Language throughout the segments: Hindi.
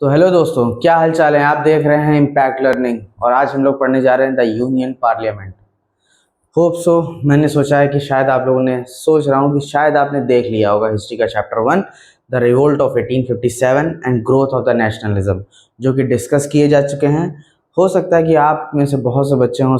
तो हेलो दोस्तों, क्या हाल चाल है। आप देख रहे हैं इम्पैक्ट लर्निंग और आज हम लोग पढ़ने जा रहे हैं the union parliament. Hope so मैंने सोचा है कि शायद आप लोगों ने सोच रहा हूँ कि शायद आपने देख लिया होगा हिस्ट्री का chapter 1 the revolt of 1857 and growth of the nationalism, जो कि डिस्कस किए जा चुके हैं। हो सकता है कि आप में से बहुत से बच्चे हों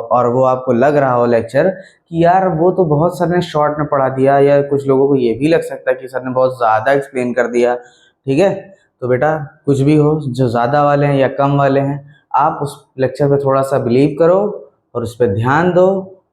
और वो आपको लग रहा हो लेक्चर कि यार वो तो बहुत सर ने शॉर्ट में पढ़ा दिया, या कुछ लोगों को ये भी लग सकता है कि सर ने बहुत ज़्यादा एक्सप्लेन कर दिया। ठीक है, तो बेटा कुछ भी हो, जो ज़्यादा वाले हैं या कम वाले हैं, आप उस लेक्चर पे थोड़ा सा बिलीव करो और उस पर ध्यान दो।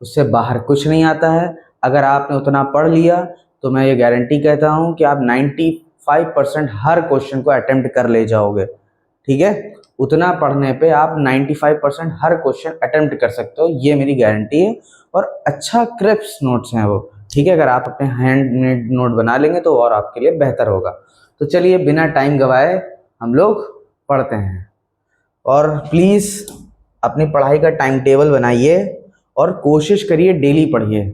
उससे बाहर कुछ नहीं आता है। अगर आपने उतना पढ़ लिया तो मैं ये गारंटी कहता हूँ कि आप 95% हर क्वेश्चन को अटेम्प्ट कर ले जाओगे। ठीक है, उतना पढ़ने पे आप 95% हर क्वेश्चन अटेम्प्ट कर सकते हो, ये मेरी गारंटी है। और अच्छा क्रिप्स नोट्स हैं वो। ठीक है, अगर आप अपने हैंड नोट बना लेंगे तो और आपके लिए बेहतर होगा। तो चलिए बिना टाइम गवाए हम लोग पढ़ते हैं। और प्लीज़ अपनी पढ़ाई का टाइम टेबल बनाइए और कोशिश करिए डेली पढ़िए।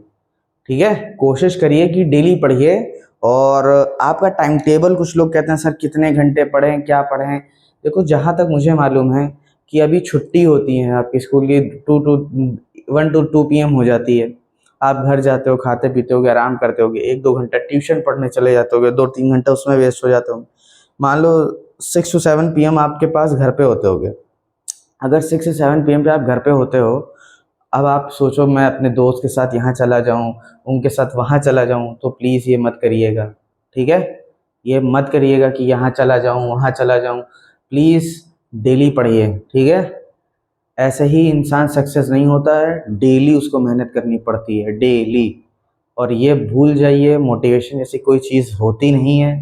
ठीक है, कोशिश करिए कि डेली पढ़िए। और आपका टाइम टेबल, कुछ लोग कहते हैं सर कितने घंटे पढ़ें, क्या पढ़ें। देखो, जहाँ तक मुझे मालूम है कि अभी छुट्टी होती है आपके स्कूल की, 1 to 2 PM हो जाती है। आप घर जाते हो, खाते पीते होगे, आराम करते होगे, 1-2 घंटा ट्यूशन पढ़ने चले जाते होगे, 2-3 घंटा उसमें वेस्ट हो जाते होंगे। मान लो 6 to 7 PM आपके पास घर पे होते होगे। अगर 6 से 7 PM पे आप घर पे होते हो, अब आप सोचो मैं अपने दोस्त के साथ यहाँ चला जाऊँ, उनके साथ वहाँ चला जाऊँ, तो प्लीज़ ये मत करिएगा। ठीक है, ये मत करिएगा कि यहाँ चला जाऊँ वहाँ चला जाऊँ। प्लीज़ डेली पढ़िए। ठीक है, ऐसे ही इंसान सक्सेस नहीं होता है, डेली उसको मेहनत करनी पड़ती है, डेली। और ये भूल जाइए, मोटिवेशन जैसी कोई चीज़ होती नहीं है।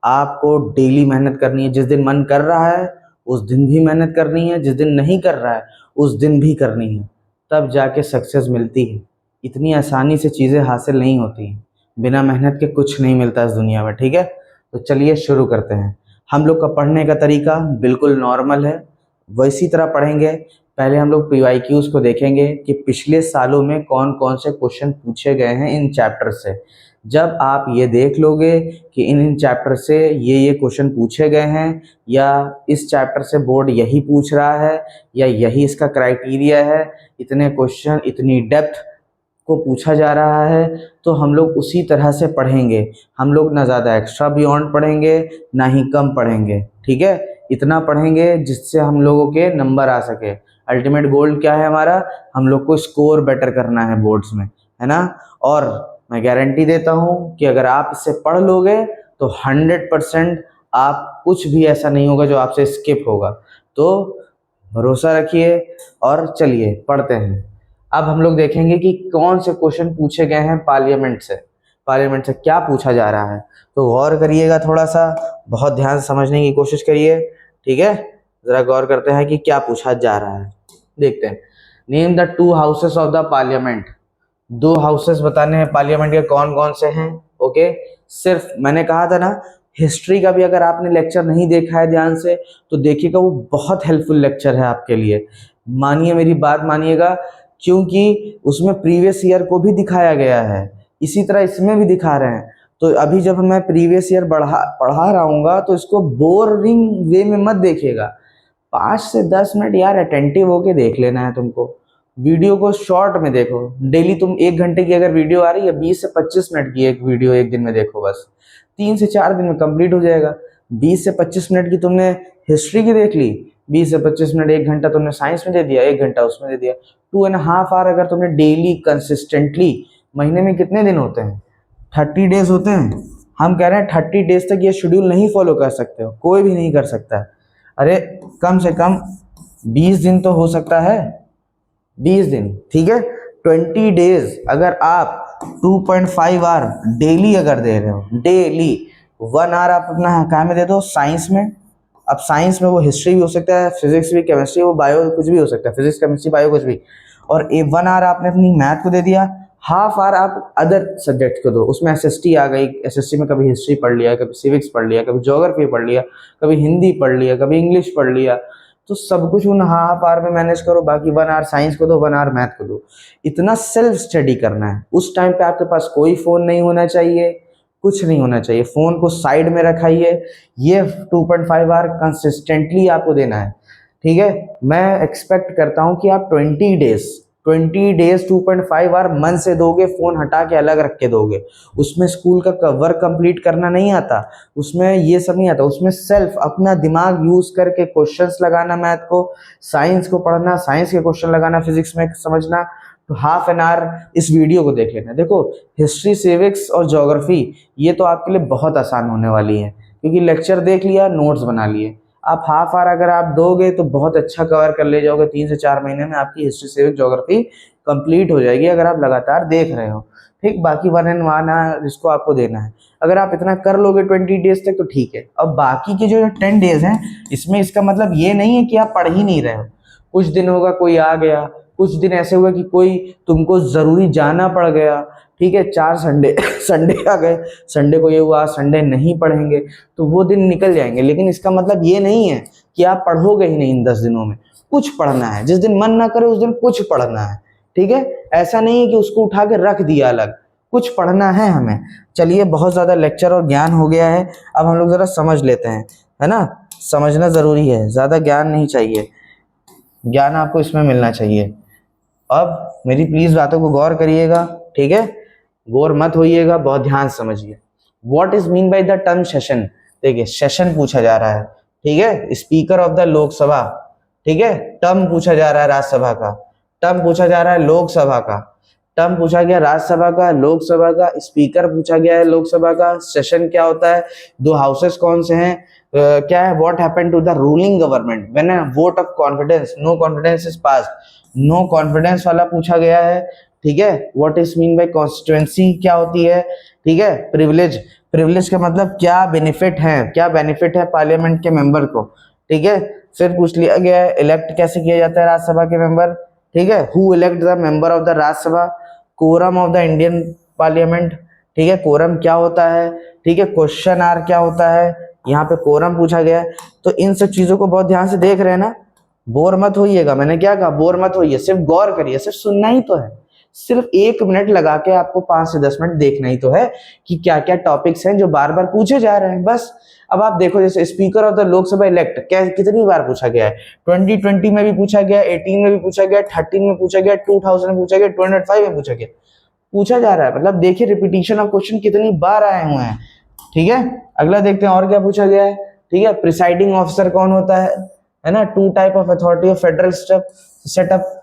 आपको डेली मेहनत करनी है। जिस दिन मन कर रहा है उस दिन भी मेहनत करनी है, जिस दिन नहीं कर रहा है उस दिन भी करनी है, तब जाके सक्सेस मिलती है। इतनी आसानी से चीज़ें हासिल नहीं होती हैं। बिना मेहनत के कुछ नहीं मिलता इस दुनिया में। ठीक है, तो चलिए शुरू करते हैं। हम लोग का पढ़ने का तरीका बिल्कुल नॉर्मल है, वैसी तरह पढ़ेंगे। पहले हम लोग PYQs को देखेंगे कि पिछले सालों में कौन कौन से क्वेश्चन पूछे गए हैं इन चैप्टर से। जब आप ये देख लोगे कि इन चैप्टर से ये क्वेश्चन पूछे गए हैं, या इस चैप्टर से बोर्ड यही पूछ रहा है, या यही इसका क्राइटेरिया है, इतने क्वेश्चन इतनी डेप्थ को पूछा जा रहा है, तो हम लोग उसी तरह से पढ़ेंगे। हम लोग ना ज़्यादा एक्स्ट्रा बियॉन्ड पढ़ेंगे ना ही कम पढ़ेंगे। ठीक है, इतना पढ़ेंगे जिससे हम लोगों के नंबर आ सके। अल्टीमेट गोल क्या है हमारा? हम लोग को स्कोर बेटर करना है बोर्ड्स में, है ना। और मैं गारंटी देता हूँ कि अगर आप इससे पढ़ लोगे तो 100% आप कुछ भी ऐसा नहीं होगा जो आपसे स्किप होगा। तो भरोसा रखिए और चलिए पढ़ते हैं। अब हम लोग देखेंगे कि कौन से क्वेश्चन पूछे गए हैं पार्लियामेंट से। पार्लियामेंट से क्या पूछा जा रहा है, तो गौर करिएगा, थोड़ा सा बहुत ध्यान से समझने की कोशिश करिए। ठीक है, जरा गौर करते हैं कि क्या पूछा जा रहा है। देखते हैं। Name the 2 houses of the parliament. 2 houses बताने हैं पार्लियामेंट के, कौन कौन से हैं। ओके, सिर्फ मैंने कहा था ना, हिस्ट्री का भी अगर आपने लेक्चर नहीं देखा है ध्यान से, तो देखिएगा, वो बहुत हेल्पफुल लेक्चर है आपके लिए। मानिए, मेरी बात मानिएगा, क्योंकि उसमें प्रीवियस ईयर को भी दिखाया गया है, इसी तरह इसमें भी दिखा रहे हैं। तो अभी जब मैं प्रीवियस ईयर पढ़ा रहा हूँगा तो इसको बोरिंग वे में मत देखिएगा। 5 से 10 मिनट यार अटेंटिव होके देख लेना है तुमको। वीडियो को शॉर्ट में देखो। डेली तुम 1 घंटे की अगर वीडियो आ रही है, 20 से 25 मिनट की एक वीडियो एक दिन में देखो, बस 3 से 4 दिन में कंप्लीट हो जाएगा। 20 से 25 मिनट की तुमने हिस्ट्री की देख ली, 20 से 25 मिनट 1 घंटा तुमने साइंस में दे दिया, 1 घंटा उसमें दे दिया। 2.5 आवर अगर तुमने डेली कंसिस्टेंटली, महीने में कितने दिन होते हैं? 30 डेज होते हैं। हम कह रहे हैं 30 डेज तक ये शेड्यूल नहीं फॉलो कर सकते हो, कोई भी नहीं कर सकता है। अरे कम से कम 20 दिन तो हो सकता है, 20 दिन। ठीक है, 20 डेज अगर आप 2.5 आवर डेली अगर दे रहे हो, डेली 1 आवर आप अपना काम में दे दो साइंस में। अब साइंस में वो हिस्ट्री भी हो सकता है, फिजिक्स भी, केमिस्ट्री, वो बायो कुछ भी हो सकता है, फिजिक्स केमिस्ट्री बायो कुछ भी। और 1 आवर आपने अपनी मैथ को दे दिया, हाफ आवर आप अदर सब्जेक्ट को दो। उसमें SST आ गई, SST में कभी हिस्ट्री पढ़ लिया, कभी सिविक्स पढ़ लिया, कभी ज्योग्राफी पढ़ लिया, कभी हिंदी पढ़ लिया, कभी इंग्लिश पढ़ लिया। तो सब कुछ उन हाफ आवर में मैनेज करो। बाकी 1 आवर साइंस को दो, 1 आवर मैथ को दो। इतना सेल्फ स्टडी करना है। उस टाइम पे आपके पास कोई फ़ोन नहीं होना चाहिए, कुछ नहीं होना चाहिए। फोन को साइड में रखाइए, ये 2.5 आवर कंसिस्टेंटली आपको देना है, ठीक है। मैं एक्सपेक्ट करता हूं कि आप 20 डेज 2.5 आवर मन से दोगे, फोन हटा के अलग रख के दोगे। उसमें स्कूल का वर्क कंप्लीट करना नहीं आता, उसमें ये सब नहीं आता, उसमें सेल्फ अपना दिमाग यूज करके क्वेश्चंस लगाना, मैथ को, साइंस को पढ़ना, साइंस के क्वेश्चन लगाना, फिजिक्स में समझना। तो हाफ एन आवर इस वीडियो को देख लेना। देखो, हिस्ट्री, सिविक्स और ज्योग्राफी ये तो आपके लिए बहुत आसान होने वाली है, क्योंकि लेक्चर देख लिया, नोट्स बना लिए। आप हाफ आवर अगर आप दोगे तो बहुत अच्छा कवर कर ले जाओगे। 3 से 4 महीने में आपकी हिस्ट्री, सिविक्स, ज्योग्राफी कंप्लीट हो जाएगी, अगर आप लगातार देख रहे हो, ठीक। बाकी 1 एंड 1 आवर इसको आपको देना है। अगर आप इतना कर लोगे 20 डेज तक तो ठीक है। अब बाकी के जो 10 डेज हैं, इसमें इसका मतलब ये नहीं है कि आप पढ़ ही नहीं रहे हो। कुछ दिन होगा कोई आ गया, कुछ दिन ऐसे हुए कि कोई तुमको जरूरी जाना पड़ गया, ठीक है। 4 संडे संडे आ गए, संडे को ये हुआ संडे नहीं पढ़ेंगे, तो वो दिन निकल जाएंगे। लेकिन इसका मतलब ये नहीं है कि आप पढ़ोगे ही नहीं इन 10 दिनों में। कुछ पढ़ना है, जिस दिन मन ना करे उस दिन कुछ पढ़ना है, ठीक है। ऐसा नहीं है कि उसको उठा के रख दिया अलग, कुछ पढ़ना है हमें। चलिए, बहुत ज्यादा लेक्चर और ज्ञान हो गया है, अब हम लोग जरा समझ लेते हैं, है ना। समझना जरूरी है, ज्यादा ज्ञान नहीं चाहिए, ज्ञान आपको इसमें मिलना चाहिए। अब मेरी प्लीज बातों को गौर करिएगा, ठीक है। गौर मत होइएगा, बहुत ध्यान से समझिए। What is mean by the term session? देखिए, सेशन पूछा जा रहा है, ठीक है। स्पीकर ऑफ द लोकसभा, ठीक है। टर्म पूछा जा रहा है राज्यसभा का, टर्म पूछा जा रहा है लोकसभा का, टर्म पूछा गया राज्यसभा का, लोकसभा का, स्पीकर पूछा गया है लोकसभा का। सेशन क्या होता है, 2 हाउसेस कौन से हैं, क्या है, what happened to the ruling government when a vote of confidence, no confidence is passed, no confidence वाला पूछा गया है, ठीक है। What is mean by constituency क्या होती है, ठीक है। प्रिविलेज, प्रिविलेज का मतलब क्या बेनिफिट है, क्या बेनिफिट है पार्लियामेंट के मेंबर को, ठीक है। फिर पूछ लिया गया है इलेक्ट कैसे किया जाता है राज्यसभा के मेंबर, ठीक है। Who elect the member of the Rajya Sabha, quorum of the Indian parliament, ठीक है। कोरम क्या होता है, ठीक है। क्वेश्चन आर क्या होता है, यहाँ पे कोरम पूछा गया है। तो इन सब चीजों को बहुत ध्यान से देख रहे हैं ना, बोर मत होइएगा। मैंने क्या कहा, बोर मत होइए, सिर्फ गौर करिए, सिर्फ सुनना ही तो है। सिर्फ 1 मिनट लगा के आपको 5 से 10 मिनट देखना ही तो है कि क्या क्या टॉपिक्स हैं जो बार बार पूछे जा रहे हैं, बस। अब आप देखो, जैसे speaker of the Lok Sabha elect क्या कितनी बार पूछा गया है, 2020 में भी पूछा गया, 18 में भी पूछा गया, 13 में पूछा गया, 2000 में पूछा गया, 2005 में पूछा गया, पूछा जा रहा है। मतलब देखिए रिपीटिशन ऑफ क्वेश्चन कितनी बार आए हुए हैं, ठीक है। अगला देखते हैं और क्या पूछा गया है, ठीक है। प्रिसाइडिंग ऑफिसर कौन होता है ना। 2 type of authority of federal setup,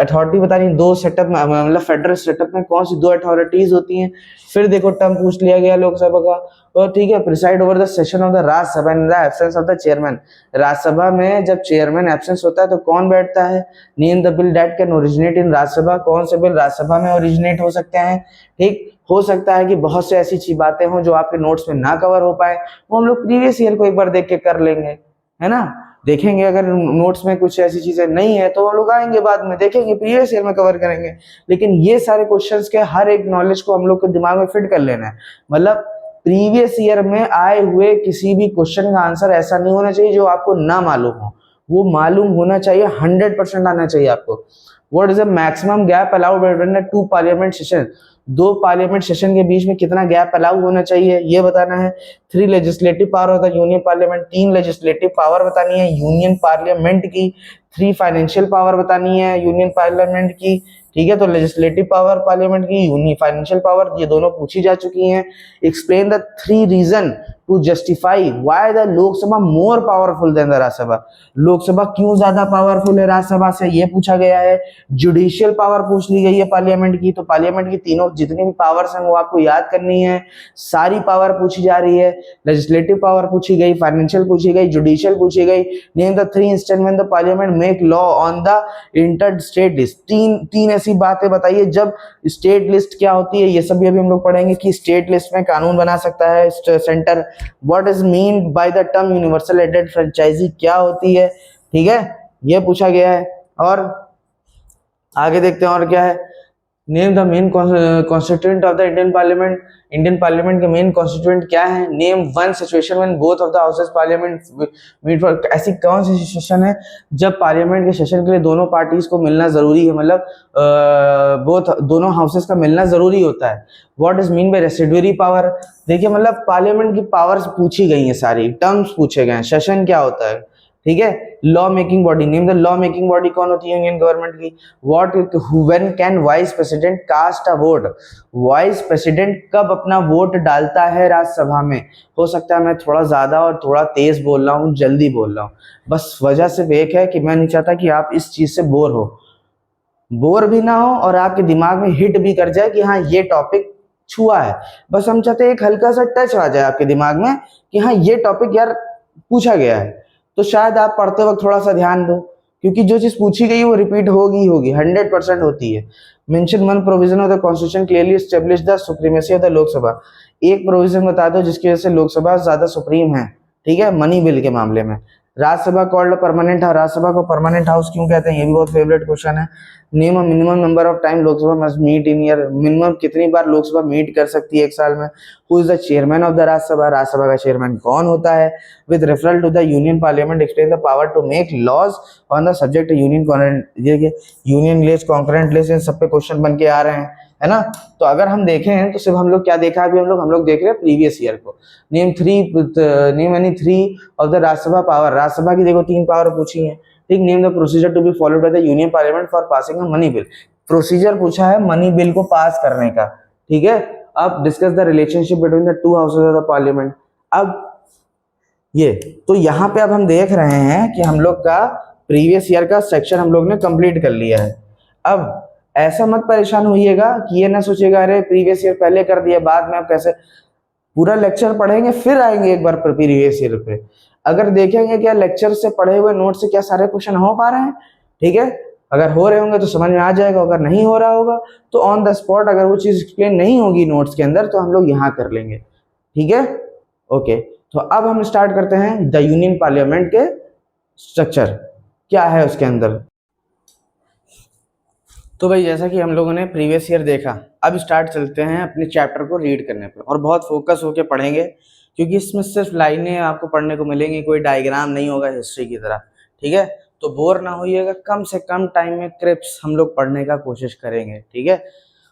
authority बतानी 2 सेटअप में, मतलब फेडरल सेटअप में कौन सी 2 अथॉरिटीज होती हैं। फिर देखो टर्म पूछ लिया गया लोकसभा का, और ठीक है। Preside over the session of the Rajya Sabha in the absence of the chairman, Rajya Sabha में जब चेयरमैन एब्सेंस होता है तो कौन बैठता है। Name the bill that can originate in Rajya Sabha, कौन से बिल राज्यसभा में ओरिजिनेट हो सकते हैं, ठीक। हो सकता है कि बहुत से ऐसी बातें हों जो आपके नोट्स में ना कवर हो पाए, वो हम लोग प्रीवियस ईयर को एक बार देख के कर लेंगे, है ना। देखेंगे अगर नोट्स में कुछ ऐसी चीजें नहीं है तो हम लोग आएंगे बाद में, देखेंगे प्रीवियस ईयर में कवर करेंगे। लेकिन ये सारे क्वेश्चंस के हर एक नॉलेज को हम लोग के दिमाग में फिट कर लेना है। मतलब प्रीवियस ईयर में आए हुए किसी भी क्वेश्चन का आंसर ऐसा नहीं होना चाहिए जो आपको ना मालूम हो, वो मालूम होना चाहिए, 100% आना चाहिए आपको। What is the maximum gap allowed between the 2 parliament session, 2 parliament session के बीच में कितना गैप अलाउ होना चाहिए ये बताना है। 3 legislative power of the union parliament, 3 legislative power बतानी है यूनियन पार्लियामेंट की। 3 फाइनेंशियल पावर बतानी है यूनियन पार्लियामेंट की, ठीक है। तो लेजिस्लेटिव पावर पार्लियामेंट की, यूनियन फाइनेंशियल पावर, ये दोनों पूछी जा चुकी हैं। Explain the 3 reason to justify why the Lok Sabha more powerful than the Rajya Sabha, Lok Sabha क्यों ज्यादा पावरफुल है राज्यसभा से, ये पूछा गया है। जुडिशियल पावर पूछ ली गई है पार्लियामेंट की, तो पार्लियामेंट की तीनों जितनी भी पावर्स हैं वो आपको याद करनी है, सारी पावर पूछी जा रही है। लेजिस्लेटिव पावर पूछी गई, फाइनेंशियल पूछी गई, जुडिशियल पूछी गई। Name the 3 instant when the parliament make law on the inter state list, तीन ऐसी बातें बताइए जब स्टेट लिस्ट क्या होती है, ये सब भी अभी हम लोग पढ़ेंगे कि स्टेट लिस्ट में कानून बना सकता है centre. What is mean by the term universal एडेड फ्रेंचाइजी क्या होती है, ठीक है, ये पूछा गया है। और आगे देखते हैं और क्या है। Name the main constituent of the Indian parliament. Indian parliament के मेन कॉन्स्टिट्यूएंट क्या है? Name one situation when both of the houses parliament meet for. ऐसी कौन सी सिचुएशन है जब पार्लियामेंट के सेशन के लिए दोनों पार्टीज को मिलना जरूरी है, मतलब बोथ दोनों हाउसेस का मिलना जरूरी होता है। What is mean bye residuary power? देखिए मतलब पार्लियामेंट की पावर्स पूछी गई हैं, सारी टर्म्स पूछे गए हैं। सेशन क्या होता है, ठीक है। Law making body, name the law making body कौन होती है यूनियन गवर्नमेंट की। What when can vice president cast a vote? Vice president कब अपना वोट डालता है राज्यसभा में? हो सकता है मैं थोड़ा ज्यादा और थोड़ा तेज बोल रहा हूँ, जल्दी बोल रहा हूँ, बस वजह सिर्फ एक है कि मैं नहीं चाहता कि आप इस चीज से बोर भी ना हो और आपके दिमाग में हिट भी कर जाए कि हाँ ये टॉपिक छुआ है। बस हम चाहते हैं एक हल्का सा टच आ जाए आपके दिमाग में कि हाँ ये टॉपिक यार पूछा गया है, तो शायद आप पढ़ते वक्त थोड़ा सा ध्यान दो, क्योंकि जो चीज पूछी गई वो रिपीट होगी 100% होती है। Mention one provision of the constitution clearly establish the supremacy of the Lok Sabha. एक प्रोविजन बता दो जिसकी वजह से लोकसभा ज्यादा सुप्रीम है, ठीक है, मनी बिल के मामले में। Rajya Sabha called permanent house, Rajya Sabha को परमानेंट हाउस क्यों कहते हैं, ये भी बहुत फेवरेट क्वेश्चन है। Name a minimum number of time Lok Sabha must meet in year, minimum कितनी बार लोकसभा मीट कर सकती है एक साल में। Who is the chairman of the Rajya Sabha, Rajya Sabha का चेयरमैन कौन होता है। With referral to the union parliament explain the power to make laws on the subject union concurrent. देखिए यूनियन लिस्ट, कॉन्करेंट लिस्ट, इन सब पे क्वेश्चन बन के आ रहे हैं, है ना। तो अगर हम देखें तो सिर्फ हम लोग क्या देखा अभी, हम लोग देख रहे हैं प्रीवियस ईयर को। Name any three of the Rajya Sabha power, Rajya Sabha की देखो 3 पावर पूछी है, ठीक। Name the procedure to be followed by the union parliament for passing a money bill, procedure पूछा है मनी बिल को पास करने का, ठीक है। अब discuss the relationship between the two houses of the parliament. अब ये तो यहाँ पे अब हम देख रहे हैं कि हम लोग का प्रीवियस ईयर का सेक्शन हम लोग ने कंप्लीट कर लिया है। अब ऐसा मत परेशान होइएगा कि ये ना सोचिएगा अरे प्रीवियस ईयर पहले कर दिया बाद में अब कैसे, पूरा लेक्चर पढ़ेंगे फिर आएंगे एक बार प्रीवियस ईयर पे। अगर देखेंगे क्या लेक्चर से पढ़े हुए नोट से क्या सारे क्वेश्चन हो पा रहे हैं, ठीक है। अगर हो रहे होंगे तो समझ में आ जाएगा, अगर नहीं हो रहा होगा तो ऑन द स्पॉट अगर वो चीज एक्सप्लेन नहीं होगी नोट्स के अंदर तो हम लोग यहाँ कर लेंगे, ठीक है। ओके, तो अब हम स्टार्ट करते हैं द यूनियन पार्लियामेंट के स्ट्रक्चर क्या है उसके अंदर। तो भाई जैसा कि हम लोगों ने प्रीवियस ईयर देखा, अब स्टार्ट चलते हैं अपने चैप्टर को रीड करने पे और बहुत फोकस होके पढ़ेंगे, क्योंकि इसमें सिर्फ लाइनें आपको पढ़ने को मिलेंगी, कोई डायग्राम नहीं होगा हिस्ट्री की तरह, ठीक है। तो बोर ना होइएगा, कम से कम टाइम में क्रिप्स हम लोग पढ़ने का कोशिश करेंगे, ठीक है।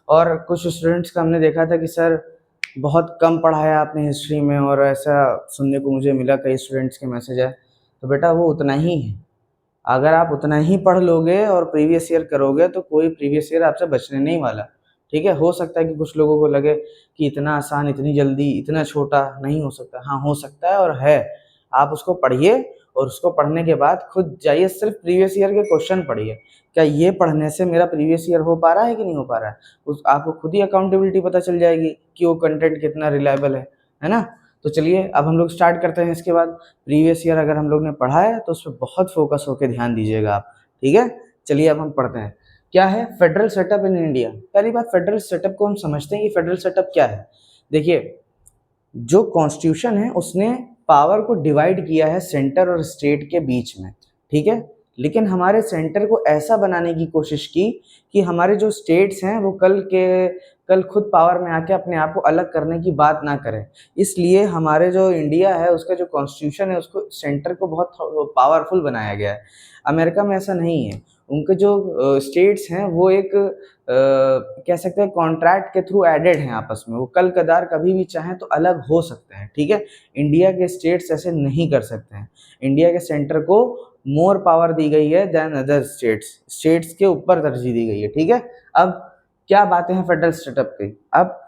और कुछ स्टूडेंट्स का हमने देखा था कि सर बहुत कम पढ़ाया आपने हिस्ट्री में, और ऐसा सुनने को मुझे मिला, कई स्टूडेंट्स के मैसेज है। तो बेटा वो उतना ही है, अगर आप उतना ही पढ़ लोगे और प्रीवियस ईयर करोगे तो कोई प्रीवियस ईयर आपसे बचने नहीं वाला, ठीक है। हो सकता है कि कुछ लोगों को लगे कि इतना आसान, इतनी जल्दी, इतना छोटा नहीं हो सकता, हाँ हो सकता है और है। आप उसको पढ़िए और उसको पढ़ने के बाद खुद जाइए सिर्फ प्रीवियस ईयर के क्वेश्चन पढ़िए, क्या ये पढ़ने से मेरा प्रीवियस ईयर हो पा रहा है कि नहीं हो पा रहा है, उस आपको खुद ही अकाउंटेबिलिटी पता चल जाएगी कि वो कंटेंट कितना रिलायबल है ना। तो चलिए अब हम लोग स्टार्ट करते हैं। इसके बाद प्रीवियस ईयर अगर हम लोग ने पढ़ा है तो उस पर बहुत फोकस होकर ध्यान दीजिएगा आप, ठीक है। चलिए अब हम पढ़ते हैं क्या है फेडरल सेटअप इन इंडिया। पहली बात, फेडरल सेटअप को हम समझते हैं कि फेडरल सेटअप क्या है। देखिए जो कॉन्स्टिट्यूशन है उसने पावर को डिवाइड किया है सेंटर और स्टेट के बीच में, ठीक है। लेकिन हमारे सेंटर को ऐसा बनाने की कोशिश की कि हमारे जो स्टेट्स हैं वो कल खुद पावर में आके अपने आप को अलग करने की बात ना करें। इसलिए हमारे जो इंडिया है उसका जो कॉन्स्टिट्यूशन है उसको सेंटर को बहुत पावरफुल बनाया गया है। अमेरिका में ऐसा नहीं है, उनके जो स्टेट्स हैं वो एक कह सकते हैं कॉन्ट्रैक्ट के थ्रू एडेड हैं आपस में, वो कल कदार कभी भी चाहें तो अलग हो सकते हैं, ठीक है। इंडिया के स्टेट्स ऐसे नहीं कर सकते हैं। इंडिया के सेंटर को मोर पावर दी गई है देन अदर स्टेट्स के ऊपर तरजीह दी गई है, ठीक है। अब क्या बातें हैं फेडरल सेटअप की, अब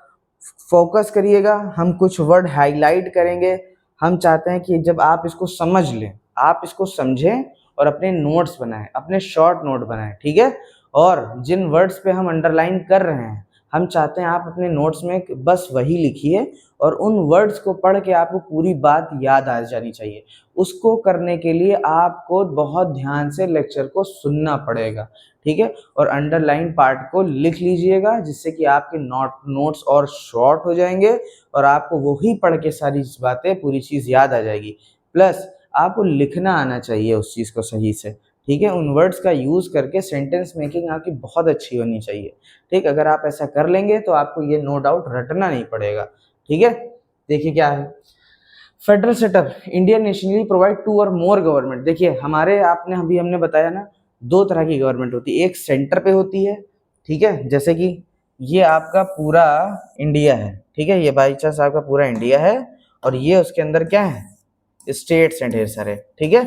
फोकस करिएगा, हम कुछ वर्ड हाईलाइट करेंगे। हम चाहते हैं कि जब आप इसको समझ लें, आप इसको समझें और अपने नोट्स बनाएं, अपने शॉर्ट नोट बनाएं, ठीक है। और जिन वर्ड्स पे हम अंडरलाइन कर रहे हैं हम चाहते हैं आप अपने नोट्स में बस वही लिखिए और उन वर्ड्स को पढ़ के आपको पूरी बात याद आ जानी चाहिए। उसको करने के लिए आपको बहुत ध्यान से लेक्चर को सुनना पड़ेगा, ठीक है। और अंडरलाइन पार्ट को लिख लीजिएगा जिससे कि आपके नोट्स और शॉर्ट हो जाएंगे और आपको वही पढ़ के सारी बातें पूरी चीज़ याद आ जाएगी। प्लस आपको लिखना आना चाहिए उस चीज़ को सही से, ठीक है, उन वर्ड्स का यूज करके सेंटेंस मेकिंग आपकी बहुत अच्छी होनी चाहिए। ठीक, अगर आप ऐसा कर लेंगे तो आपको ये नो डाउट रटना नहीं पड़ेगा। ठीक है, देखिए क्या है federal setup. India nationally provide to और मोर गवर्नमेंट। देखिए हमारे आपने अभी हमने बताया ना, दो तरह की गवर्नमेंट होती है, एक सेंटर पे होती है, ठीक है, जैसे कि ये आपका पूरा इंडिया है, ठीक है, ये बाई चांस आपका पूरा इंडिया है, और ये उसके अंदर क्या है, स्टेट्स हैं ढेर सारे, ठीक है,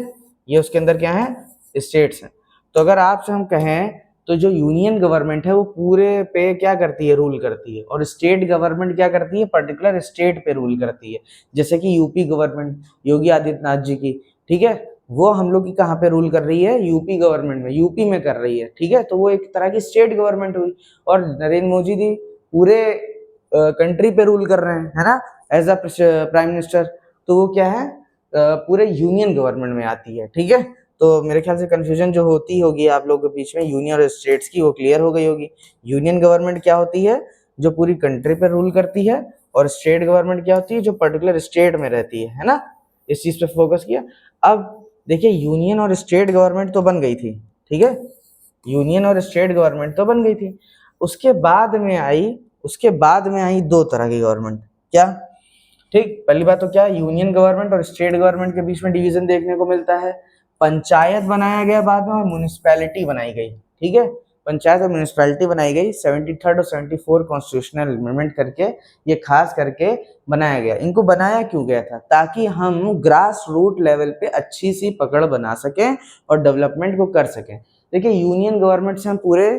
ये उसके अंदर क्या है, स्टेट्स हैं। तो अगर आपसे हम कहें तो जो यूनियन गवर्नमेंट है वो पूरे पे क्या करती है, रूल करती है, और स्टेट गवर्नमेंट क्या करती है, पर्टिकुलर स्टेट पे रूल करती है। जैसे कि यूपी गवर्नमेंट योगी आदित्यनाथ जी की, ठीक है, वो हम लोग की कहाँ पे रूल कर रही है, यूपी गवर्नमेंट में, यूपी में कर रही है, ठीक है, तो वो एक तरह की स्टेट गवर्नमेंट हुई। और नरेंद्र मोदी जी पूरे कंट्री पे रूल कर रहे हैं, है ना, एज अ प्राइम मिनिस्टर, तो वो क्या है, पूरे यूनियन गवर्नमेंट में आती है। ठीक है, तो मेरे ख्याल से कंफ्यूजन जो होती होगी आप लोगों के बीच में यूनियन और स्टेट्स की, वो क्लियर हो गई होगी। यूनियन गवर्नमेंट क्या होती है, जो पूरी कंट्री पर रूल करती है, और स्टेट गवर्नमेंट क्या होती है, जो पर्टिकुलर स्टेट में रहती है ना, इस चीज पे फोकस किया। अब देखिए यूनियन और स्टेट गवर्नमेंट तो बन गई थी, ठीक है, यूनियन और स्टेट गवर्नमेंट तो बन गई थी। उसके बाद में आई दो तरह की गवर्नमेंट। क्या, ठीक, पहली बात तो क्या, यूनियन गवर्नमेंट और स्टेट गवर्नमेंट के बीच में डिवीजन देखने को मिलता है। पंचायत बनाया गया बाद में, और म्यूनिसिपैलिटी बनाई गई। ठीक है, पंचायत और म्यूनिसिपैलिटी बनाई गई 73rd और 74 कॉन्स्टिट्यूशनल अमेंडमेंट करके, ये खास करके बनाया गया। इनको बनाया क्यों गया था, ताकि हम ग्रास रूट लेवल पे अच्छी सी पकड़ बना सकें और डेवलपमेंट को कर सकें। देखिए यूनियन गवर्नमेंट से हम पूरे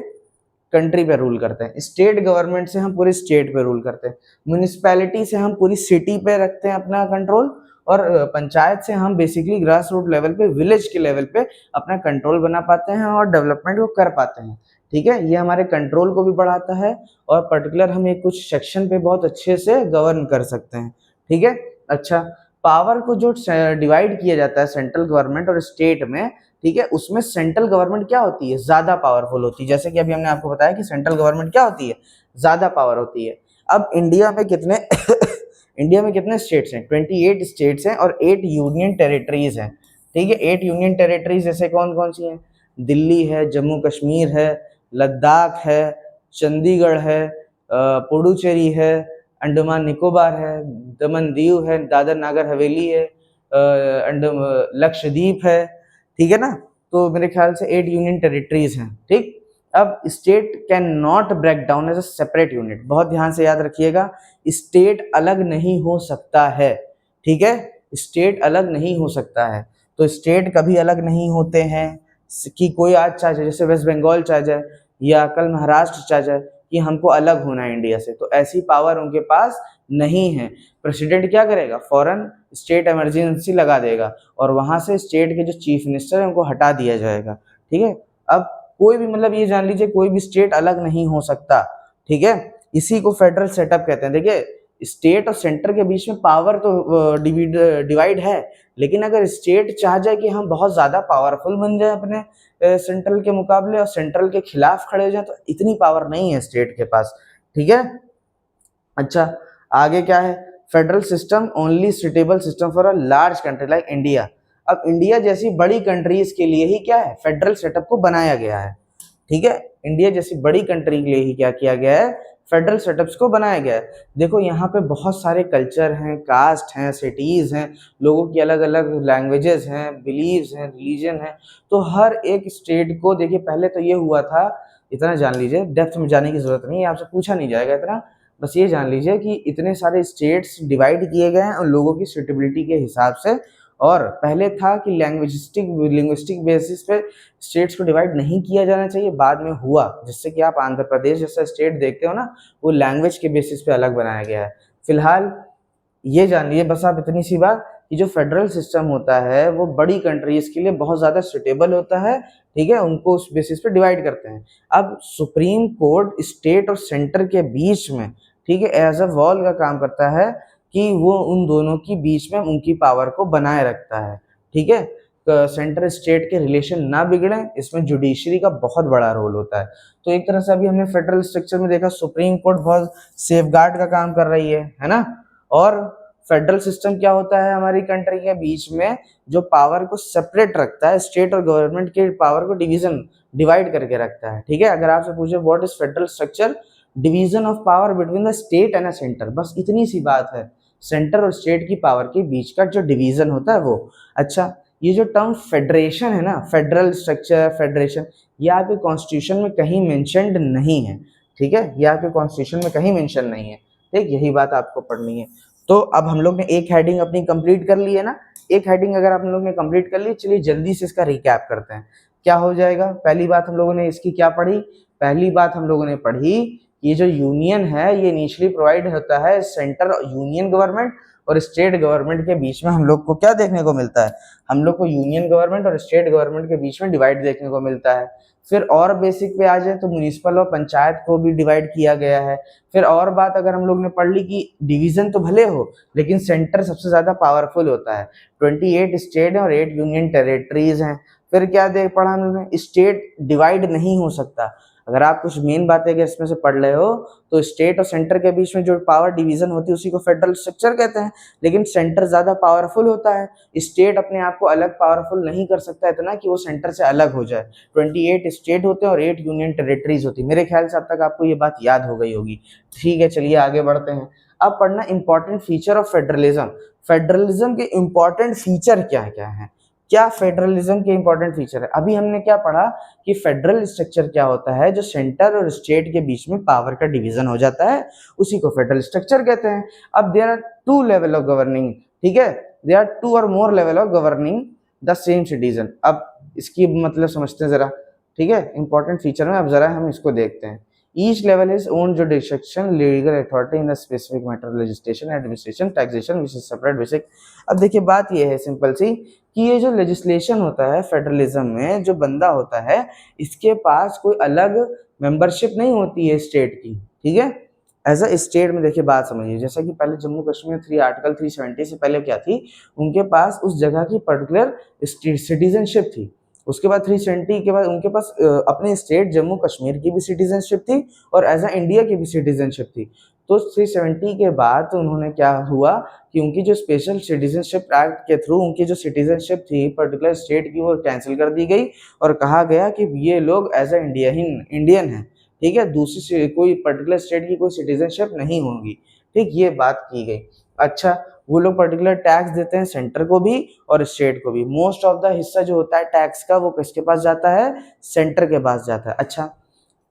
कंट्री पे रूल करते हैं, स्टेट गवर्नमेंट से हम पूरे स्टेट पे रूल करते हैं, म्यूनिसिपैलिटी से हम पूरी सिटी पे रखते हैं अपना कंट्रोल, और पंचायत से हम बेसिकली ग्रास रूट लेवल पे, विलेज के लेवल पे अपना कंट्रोल बना पाते हैं और डेवलपमेंट को कर पाते हैं। ठीक है, ये हमारे कंट्रोल को भी बढ़ाता है, और पर्टिकुलर हम एक कुछ सेक्शन पे बहुत अच्छे से गवर्न कर सकते हैं। ठीक है, अच्छा, पावर को जो डिवाइड किया जाता है सेंट्रल गवर्नमेंट और स्टेट में, ठीक है, उसमें सेंट्रल गवर्नमेंट क्या होती है, ज्यादा पावरफुल होती है। जैसे कि अभी हमने आपको बताया कि सेंट्रल गवर्नमेंट क्या होती है, ज्यादा पावर होती है। अब इंडिया में कितने इंडिया में कितने स्टेट्स हैं, 28 स्टेट्स हैं और 8 यूनियन टेरिटरीज हैं। ठीक है, 8 यूनियन टेरिटरीज जैसे कौन कौन सी हैं, दिल्ली है, जम्मू कश्मीर है, लद्दाख है, चंडीगढ़ है, पुडुचेरी है, अंडमान निकोबार है, दमन दीव है, दादर नागर हवेली है, लक्षद्वीप है। ठीक है ना, तो मेरे ख्याल से 8 यूनियन टेरिटरीज हैं। ठीक, अब state can not break down as a separate unit. बहुत ध्यान से याद रखिएगा, स्टेट अलग नहीं हो सकता है। ठीक है, स्टेट अलग नहीं हो सकता है, तो स्टेट कभी अलग नहीं होते हैं कि कोई आज चाह जाए, जैसे वेस्ट बंगाल चाह जाए या कल महाराष्ट्र चाह जाए कि हमको अलग होना है इंडिया से, तो ऐसी पावर उनके पास नहीं है। प्रेसिडेंट क्या करेगा, फौरन स्टेट इमरजेंसी लगा देगा, और वहां से स्टेट के जो चीफ मिनिस्टर है उनको हटा दिया जाएगा। ठीक है, अब कोई भी, मतलब ये जान लीजिए, कोई भी स्टेट अलग नहीं हो सकता। ठीक है, इसी को फेडरल सेटअप कहते हैं। देखिए स्टेट और सेंटर के बीच में पावर तो डिवाइड है, लेकिन अगर स्टेट चाह जाए कि हम बहुत ज्यादा पावरफुल बन जाए अपने सेंट्रल के मुकाबले और सेंट्रल के खिलाफ खड़े हो जाए, तो इतनी पावर नहीं है स्टेट के पास। ठीक है, अच्छा, आगे क्या है, federal system only suitable system for a large country like India. अब इंडिया जैसी बड़ी कंट्रीज के लिए ही क्या है, फेडरल सेटअप को बनाया गया है। ठीक है, इंडिया जैसी बड़ी कंट्री के लिए ही क्या किया गया है, फेडरल सेटअप्स को बनाया गया है। देखो यहाँ पे बहुत सारे कल्चर हैं, कास्ट हैं, सिटीज हैं, लोगों की अलग अलग लैंग्वेजेस हैं, बिलीव्स हैं, रिलीजन है, तो हर एक स्टेट को देखिए, पहले तो ये हुआ था, इतना जान लीजिए, डेप्थ में जाने की जरूरत नहीं है, आपसे पूछा नहीं जाएगा इतना, बस ये जान लीजिए कि इतने सारे स्टेट्स डिवाइड किए गए हैं उन लोगों की सुटेबिलिटी के हिसाब से। और पहले था कि लिंग्विस्टिक बेसिस पे स्टेट्स को डिवाइड नहीं किया जाना चाहिए, बाद में हुआ, जिससे कि आप आंध्र प्रदेश जैसा स्टेट देखते हो ना, वो लैंग्वेज के बेसिस पे अलग बनाया गया है। फिलहाल ये जान लीजिए बस आप इतनी सी बात, कि जो फेडरल सिस्टम होता है वो बड़ी कंट्रीज के लिए बहुत ज़्यादा सुटेबल होता है। ठीक है, उनको उस बेसिस पे डिवाइड करते हैं। अब सुप्रीम कोर्ट स्टेट और सेंटर के बीच में, ठीक है, एज अ वॉल का काम करता है, कि वो उन दोनों की बीच में उनकी पावर को बनाए रखता है। ठीक है, सेंटर स्टेट के रिलेशन ना बिगड़े, इसमें जुडिशरी का बहुत बड़ा रोल होता है। तो एक तरह से अभी हमने फेडरल स्ट्रक्चर में देखा, सुप्रीम कोर्ट बहुत सेफगार्ड का काम कर रही है ना, और फेडरल सिस्टम क्या होता है हमारी कंट्री के बीच में, जो पावर को सेपरेट रखता है, स्टेट और गवर्नमेंट के पावर को डिवाइड करके रखता है। ठीक है, अगर आपसे पूछे what is federal structure, division of power between the state and a centre, बस इतनी सी बात है, सेंटर और स्टेट की पावर के बीच का जो डिवीजन होता है वो। अच्छा, ये जो टर्म फेडरेशन है ना, फेडरल स्ट्रक्चर, फेडरेशन, ये आपके कॉन्स्टिट्यूशन में कहीं मेंशन्ड नहीं है। ठीक है, ये आपके कॉन्स्टिट्यूशन में कहीं मेंशन नहीं है। ठीक, यही बात आपको पढ़नी है। तो अब हम लोग ने एक हेडिंग अपनी कंप्लीट कर ली है ना, एक हेडिंग अगर हम लोग ने कंप्लीट कर ली, चलिए जल्दी से इसका रिकैप करते हैं। क्या हो जाएगा, पहली बात हम लोगों ने इसकी क्या पढ़ी, पहली बात हम लोगों ने पढ़ी, ये जो यूनियन है ये इनिशियली प्रोवाइड होता है सेंटर यूनियन गवर्नमेंट और स्टेट गवर्नमेंट के बीच में। हम लोग को क्या देखने को मिलता है, हम लोग को यूनियन गवर्नमेंट और स्टेट गवर्नमेंट के बीच में डिवाइड देखने को मिलता है। फिर और बेसिक पे आ जाए तो म्युनिसिपल और पंचायत को भी डिवाइड किया गया है। फिर और बात अगर हम लोग ने पढ़ ली कि डिवीजन तो भले हो लेकिन सेंटर सबसे ज्यादा पावरफुल होता है। 28 स्टेट है और 8 यूनियन टेरिटरीज हैं। फिर क्या देख पढ़ा हम लोगों ने, स्टेट डिवाइड नहीं हो सकता। अगर आप कुछ मेन बातें अगर इसमें से पढ़ रहे हो तो स्टेट और सेंटर के बीच में जो पावर डिवीजन होती है उसी को फेडरल स्ट्रक्चर कहते हैं। लेकिन सेंटर ज्यादा पावरफुल होता है, स्टेट अपने आप को अलग पावरफुल नहीं कर सकता इतना कि वो सेंटर से अलग हो जाए। 28 स्टेट होते हैं और 8 यूनियन टेरिटरीज होती है। मेरे ख्याल से अब तक आपको ये बात याद हो गई होगी। ठीक है, चलिए आगे बढ़ते हैं। अब पढ़ना important feature of federalism. Federalism के इंपॉर्टेंट फीचर क्या क्या है, क्या फेडरलिज्म के इंपॉर्टेंट फीचर है। अभी हमने क्या पढ़ा कि फेडरल स्ट्रक्चर क्या होता है, जो सेंटर और स्टेट के बीच में पावर का डिवीजन हो जाता है, उसी को फेडरल स्ट्रक्चर कहते हैं। अब there are two level of governing, ठीक है, देयर आर टू और more level of governing the same citizen. अब इसकी मतलब समझते हैं जरा। ठीक है, इंपॉर्टेंट फीचर में अब जरा हम इसको देखते हैं। Each level is own jurisdiction, legal authority in the specific matter, legislation, administration, taxation, which is separate basic। अब देखिए बात ये है सिंपल सी कि ये जो लेजिस्लेशन होता है फेडरलिज्म में, जो बंदा होता है इसके पास कोई अलग मेंबरशिप नहीं होती है स्टेट की। ठीक है, एज अ स्टेट में देखिए बात समझिए, जैसा कि पहले जम्मू कश्मीर 3 आर्टिकल 370 से पहले क्या थी, उनके पास उस जगह की पर्टिकुलर सिटीजनशिप थी। उसके बाद 370 के बाद उनके पास अपने स्टेट जम्मू कश्मीर की भी सिटीजनशिप थी और एज अ इंडिया की भी सिटीजनशिप थी। तो 370 के बाद उन्होंने क्या हुआ कि उनकी जो स्पेशल सिटीजनशिप एक्ट के थ्रू उनकी जो सिटीजनशिप थी पर्टिकुलर स्टेट की, वो कैंसिल कर दी गई और कहा गया कि ये लोग एज अ इंडियन है। ठीक है, दूसरी कोई पर्टिकुलर स्टेट की कोई सिटीजनशिप नहीं होगी। ठीक, ये बात की गई। अच्छा, वो लोग पर्टिकुलर टैक्स देते हैं सेंटर को भी और स्टेट को भी। मोस्ट ऑफ द हिस्सा जो होता है टैक्स का वो किसके पास जाता है, सेंटर के पास जाता है। अच्छा,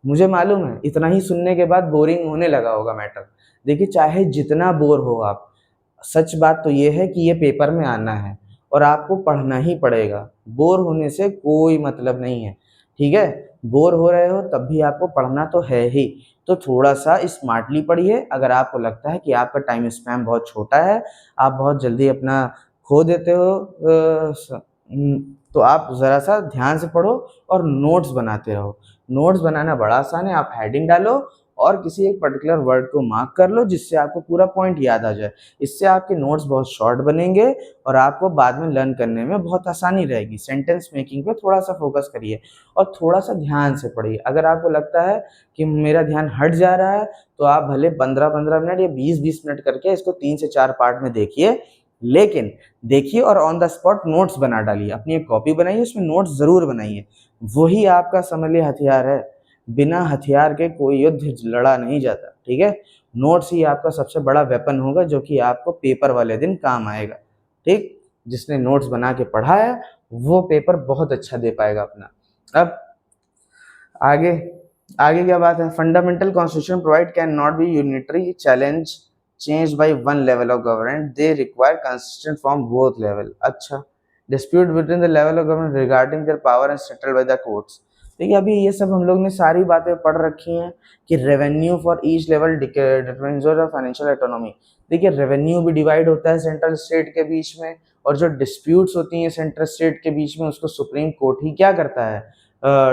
मुझे मालूम है इतना ही सुनने के बाद बोरिंग होने लगा होगा मैटर। देखिए चाहे जितना बोर हो आप, सच बात तो ये है कि ये पेपर में आना है और आपको पढ़ना ही पड़ेगा। बोर होने से कोई मतलब नहीं है। ठीक है, बोर हो रहे हो तब भी आपको पढ़ना तो है ही, तो थोड़ा सा स्मार्टली पढ़िए। अगर आपको लगता है कि आपका टाइम स्पैन बहुत छोटा है, आप बहुत जल्दी अपना खो देते हो, तो आप ज़रा सा ध्यान से पढ़ो और नोट्स बनाते रहो। नोट्स बनाना बड़ा आसान है, आप हेडिंग डालो और किसी एक पर्टिकुलर वर्ड को मार्क कर लो जिससे आपको पूरा पॉइंट याद आ जाए। इससे आपके नोट्स बहुत शॉर्ट बनेंगे और आपको बाद में लर्न करने में बहुत आसानी रहेगी। सेंटेंस मेकिंग पे थोड़ा सा फोकस करिए और थोड़ा सा ध्यान से पढ़िए। अगर आपको लगता है कि मेरा ध्यान हट जा रहा है तो आप भले 15-15 मिनट या 20-20 मिनट करके इसको 3 से 4 पार्ट में देखिए, लेकिन देखिए और ऑन द स्पॉट नोट्स बना डालिए। अपनी एक कॉपी बनाइए, उसमें नोट्स जरूर बनाइए। वही आपका समझ लीजिए हथियार है। बिना हथियार के कोई युद्ध लड़ा नहीं जाता। ठीक है, नोट्स ही आपका सबसे बड़ा वेपन होगा जो कि आपको पेपर वाले दिन काम आएगा। ठीक, जिसने नोट्स बना के पढ़ा है वो पेपर बहुत अच्छा दे पाएगा अपना। अब आगे आगे क्या बात है, fundamental constitution provide can not be unitary challenge change by one level of government, they require consistent from both level. अच्छा, dispute between the level of government regarding their power and settled by the courts. देखिए अभी ये सब हम लोग ने सारी बातें पढ़ रखी हैं कि revenue for each level determines the financial autonomy. देखिए रेवेन्यू भी डिवाइड होता है सेंट्रल स्टेट के बीच में, और जो डिस्प्यूट्स होती हैं सेंट्रल स्टेट के बीच में उसको सुप्रीम कोर्ट ही क्या करता है,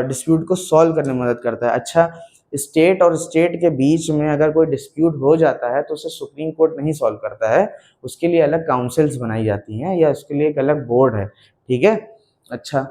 डिस्प्यूट को सॉल्व करने में मदद करता है। अच्छा, स्टेट और स्टेट के बीच में अगर कोई डिस्प्यूट हो जाता है तो उसे सुप्रीम कोर्ट नहीं सॉल्व करता है, उसके लिए अलग काउंसिल्स बनाई जाती हैं या उसके लिए एक अलग बोर्ड है। ठीक है, अच्छा,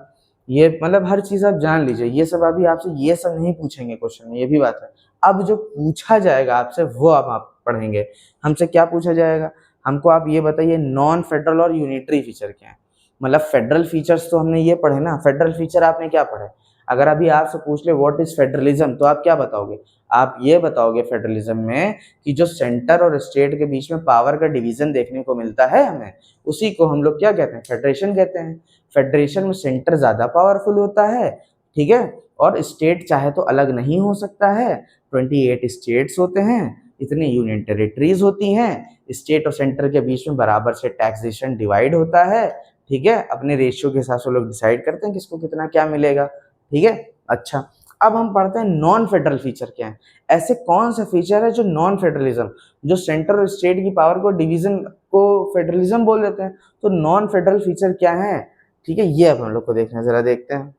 ये मतलब हर चीज आप जान लीजिए। ये सब अभी आपसे ये सब नहीं पूछेंगे क्वेश्चन में, ये भी बात है। अब जो पूछा जाएगा आपसे वो अब आप पढ़ेंगे। हमसे क्या पूछा जाएगा, हमको आप ये बताइए नॉन फेडरल और यूनिटरी फीचर क्या है। मतलब फेडरल फीचर्स तो हमने ये पढ़े ना, फेडरल फीचर आपने क्या पढ़े। अगर अभी आपसे पूछ ले व्हाट इज फेडरलिज्म, तो आप क्या बताओगे, आप ये बताओगे फेडरलिज्म में कि जो सेंटर और स्टेट के बीच में पावर का डिवीजन देखने को मिलता है हमें, उसी को हम लोग क्या कहते हैं, फेडरेशन कहते हैं। फेडरेशन में सेंटर ज्यादा पावरफुल होता है, ठीक है, और स्टेट चाहे तो अलग नहीं हो सकता है। 28 स्टेट्स होते हैं, इतनी यूनियन टेरिटरीज होती हैं, स्टेट और सेंटर के बीच में बराबर से टैक्सेशन डिवाइड होता है, ठीक है, अपने रेशियो के हिसाब से लोग डिसाइड करते हैं किसको कितना क्या मिलेगा, ठीक है। अच्छा, अब हम पढ़ते हैं नॉन फेडरल फीचर क्या है। ऐसे कौन सा फीचर है जो नॉन फेडरलिज्म, जो सेंटर और स्टेट की पावर को डिवीजन को फेडरलिज्म बोल देते हैं, तो नॉन फेडरल फीचर क्या है, ठीक है, ये अब हम लोग को देखना है, जरा देखते हैं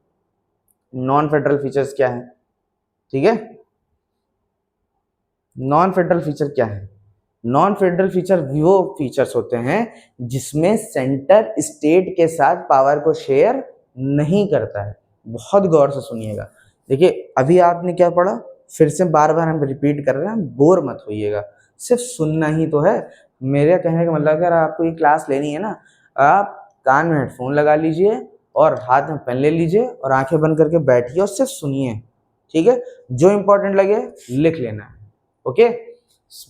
नॉन फेडरल फीचर्स क्या है, ठीक है। नॉन फेडरल फीचर क्या है, नॉन फेडरल फीचर वो फीचर्स होते हैं जिसमें सेंटर स्टेट के साथ पावर को शेयर नहीं करता है। बहुत गौर से सुनिएगा, देखिए अभी आपने क्या पढ़ा, फिर से बार बार हम रिपीट कर रहे हैं, बोर मत होइएगा, सिर्फ सुनना ही तो है। मेरे कहने का मतलब अगर आपको ये क्लास लेनी है ना, आप कान में हेडफोन लगा लीजिए और हाथ में पेन ले लीजिए और आंखें बंद करके बैठिए और सिर्फ सुनिए, ठीक है, जो इंपॉर्टेंट लगे लिख लेना है, ओके।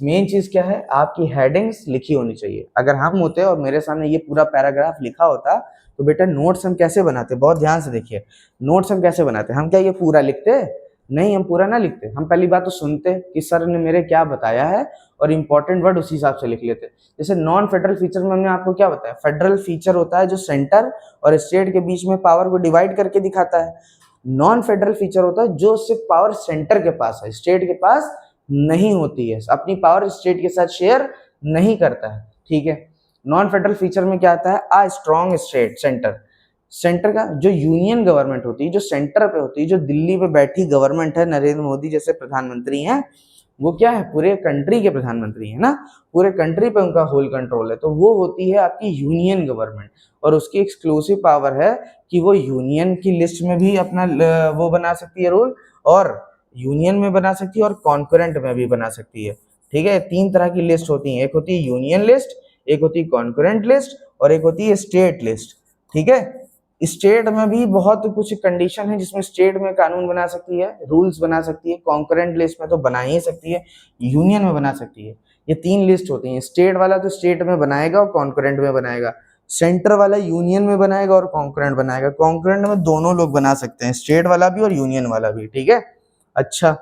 मेन चीज क्या है, आपकी हेडिंग्स लिखी होनी चाहिए। अगर हम होते और मेरे सामने ये पूरा पैराग्राफ लिखा होता तो बेटा नोट्स हम कैसे बनाते, बहुत ध्यान से देखिए, नोट्स हम कैसे बनाते, हम क्या ये पूरा लिखते, नहीं हम पूरा ना लिखते, हम पहली बात तो सुनते कि सर ने मेरे क्या बताया है और इंपॉर्टेंट वर्ड उसी हिसाब से लिख लेते। जैसे नॉन फेडरल फीचर में हमने आपको क्या बताया, फेडरल फीचर होता है जो सेंटर और स्टेट के बीच में पावर को डिवाइड करके दिखाता है। नॉन फेडरल फीचर होता है जो सिर्फ पावर सेंटर के पास है, स्टेट के पास नहीं होती है, अपनी पावर स्टेट के साथ शेयर नहीं करता है, ठीक है। नॉन फेडरल फीचर में क्या आता है, आ स्ट्रॉन्ग स्टेट, सेंटर, सेंटर का जो यूनियन गवर्नमेंट होती है, जो सेंटर पे होती है, जो दिल्ली पे बैठी गवर्नमेंट है, नरेंद्र मोदी जैसे प्रधानमंत्री हैं, वो क्या है, पूरे कंट्री के प्रधानमंत्री है ना, पूरे कंट्री पे उनका होल कंट्रोल है, तो वो होती है आपकी यूनियन गवर्नमेंट। और उसकी एक्सक्लूसिव पावर है कि वो यूनियन की लिस्ट में भी अपना वो बना सकती है रूल, और यूनियन में बना सकती है और कॉन्करेंट में भी बना सकती है, ठीक है। तीन तरह की लिस्ट होती है, एक होती है यूनियन लिस्ट, एक होती है कॉन्करेंट लिस्ट और एक होती है स्टेट लिस्ट, ठीक है। स्टेट में भी बहुत कुछ कंडीशन है जिसमें स्टेट में कानून बना सकती है, रूल्स बना सकती है, कॉन्करेंट लिस्ट में तो बना ही सकती है, यूनियन में बना सकती है। ये तीन लिस्ट होती हैं, स्टेट वाला तो स्टेट में बनाएगा और कॉन्करेंट में बनाएगा, सेंटर वाला यूनियन में बनाएगा और कॉन्करेंट बनाएगा, कॉन्करेंट में दोनों लोग बना सकते हैं, स्टेट वाला भी और यूनियन वाला भी, ठीक है। अच्छा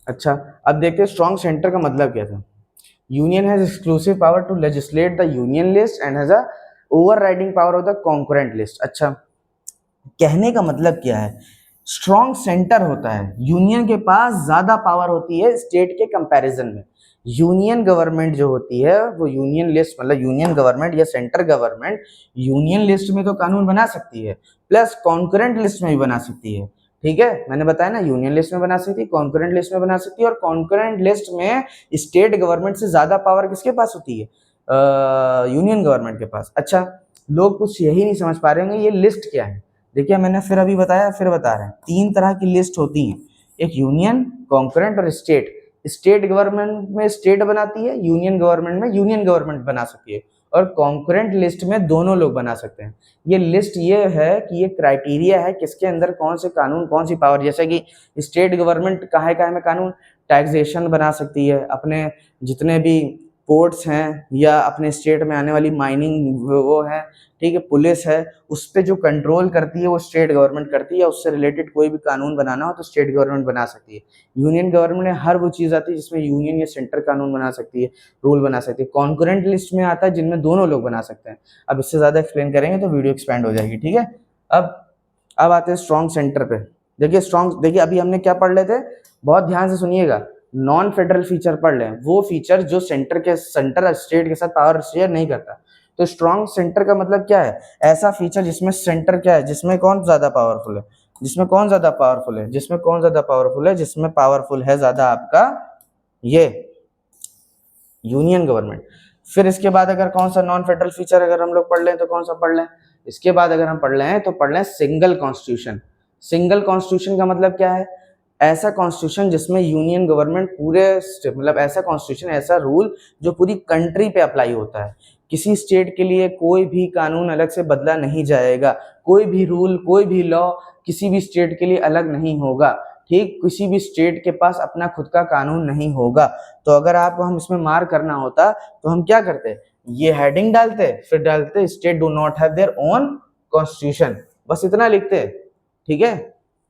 अच्छा, अब देखते हैं स्ट्रॉन्ग सेंटर का मतलब क्या था। Union has exclusive power to legislate the union list and has a overriding power of the concurrent list. अच्छा, कहने का मतलब क्या है, स्ट्रॉन्ग सेंटर होता है, यूनियन के पास ज्यादा पावर होती है स्टेट के कंपैरिजन में। यूनियन गवर्नमेंट जो होती है वो यूनियन लिस्ट, मतलब यूनियन गवर्नमेंट या सेंटर गवर्नमेंट यूनियन लिस्ट में तो कानून बना सकती है, प्लस कॉन्करेंट लिस्ट में भी बना सकती है, ठीक है। मैंने बताया ना, यूनियन लिस्ट में बना सकती है, कॉन्करेंट लिस्ट में बना सकती है, और कॉन्करेंट लिस्ट में स्टेट गवर्नमेंट से ज्यादा पावर किसके पास होती है, यूनियन गवर्नमेंट के पास। अच्छा, लोग कुछ यही नहीं समझ पा रहे होंगे ये लिस्ट क्या है। देखिए मैंने फिर अभी बताया, फिर बता रहे हैं, तीन तरह की लिस्ट होती हैं, एक यूनियन, कॉन्करेंट और स्टेट। स्टेट गवर्नमेंट में स्टेट बनाती है, यूनियन गवर्नमेंट में यूनियन गवर्नमेंट बना सकती है, और कॉन्करेंट लिस्ट में दोनों लोग बना सकते हैं। ये लिस्ट ये है कि ये क्राइटेरिया है किसके अंदर कौन से कानून, कौन सी पावर, जैसे कि स्टेट गवर्नमेंट कहाँ में कानून, टैक्सेशन बना सकती है, अपने जितने भी पोर्ट्स हैं या अपने स्टेट में आने वाली माइनिंग वो है, ठीक है, पुलिस है, उस पर जो कंट्रोल करती है वो स्टेट गवर्नमेंट करती है, उससे रिलेटेड कोई भी कानून बनाना हो तो स्टेट गवर्नमेंट बना सकती है। यूनियन गवर्नमेंट में हर वो चीज़ आती है जिसमें यूनियन या सेंटर कानून बना सकती है, रूल बना सकती है। कॉन्करेंट लिस्ट में आता है जिनमें दोनों लोग बना सकते हैं। अब इससे ज़्यादा एक्सप्लेन करेंगे तो वीडियो एक्सपेंड हो जाएगी, ठीक है। अब आते हैं स्ट्रॉन्ग सेंटर पे। देखिए स्ट्रॉन्ग, देखिए अभी हमने क्या पढ़ लेते, बहुत ध्यान से सुनिएगा, नॉन फेडरल फीचर पढ़ लें, वो फीचर जो सेंटर स्टेट के साथ पावर शेयर नहीं करता। तो स्ट्रॉन्ग सेंटर का मतलब क्या है, ऐसा फीचर जिसमें सेंटर क्या है, जिसमें कौन ज्यादा पावरफुल है, जिसमें कौन ज्यादा पावरफुल है, जिसमें कौन ज्यादा पावरफुल है, जिसमें पावरफुल है ज्यादा आपका ये यूनियन गवर्नमेंट। फिर इसके बाद अगर कौन सा नॉन फेडरल फीचर अगर हम लोग पढ़ लें तो कौन सा पढ़ लें, इसके बाद अगर हम पढ़ लें तो पढ़ लें सिंगल कॉन्स्टिट्यूशन। सिंगल कॉन्स्टिट्यूशन का मतलब क्या है, ऐसा कॉन्स्टिट्यूशन जिसमें यूनियन गवर्नमेंट पूरे मतलब ऐसा कॉन्स्टिट्यूशन, ऐसा रूल जो पूरी कंट्री पे अप्लाई होता है। किसी स्टेट के लिए कोई भी कानून अलग से बदला नहीं जाएगा, कोई भी रूल, कोई भी लॉ किसी भी स्टेट के लिए अलग नहीं होगा। ठीक, किसी भी स्टेट के पास अपना खुद का कानून नहीं होगा। तो अगर आपको हम इसमें मार करना होता तो हम क्या करते, ये हेडिंग डालते, फिर डालते state do not have their own constitution, बस इतना लिखते। ठीक है,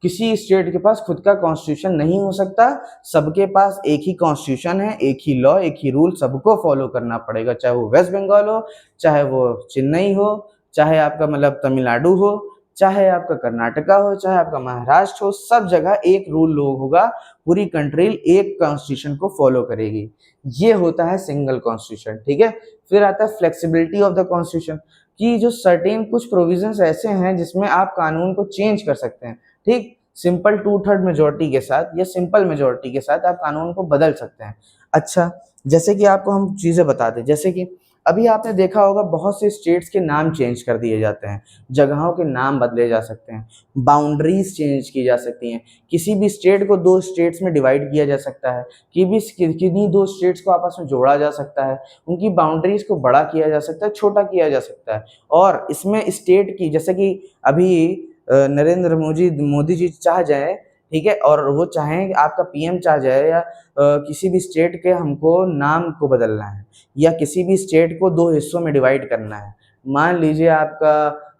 किसी स्टेट के पास खुद का कॉन्स्टिट्यूशन नहीं हो सकता, सबके पास एक ही कॉन्स्टिट्यूशन है, एक ही लॉ, एक ही रूल, सबको फॉलो करना पड़ेगा, चाहे वो वेस्ट बंगाल हो, चाहे वो चेन्नई हो, चाहे आपका मतलब तमिलनाडु हो, चाहे आपका कर्नाटका हो, चाहे आपका महाराष्ट्र हो, सब जगह एक रूल होगा, पूरी कंट्री एक कॉन्स्टिट्यूशन को फॉलो करेगी। ये होता है सिंगल कॉन्स्टिट्यूशन। ठीक है, फिर आता है फ्लेक्सिबिलिटी ऑफ द कॉन्स्टिट्यूशन, कि जो सर्टेन कुछ प्रोविजंस ऐसे हैं जिसमें आप कानून को चेंज कर सकते हैं। ठीक, सिंपल 2/3 मेजोरिटी के साथ या सिंपल मेजोरिटी के साथ आप कानून को बदल सकते हैं। अच्छा, जैसे कि आपको हम चीजें बताते हैं, जैसे कि अभी आपने देखा होगा बहुत से स्टेट्स के नाम चेंज कर दिए जाते हैं, जगहों के नाम बदले जा सकते हैं, बाउंड्रीज चेंज की जा सकती हैं, किसी भी स्टेट को 2 स्टेट्स में डिवाइड किया जा सकता है, किन्हीं 2 स्टेट्स को आपस में जोड़ा जा सकता है, उनकी बाउंड्रीज को बड़ा किया जा सकता है, छोटा किया जा सकता है। और इसमें स्टेट की, जैसे कि अभी नरेंद्र मोदी जी चाह जाए, ठीक है, और वो चाहें आपका पीएम चाह जाए या किसी भी स्टेट के हमको नाम को बदलना है या किसी भी स्टेट को 2 हिस्सों में डिवाइड करना है। मान लीजिए आपका,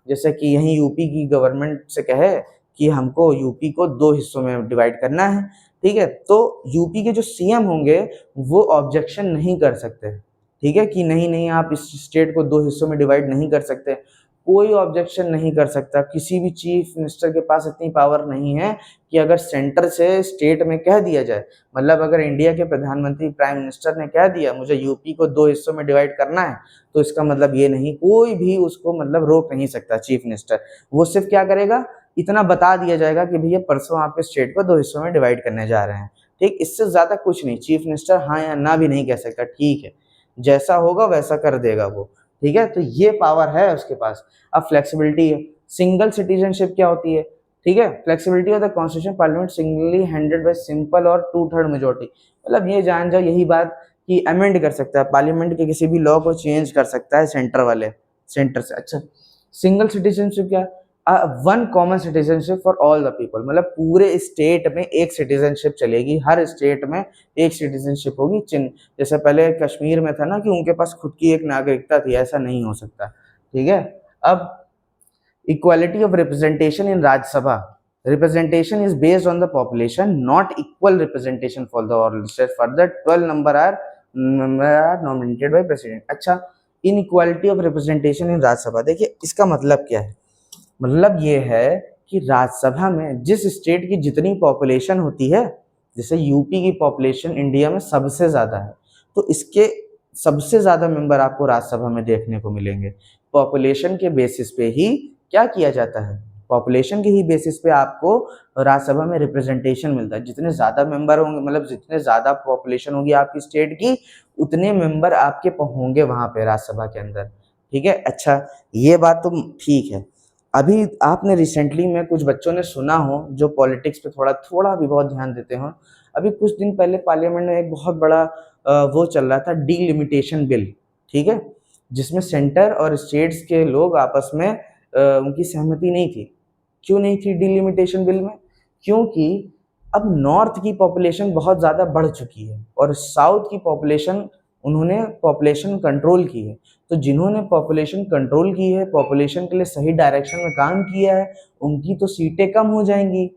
जैसे कि यहीं यूपी की गवर्नमेंट से कहे कि हमको यूपी को 2 हिस्सों में डिवाइड करना है, ठीक है, तो यूपी के जो सीएम होंगे वो ऑब्जेक्शन नहीं कर सकते। ठीक है, कि नहीं आप इस स्टेट को 2 हिस्सों में डिवाइड नहीं कर सकते, कोई ऑब्जेक्शन नहीं कर सकता। किसी भी चीफ मिनिस्टर के पास इतनी पावर नहीं है कि अगर सेंटर से स्टेट में कह दिया जाए, मतलब अगर इंडिया के प्रधानमंत्री प्राइम मिनिस्टर ने कह दिया मुझे यूपी को 2 हिस्सों में डिवाइड करना है, तो इसका मतलब ये नहीं, कोई भी उसको मतलब रोक नहीं सकता चीफ मिनिस्टर। वो सिर्फ क्या करेगा, इतना बता दिया जाएगा कि भैया परसों आपके स्टेट को 2 हिस्सों में डिवाइड करने जा रहे हैं। ठीक, इससे ज्यादा कुछ नहीं, चीफ मिनिस्टर हाँ या ना भी नहीं कह सकता। ठीक है, जैसा होगा वैसा कर देगा वो। ठीक है, तो ये पावर है उसके पास। अब फ्लेक्सिबिलिटी है, सिंगल सिटीजनशिप क्या होती है? ठीक है, flexibility of the constitution parliament singly handed bye simple और 2/3 मेजोरिटी, मतलब ये जान जाओ यही बात कि अमेंड कर सकता है, पार्लियामेंट के किसी भी लॉ को चेंज कर सकता है सेंटर से। अच्छा, सिंगल सिटीजनशिप क्या? One common citizenship for all the people, मतलब पूरे स्टेट में एक सिटीजनशिप चलेगी, हर स्टेट में एक सिटीजनशिप होगी। जैसे पहले कश्मीर में था ना कि उनके पास खुद की एक नागरिकता थी, ऐसा नहीं हो सकता। ठीक है, अब equality of representation in Rajya Sabha, representation is based on the population, not equal representation for the all state, further 12 number are nominated by president. अच्छा, inequality of representation in Rajya Sabha, देखिए इसका मतलब क्या है? मतलब ये है कि राज्यसभा में जिस स्टेट की जितनी पॉपुलेशन होती है, जैसे यूपी की पॉपुलेशन इंडिया में सबसे ज्यादा है, तो इसके सबसे ज्यादा मेंबर आपको राज्यसभा में देखने को मिलेंगे। पॉपुलेशन के बेसिस पे ही क्या किया जाता है, पॉपुलेशन के ही बेसिस पे आपको राज्यसभा में रिप्रेजेंटेशन मिलता है। जितने ज्यादा मेंबर होंगे, मतलब जितने ज्यादा पॉपुलेशन होगी आपकी स्टेट की, उतने मेंबर आपके होंगे वहां पे राज्यसभा के अंदर। ठीक है, अच्छा ये बात तो ठीक है। अभी आपने रिसेंटली में कुछ बच्चों ने सुना हो जो पॉलिटिक्स पे थोड़ा भी बहुत ध्यान देते हो, अभी कुछ दिन पहले पार्लियामेंट में एक बहुत बड़ा वो चल रहा था, डीलिमिटेशन बिल। ठीक है, जिसमें सेंटर और स्टेट्स के लोग आपस में उनकी सहमति नहीं थी। क्यों नहीं थी डीलिमिटेशन बिल में? क्योंकि अब नॉर्थ की पॉपुलेशन बहुत ज़्यादा बढ़ चुकी है और साउथ की पॉपुलेशन, उन्होंने पॉपुलेशन कंट्रोल की है। तो जिन्होंने पॉपुलेशन कंट्रोल की है, पॉपुलेशन के लिए सही डायरेक्शन में काम किया है, उनकी तो सीटें कम हो जाएंगी,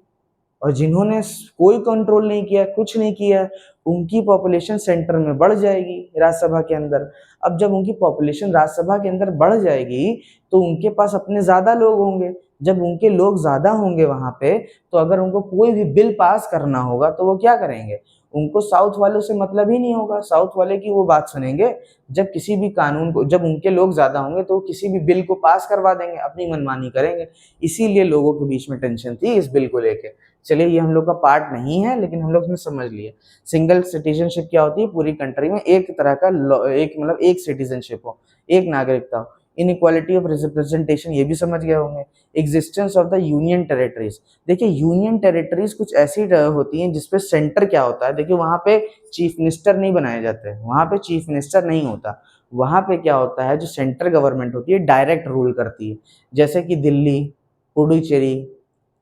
और जिन्होंने कोई कंट्रोल नहीं किया, कुछ नहीं किया, उनकी पॉपुलेशन सेंटर में बढ़ जाएगी राज्यसभा के अंदर। अब जब उनकी पॉपुलेशन राज्यसभा के अंदर बढ़ जाएगी तो उनके पास अपने ज्यादा लोग होंगे। जब उनके लोग ज्यादा होंगे वहां पे, तो अगर उनको कोई भी बिल पास करना होगा तो वो क्या करेंगे? उनको साउथ वालों से मतलब ही नहीं होगा, साउथ वाले की वो बात सुनेंगे। जब किसी भी कानून को, जब उनके लोग ज्यादा होंगे तो किसी भी बिल को पास करवा देंगे, अपनी मनमानी करेंगे। इसीलिए लोगों के बीच में टेंशन थी इस बिल को लेके। चलिए, ये हम लोग का पार्ट नहीं है, लेकिन हम लोग इसमें समझ लिए। सिंगल सिटीजनशिप क्या होती है? पूरी कंट्री में एक तरह का एक मतलब एक सिटीजनशिप हो, एक नागरिकता हो। इनइक्वालिटी ऑफ रिप्रेजेंटेशन ये भी समझ गए होंगे। Existence of the union territories, देखिए यूनियन टेरिटरीज कुछ ऐसी होती हैं जिसपे सेंटर क्या होता है, देखिए वहां पे चीफ मिनिस्टर नहीं बनाए जाते, वहां पे चीफ मिनिस्टर नहीं होता, वहां पे क्या होता है जो सेंट्रल गवर्नमेंट होती है डायरेक्ट रूल करती है, जैसे कि दिल्ली, पुडुचेरी,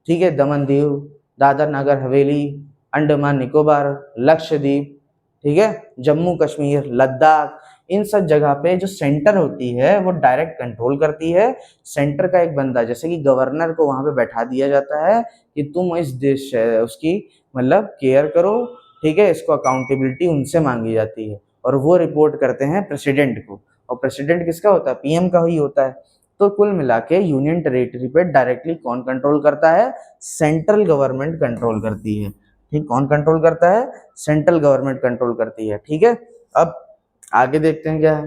ठीक है, दमन दीव, दादर नगर हवेली, अंडमान निकोबार, लक्षद्वीप, ठीक है, जम्मू कश्मीर, लद्दाख, इन सब जगह पे जो सेंटर होती है वो डायरेक्ट कंट्रोल करती है। सेंटर का एक बंदा जैसे कि गवर्नर को वहां पे बैठा दिया जाता है कि तुम इस देश उसकी मतलब केयर करो, ठीक है, इसको अकाउंटेबिलिटी उनसे मांगी जाती है और वो रिपोर्ट करते हैं प्रेसिडेंट को, और प्रेसिडेंट किसका होता है, पीएम का ही होता है। तो कुल मिला के यूनियन टेरिटरी पे डायरेक्टली कौन कंट्रोल करता है, सेंट्रल गवर्नमेंट कंट्रोल करती है, ठीक, कौन कंट्रोल करता है, सेंट्रल गवर्नमेंट कंट्रोल करती है, ठीक है। अब आगे देखते हैं क्या है,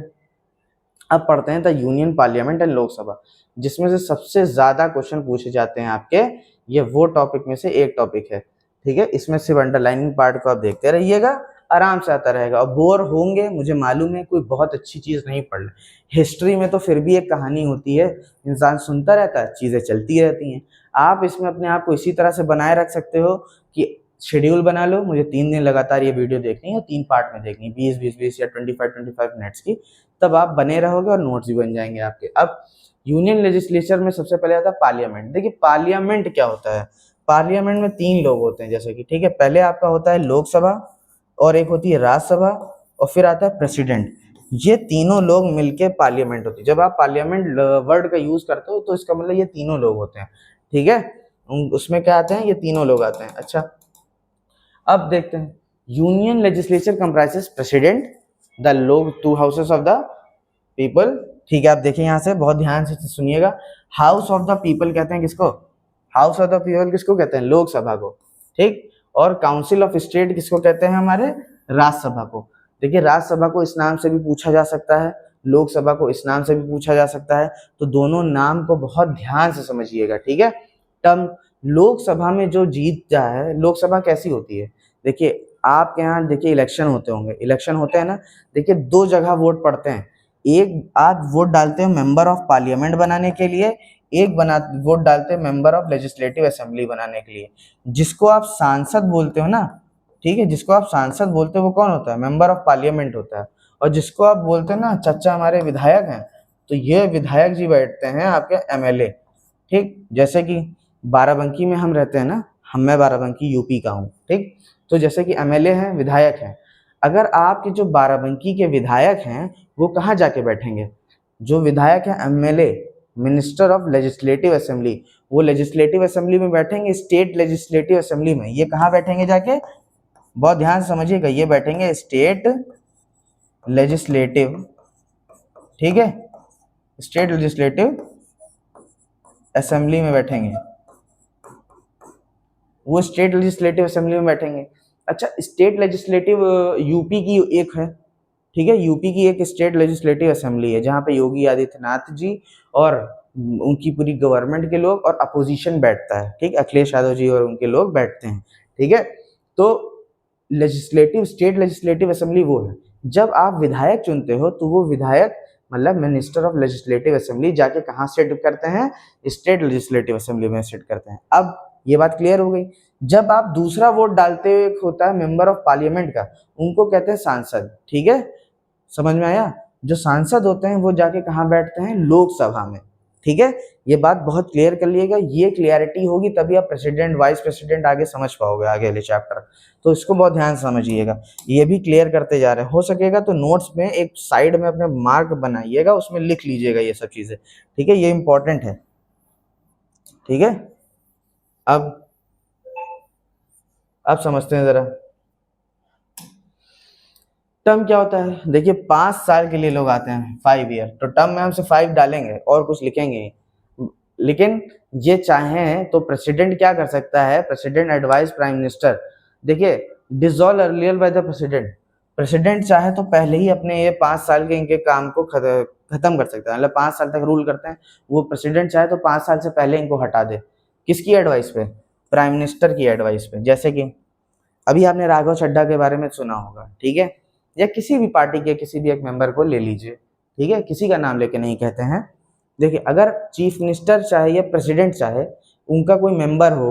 अब पढ़ते हैं the union parliament and Lok Sabha, जिसमें से सबसे ज्यादा क्वेश्चन पूछे जाते हैं आपके, ये वो टॉपिक में से एक टॉपिक है, ठीक है। इसमें सिर्फ अंडरलाइनिंग पार्ट को आप देखते रहिएगा, आराम से आता रहेगा, और बोर होंगे मुझे मालूम है, कोई बहुत अच्छी चीज नहीं पढ़ रहे। हिस्ट्री में तो फिर भी एक कहानी होती है, इंसान सुनता रहता है, चीजें चलती रहती हैं। आप इसमें अपने आप को इसी तरह से बनाए रख सकते हो कि शेड्यूल बना लो, मुझे 3 दिन लगातार ये वीडियो देखनी है, 3 पार्ट में देखनी, 20-20-20 या 25-25 मिनट्स की, तब आप बने रहोगे और नोट्स भी बन जाएंगे आपके। अब यूनियन लेजिस्लेचर में सबसे पहले आता है पार्लियामेंट। देखिए पार्लियामेंट क्या होता है, पार्लियामेंट में 3 लोग होते हैं, जैसे कि, ठीक है, पहले आपका होता है लोकसभा, और एक होती है राज्यसभा, और फिर आता है प्रेसिडेंट। ये तीनों लोग मिलके पार्लियामेंट होती है। जब आप पार्लियामेंट वर्ड का यूज करते हो तो इसका मतलब ये तीनों लोग होते हैं, ठीक है, उसमें क्या आते हैं, ये तीनों लोग आते हैं। अच्छा अब देखते हैं, union legislature comprises president, the लोग 2 हाउसेस ऑफ द पीपल, ठीक है, आप देखिए यहाँ से बहुत ध्यान से सुनिएगा, हाउस ऑफ द पीपल कहते हैं किसको, हाउस ऑफ द पीपल किसको कहते हैं, लोकसभा को, ठीक, और काउंसिल ऑफ स्टेट किसको कहते हैं, हमारे राज्यसभा को। देखिए राज्यसभा को इस नाम से भी पूछा जा सकता है, लोकसभा को इस नाम से भी पूछा जा सकता है, तो दोनों नाम को बहुत ध्यान से समझिएगा, ठीक है। टर्म लोकसभा में जो जीत जाए, लोकसभा कैसी होती है, देखिए आपके यहाँ देखिए इलेक्शन होते होंगे, इलेक्शन होते हैं ना, देखिए 2 जगह वोट पड़ते हैं, एक आप वोट डालते हो मेंबर ऑफ पार्लियामेंट बनाने के लिए, एक वोट डालते हैं मेंबर ऑफ लेजिस्लेटिव असेंबली बनाने के लिए। जिसको आप सांसद बोलते हो ना, ठीक है, जिसको आप सांसद बोलते हो वो कौन होता है, मेंबर ऑफ पार्लियामेंट होता है। और जिसको आप बोलते हो ना चाचा हमारे विधायक हैं, तो ये विधायक जी बैठते हैं आपके एमएलए, ठीक, जैसे कि बाराबंकी में हम रहते हैं ना, मैं बाराबंकी यूपी का हूँ, ठीक, तो जैसे कि एमएलए हैं, विधायक हैं, अगर आपके जो बाराबंकी के विधायक हैं वो कहाँ जाके बैठेंगे, जो विधायक है MLA, minister of legislative assembly, वो लेजिस्लेटिव असेंबली में बैठेंगे, स्टेट लेजिस्लेटिव असेंबली में, ये कहाँ बैठेंगे जाके, बहुत ध्यान से समझिएगा, ये बैठेंगे स्टेट लेजिस्लेटिव, ठीक है, स्टेट लेजिस्लेटिव असेंबली में बैठेंगे, वो स्टेट लेजिस्लेटिव असेंबली में बैठेंगे। अच्छा स्टेट लेजिस्लेटिव यूपी की एक है, ठीक है, यूपी की एक स्टेट लेजिस्लेटिव असेंबली है जहाँ पे योगी आदित्यनाथ जी और उनकी पूरी गवर्नमेंट के लोग और अपोजिशन बैठता है, ठीक, अखिलेश यादव जी और उनके लोग बैठते हैं, ठीक है। तो लेजिस्लेटिव स्टेट लेजिस्लेटिव असेंबली वो है, जब आप विधायक चुनते हो तो वो विधायक मतलब मिनिस्टर ऑफ लेजिस्लेटिव असेंबली जाके कहाँ सेट करते हैं, स्टेट लेजिस्लेटिव असेंबली में सेट करते हैं। अब ये बात क्लियर हो गई। जब आप दूसरा वोट डालते हुए होता है मेंबर ऑफ पार्लियामेंट का, उनको कहते हैं सांसद, ठीक है, समझ में आया। जो सांसद होते हैं वो जाके कहाँ बैठते हैं, लोकसभा में, ठीक है। ये बात बहुत क्लियर कर लिएगा, ये क्लियरिटी होगी तभी आप प्रेसिडेंट वाइस प्रेसिडेंट आगे समझ पाओगे आगे वाले चैप्टर, तो इसको बहुत ध्यान से समझिएगा। ये भी क्लियर करते जा रहे हैं, हो सकेगा तो नोट्स में एक साइड में अपने मार्क बनाइएगा, उसमें लिख लीजिएगा ये सब चीजें, ठीक है, ये इंपॉर्टेंट है, ठीक है। अब समझते हैं जरा टर्म क्या होता है। देखिए 5 साल के लिए लोग आते हैं, 5 ईयर, तो टर्म में हम सिर्फ 5 डालेंगे और कुछ लिखेंगे, लेकिन ये चाहें तो प्रेसिडेंट क्या कर सकता है, प्रेसिडेंट एडवाइस प्राइम मिनिस्टर, देखिए dissolve earlier by the president, president चाहे तो पहले ही अपने ये 5 साल के इनके काम को खत्म कर सकता है, मतलब 5 साल तक रूल करते हैं, वो प्रेसिडेंट चाहे तो 5 साल से पहले इनको हटा दे, किसकी एडवाइस पे, प्राइम मिनिस्टर की एडवाइस पे। जैसे कि अभी आपने राघव चड्ढा के बारे में सुना होगा, ठीक है, या किसी भी पार्टी के किसी भी एक मेंबर को ले लीजिए, ठीक है, किसी का नाम लेके नहीं कहते हैं, देखिए, अगर चीफ मिनिस्टर चाहे या प्रेसिडेंट चाहे, उनका कोई मेंबर हो,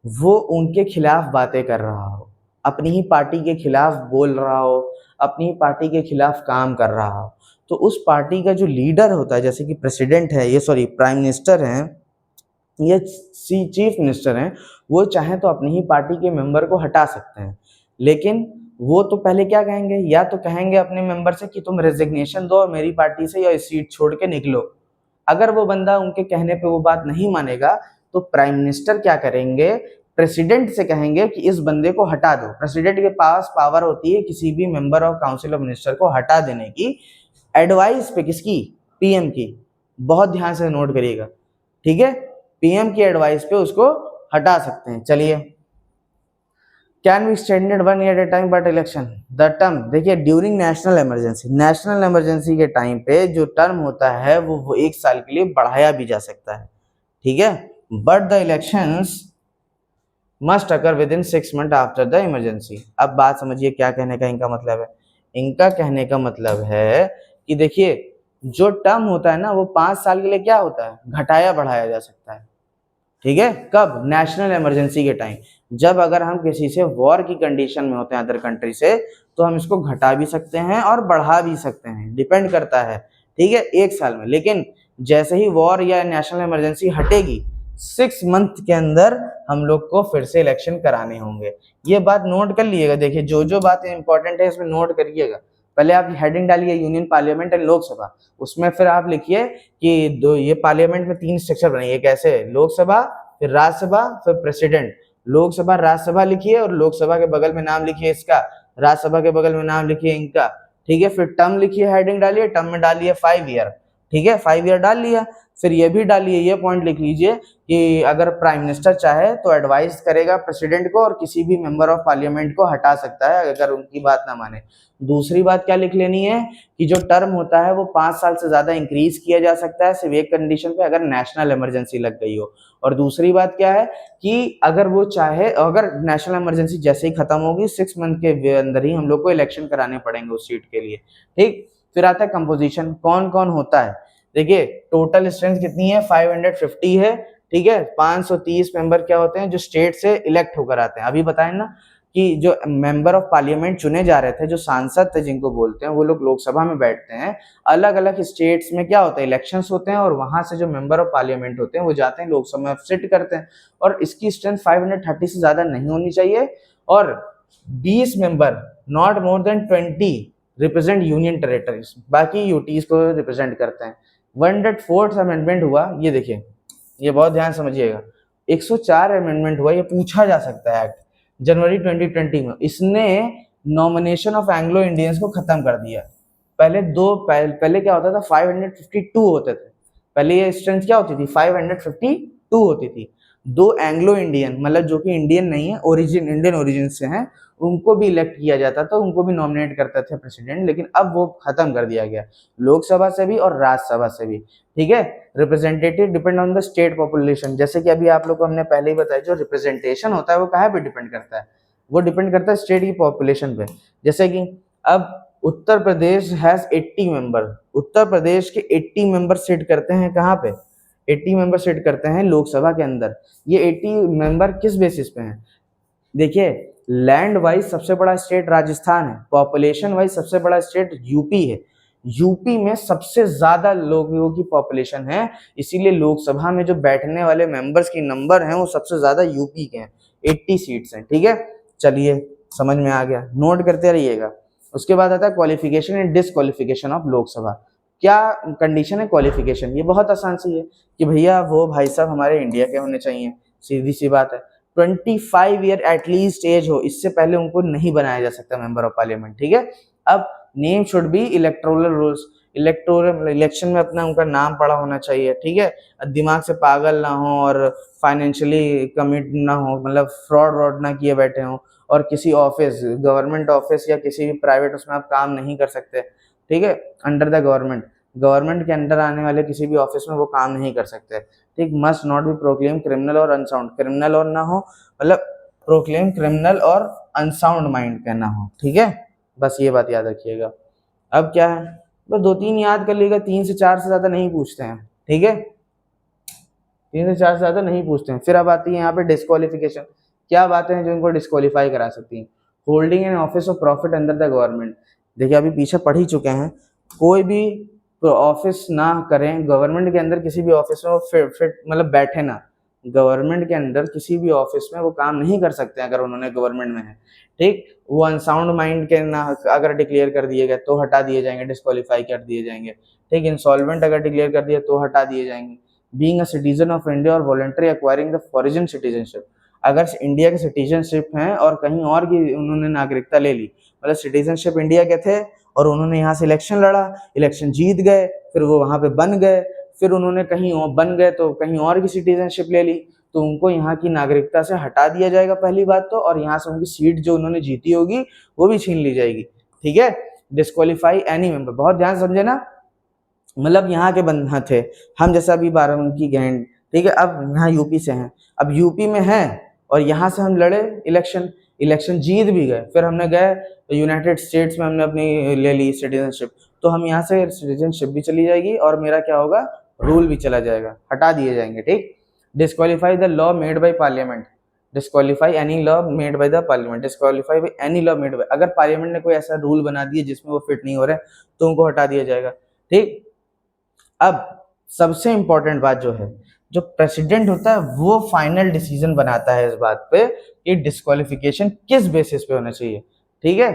वो उनके खिलाफ बातें कर रहा हो, अपनी ही पार्टी के खिलाफ बोल रहा हो, अपनी ही पार्टी के खिलाफ काम कर रहा हो, तो उस पार्टी का जो लीडर होता है, जैसे कि प्रेसिडेंट है, ये सॉरी प्राइम मिनिस्टर हैं, ये चीफ मिनिस्टर हैं, वो चाहे तो अपनी ही पार्टी के मेंबर को हटा सकते हैं। लेकिन वो तो पहले क्या कहेंगे, या तो कहेंगे अपने मेंबर से कि तुम रेजिग्नेशन दो और मेरी पार्टी से या सीट छोड़ के निकलो। अगर वो बंदा उनके कहने पे वो बात नहीं मानेगा, तो प्राइम मिनिस्टर क्या करेंगे, प्रेसिडेंट से कहेंगे कि इस बंदे को हटा दो। प्रेसिडेंट के पास पावर होती है किसी भी member of council of minister को हटा देने की, एडवाइस पे किसकी, पीएम की। बहुत ध्यान से नोट करिएगा, ठीक है, पीएम की एडवाइस पे उसको हटा सकते हैं। चलिए, can be extended 1 year at a time but election the term, देखिए during national emergency, national emergency के टाइम पे जो टर्म होता है वो 1 साल के लिए बढ़ाया भी जा सकता है, ठीक है, but the elections must occur with in 6 month after the emergency. अब बात समझिए क्या कहने का इनका मतलब है। इनका कहने का मतलब है कि देखिए, जो टर्म होता है ना, वो 5 साल के लिए क्या होता है, घटाया बढ़ाया जा सकता है, ठीक है, कब, नेशनल इमरजेंसी के टाइम। जब अगर हम किसी से वॉर की कंडीशन में होते हैं अदर कंट्री से, तो हम इसको घटा भी सकते हैं और बढ़ा भी सकते हैं, डिपेंड करता है, ठीक है, 1 साल में। लेकिन जैसे ही वॉर या नेशनल इमरजेंसी हटेगी, 6 मंथ के अंदर हम लोग को फिर से इलेक्शन कराने होंगे। ये बात नोट कर लीजिएगा। देखिए, जो जो बातें इंपॉर्टेंट है इसमें नोट करिएगा। पहले आप हेडिंग डालिए यूनियन पार्लियामेंट एंड लोकसभा, उसमें फिर आप लिखिए कि ये पार्लियामेंट में 3 स्ट्रक्चर बनेंगे, कैसे, लोकसभा, फिर राज्यसभा, फिर प्रेसिडेंट। लोकसभा राज्यसभा लिखिए और लोकसभा के बगल में नाम लिखिए इसका, राज्यसभा के बगल में नाम लिखिए इनका, ठीक है। फिर टर्म लिखिए, हेडिंग डालिए, टर्म में डालिए 5 ईयर, ठीक है, 5 ईयर डाल लिया। फिर ये भी डालिए, ये पॉइंट लिख लीजिए कि अगर प्राइम मिनिस्टर चाहे तो एडवाइस करेगा प्रेसिडेंट को और किसी भी मेंबर ऑफ पार्लियामेंट को हटा सकता है अगर उनकी बात ना माने। दूसरी बात क्या लिख लेनी है कि जो टर्म होता है वो 5 साल से ज्यादा इंक्रीज किया जा सकता है सिर्फ एक कंडीशन पे, अगर नेशनल इमरजेंसी लग गई हो। और दूसरी बात क्या है कि अगर वो चाहे, अगर नेशनल इमरजेंसी जैसे ही खत्म होगी 6 मंथ के अंदर ही हम लोग को इलेक्शन कराने पड़ेंगे उस सीट के लिए, ठीक। फिर आता है कंपोजिशन, कौन कौन होता है। देखिए, टोटल स्ट्रेंथ कितनी है, 550 है, ठीक है। 530 मेंबर क्या होते हैं, जो स्टेट से इलेक्ट होकर आते हैं। अभी बताएं ना कि जो मेंबर ऑफ पार्लियामेंट चुने जा रहे थे, जो सांसद थे जिनको बोलते हैं, वो लोग लोकसभा में बैठते हैं। अलग अलग स्टेट्स में क्या होता है, इलेक्शंस होते हैं और वहां से जो मेंबर ऑफ पार्लियामेंट होते हैं वो जाते हैं लोकसभा में सिट करते हैं। और इसकी स्ट्रेंथ 530 से ज्यादा नहीं होनी चाहिए और 20 member, not more than 20 represent union territories, बाकी यूटीज को रिप्रेजेंट करते हैं। 104th अमेंडमेंट हुआ, ये देखिए, ये बहुत ध्यान समझिएगा। 104 अमेंडमेंट हुआ, ये पूछा जा सकता है एक्ट, जनवरी 2020 में। इसने नॉमिनेशन ऑफ एंग्लो इंडियंस को खत्म कर दिया। पहले क्या होता था, 552 होते थे। पहले ये स्ट्रेंथ क्या होती थी, 552 होती थी। 2 एंग्लो इंडियन, मतलब जो कि इंडियन नहीं है, इंडियन ओरिजिन से हैं, उनको भी इलेक्ट किया जाता था, उनको भी नॉमिनेट करते थे प्रेसिडेंट। लेकिन अब वो खत्म कर दिया गया, लोकसभा से भी और राज्यसभा से भी, ठीक है। Representative depend on the state population, जैसे कि अभी आप लोग को हमने पहले ही बताया, जो रिप्रेजेंटेशन होता है वो कहाँ पे डिपेंड करता है, वो डिपेंड करता है स्टेट की पॉपुलेशन पे। जैसे कि अब उत्तर प्रदेश हैज 80 मेंबर, उत्तर प्रदेश के 80 मेंबर सिट करते हैं कहाँ पे, 80 मेंबर सिट करते हैं लोकसभा के अंदर। ये 80 मेंबर किस बेसिस पे हैं, देखिए, लैंड वाइज सबसे बड़ा स्टेट राजस्थान है, पॉपुलेशन वाइज सबसे बड़ा स्टेट यूपी है। यूपी में सबसे ज्यादा लोगों की पॉपुलेशन है, इसीलिए लोकसभा में जो बैठने वाले मेंबर्स की नंबर हैं वो सबसे ज्यादा यूपी के हैं, 80 सीट्स हैं, ठीक है। चलिए, समझ में आ गया, नोट करते रहिएगा। उसके बाद आता है qualification and disqualification of Lok Sabha. क्या कंडीशन है क्वालिफिकेशन, ये बहुत आसान सी है कि भैया वो भाई साहब हमारे इंडिया के होने चाहिए, सीधी सी बात है। 25 ईयर एटलीस्ट एज हो, इससे पहले उनको नहीं बनाया जा सकता मेंबर ऑफ पार्लियामेंट, ठीक है। अब name should be electoral rules, electoral election में अपना उनका नाम पड़ा होना चाहिए, ठीक है। दिमाग से पागल ना हो और फाइनेंशियली कमिट ना हो, मतलब फ्रॉड व्रॉड ना किए बैठे हो। और किसी ऑफिस, गवर्नमेंट ऑफिस या किसी भी प्राइवेट उसमें आप काम नहीं कर सकते, ठीक है, अंडर द गवर्नमेंट के अंडर आने वाले किसी भी ऑफिस में वो काम नहीं कर सकते, ठीक। Must not be proclaim criminal और अनसाउंड, क्रिमिनल और ना हो, मतलब प्रोक्लेम क्रिमिनल और अनसाउंड माइंड का ना हो, ठीक है। बस ये बात याद रखिएगा। अब क्या है, बस 2-3 याद कर लीजिएगा, 3 से 4 से ज्यादा नहीं पूछते हैं, ठीक है, 3 से 4 से ज्यादा नहीं पूछते हैं। फिर अब आती है यहाँ पे डिस्क्वालिफिकेशन। क्या बातें हैं जो इनको डिस्क्वालीफाई करा सकती हैं? Holding an office of profit under the government. देखिए अभी पीछे पढ़ ही चुके हैं, कोई भी ऑफिस ना करें गवर्नमेंट के अंदर, किसी भी ऑफिस में वो फिट मतलब बैठे ना, गवर्नमेंट के अंदर किसी भी ऑफिस में वो काम नहीं कर सकते अगर उन्होंने गवर्नमेंट में है, ठीक। वो अनसाउंड माइंड के ना अगर डिक्लेयर कर दिए गए तो हटा दिए जाएंगे, डिस्क्वालीफाई कर दिए जाएंगे, ठीक। इंसॉल्वेंट अगर डिक्लेयर कर दिया तो हटा दिए जाएंगे। Being a citizen of India और voluntary acquiring the foreign citizenship. अगर इंडिया के सिटीजनशिप हैं और कहीं और की उन्होंने नागरिकता ले ली, मतलब सिटीजनशिप इंडिया के थे और उन्होंने यहाँ से इलेक्शन लड़ा, इलेक्शन जीत गए, फिर वो वहां पे बन गए, फिर उन्होंने कहीं और बन गए तो कहीं और की सिटीजनशिप ले ली, तो उनको यहाँ की नागरिकता से हटा दिया जाएगा पहली बात तो, और यहाँ से उनकी सीट जो उन्होंने जीती होगी वो भी छीन ली जाएगी, ठीक है। डिस्क्वालीफाई एनी मेंबर, बहुत ध्यान समझे ना, मतलब यहाँ के बंधना थे, हम जैसा अभी बाराबंकी गैंग, ठीक है, अब यहाँ यूपी से हैं, अब यूपी में हैं और यहाँ से हम लड़े इलेक्शन, इलेक्शन जीत भी गए, फिर हमने गए यूनाइटेड स्टेट्स में हमने अपनी ले ली सिटीजनशिप, तो हम यहाँ से सिटीजनशिप भी चली जाएगी और मेरा क्या होगा, रूल भी चला जाएगा, हटा दिए जाएंगे, ठीक। Disqualify the law made by parliament. Disqualify any law made by the parliament. Disqualify by any law made by, अगर पार्लियामेंट ने कोई ऐसा रूल बना दिया जिसमें वो फिट नहीं हो रहे तो उनको हटा दिया जाएगा, ठीक। अब सबसे इंपॉर्टेंट बात जो है, जो प्रेसिडेंट होता है वो फाइनल डिसीजन बनाता है इस बात पे कि डिस्क्वालिफिकेशन किस बेसिस पे होना चाहिए, ठीक है।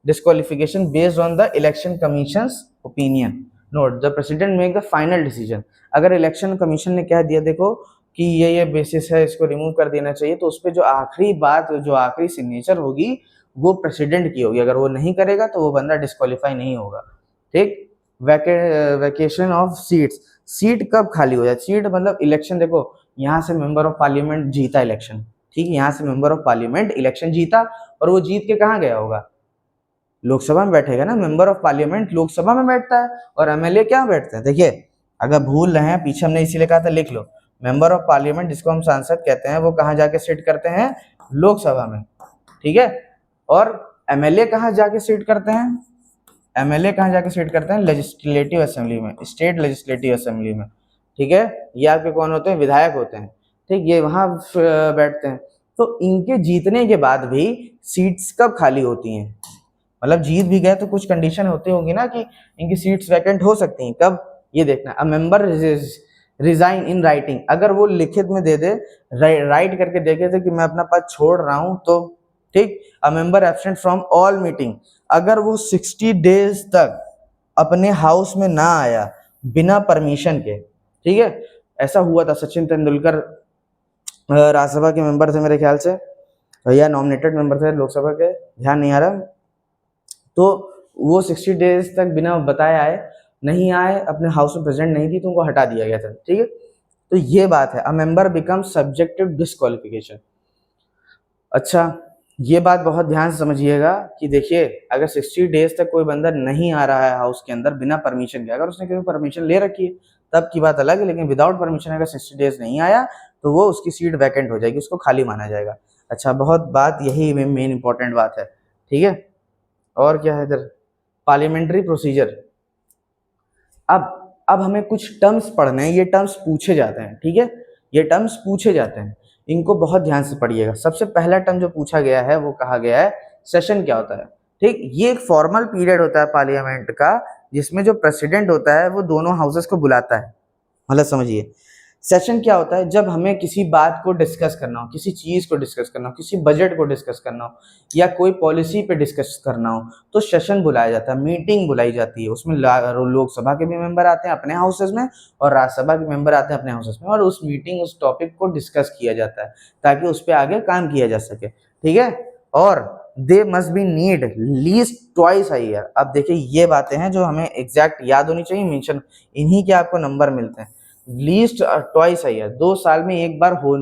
Disqualification based on the election commissions opinion. Note the president make the final decision. अगर इलेक्शन कमीशन ने कह दिया देखो कि ये बेसिस है, इसको रिमूव कर देना चाहिए, तो उस पर जो आखिरी बात, जो आखिरी सिग्नेचर होगी वो प्रेसिडेंट की होगी। अगर वो नहीं करेगा तो वो बंदा डिस्क्वालीफाई नहीं होगा, ठीक। वैकेशन ऑफ सीट्स, सीट कब खाली हो जाए, सीट मतलब इलेक्शन, देखो यहाँ से मेंबर ऑफ पार्लियामेंट जीता इलेक्शन, ठीक है, यहाँ से मेंबर ऑफ पार्लियामेंट इलेक्शन जीता और वो जीत के कहाँ गया होगा, लोकसभा में बैठेगा ना। मेंबर ऑफ पार्लियामेंट लोकसभा में बैठता है और एमएलए क्या बैठते हैं, देखिए अगर भूल रहे हैं पीछे हमने इसीलिए कहा था लिख लो, मेंबर ऑफ पार्लियामेंट जिसको हम सांसद कहते हैं वो कहाँ जाके सिट करते हैं, लोकसभा में, ठीक है। और एमएलए कहाँ जाके सिट करते हैं, एमएलए कहाँ जाके सीट करते हैं, लेजिस्लेटिव असेंबली में, स्टेट लेजिस्लेटिव असेंबली में, ठीक है। ये आपके कौन होते हैं, विधायक होते हैं, ठीक, ये वहां बैठते हैं। तो इनके जीतने के बाद भी सीट्स कब खाली होती हैं, मतलब जीत भी गए तो कुछ कंडीशन होती होंगी ना कि इनकी सीट्स वैकेंट हो सकती हैं, कब, ये देखना। A member resign in writing, अगर वो लिखित में दे दे, राइट करके देखे थे कि मैं अपना पद छोड़ रहा हूं तो, ठीक। A member absent from all meeting, अगर वो 60 डेज तक अपने हाउस में ना आया बिना परमिशन के, ठीक है। ऐसा हुआ था, सचिन तेंदुलकर राज्यसभा के मेंबर थे मेरे ख्याल से, या नॉमिनेटेड मेंबर थे लोकसभा के, ध्यान नहीं आ रहा, तो वो 60 डेज तक बिना बताए आए, नहीं आए, अपने हाउस में प्रेजेंट नहीं थी तो उनको हटा दिया गया था, ठीक है। तो ये बात है, a member become subject to disqualification. अच्छा, ये बात बहुत ध्यान से समझिएगा कि देखिए अगर 60 डेज तक कोई बंदा नहीं आ रहा है हाउस के अंदर बिना परमिशन के, अगर उसने कभी परमिशन ले रखी है तब की बात अलग है, लेकिन विदाउट परमिशन अगर 60 डेज नहीं आया तो वो उसकी सीट वैकेंट हो जाएगी, उसको खाली माना जाएगा। अच्छा, बहुत बात यही मेन इंपॉर्टेंट बात है, ठीक है। और क्या है इधर, पार्लियामेंट्री प्रोसीजर। अब हमें कुछ टर्म्स पढ़ने हैं, ये टर्म्स पूछे जाते हैं, ठीक है, ये टर्म्स पूछे जाते हैं, इनको बहुत ध्यान से पढ़िएगा। सबसे पहला टर्म जो पूछा गया है वो कहा गया है सेशन क्या होता है, ठीक। ये एक फॉर्मल पीरियड होता है पार्लियामेंट का जिसमें जो प्रेसिडेंट होता है वो दोनों हाउसेस को बुलाता है, मतलब समझिए सेशन क्या होता है, जब हमें किसी बात को डिस्कस करना हो, किसी चीज को डिस्कस करना हो, किसी बजट को डिस्कस करना हो या कोई पॉलिसी पे डिस्कस करना हो तो सेशन बुलाया जाता है, मीटिंग बुलाई जाती है। उसमें लोकसभा के भी मेंबर आते हैं अपने हाउसेस में और राज्यसभा के मेंबर आते हैं अपने हाउसेस में, और उस मीटिंग उस टॉपिक को डिस्कस किया जाता है ताकि उस पर आगे काम किया जा सके, ठीक है। और they must be need least twice a year. अब देखिए ये बातें हैं जो हमें एग्जैक्ट याद होनी चाहिए, मेंशन, इन्हीं के आपको नंबर मिलते हैं। लीस्ट ट्वाइस अ ईयर, 2 साल में एक बार हो,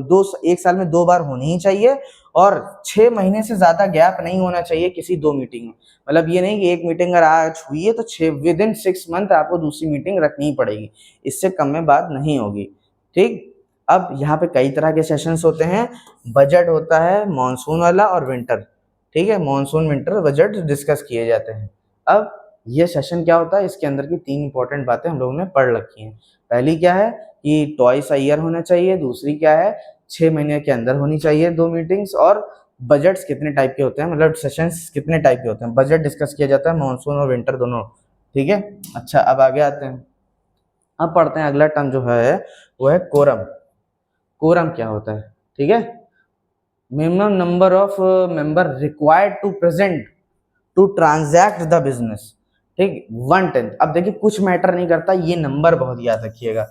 1 साल में 2 बार होनी ही चाहिए, और 6 महीने से ज्यादा गैप नहीं होना चाहिए किसी 2 मीटिंग में। मतलब ये नहीं कि एक मीटिंग अगर आज हुई है तो 6 मंथ आपको दूसरी मीटिंग रखनी ही पड़ेगी, इससे कम में बात नहीं होगी, ठीक। अब यहाँ पे कई तरह के सेशंस होते हैं, बजट होता है मानसून वाला और विंटर, ठीक है, मानसून विंटर बजट डिस्कस किए जाते हैं। अब ये सेशन क्या होता है, इसके अंदर की 3 इंपॉर्टेंट बातें हम लोगों ने पढ़ रखी हैं। पहली क्या है कि ट्वाइस अ ईयर होना चाहिए, दूसरी क्या है 6 महीने के अंदर होनी चाहिए 2 मीटिंग्स, और बजट्स कितने टाइप के होते हैं, मतलब सेशंस कितने टाइप के होते हैं, बजट डिस्कस किया जाता है मानसून और विंटर दोनों। ठीक है, अच्छा अब आगे आते हैं। अब पढ़ते हैं अगला टर्म जो है वो है कोरम। कोरम क्या होता है? ठीक है, minimum number of member required to present to transact the business. ठीक, 1/10। अब देखिए कुछ मैटर नहीं करता, ये नंबर बहुत याद रखिएगा।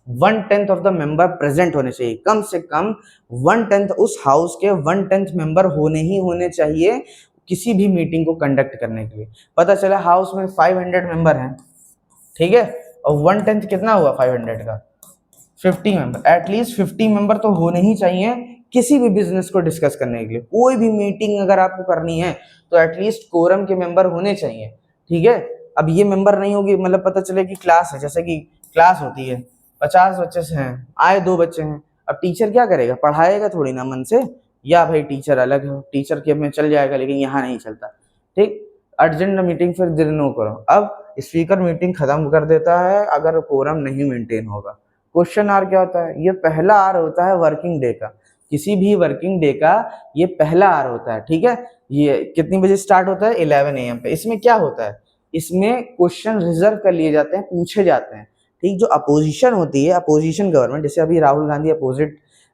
1/10 ऑफ द मेंबर प्रेजेंट होने चाहिए, कम से कम 1/10 उस हाउस के 1/10 मेंबर होने ही होने चाहिए किसी भी मीटिंग को कंडक्ट करने के लिए। पता चला हाउस में 500 मेंबर हैं, ठीक है, और 1/10 कितना हुआ 500 का? 50 मेंबर। एटलीस्ट 50 मेंबर तो होने ही चाहिए किसी भी बिजनेस को डिस्कस करने के लिए। कोई भी मीटिंग अगर आपको करनी है तो एटलीस्ट कोरम के मेंबर होने चाहिए। ठीक है, अब ये मेंबर नहीं होगी, मतलब पता चले कि क्लास है, जैसे कि क्लास होती है 50 बच्चे से हैं, आए 2 बच्चे हैं, अब टीचर क्या करेगा? पढ़ाएगा थोड़ी ना मन से, या भाई टीचर अलग है, टीचर के में चल जाएगा, लेकिन यहाँ नहीं चलता। ठीक, अर्जेंट मीटिंग फिर देर नो करो। अब स्पीकर मीटिंग खत्म कर देता है अगर कोरम नहीं मेंटेन होगा। क्वेश्चन आर क्या होता है? ये पहला आर होता है वर्किंग डे का, किसी भी वर्किंग डे का ये पहला आर होता है। ठीक है, ये कितनी बजे स्टार्ट होता है? 11 AM पे। इसमें क्या होता है? इसमें क्वेश्चन रिजर्व कर लिए जाते हैं, पूछे जाते हैं। ठीक, जो अपोजिशन होती है, अपोजिशन गवर्नमेंट, जैसे अभी राहुल गांधी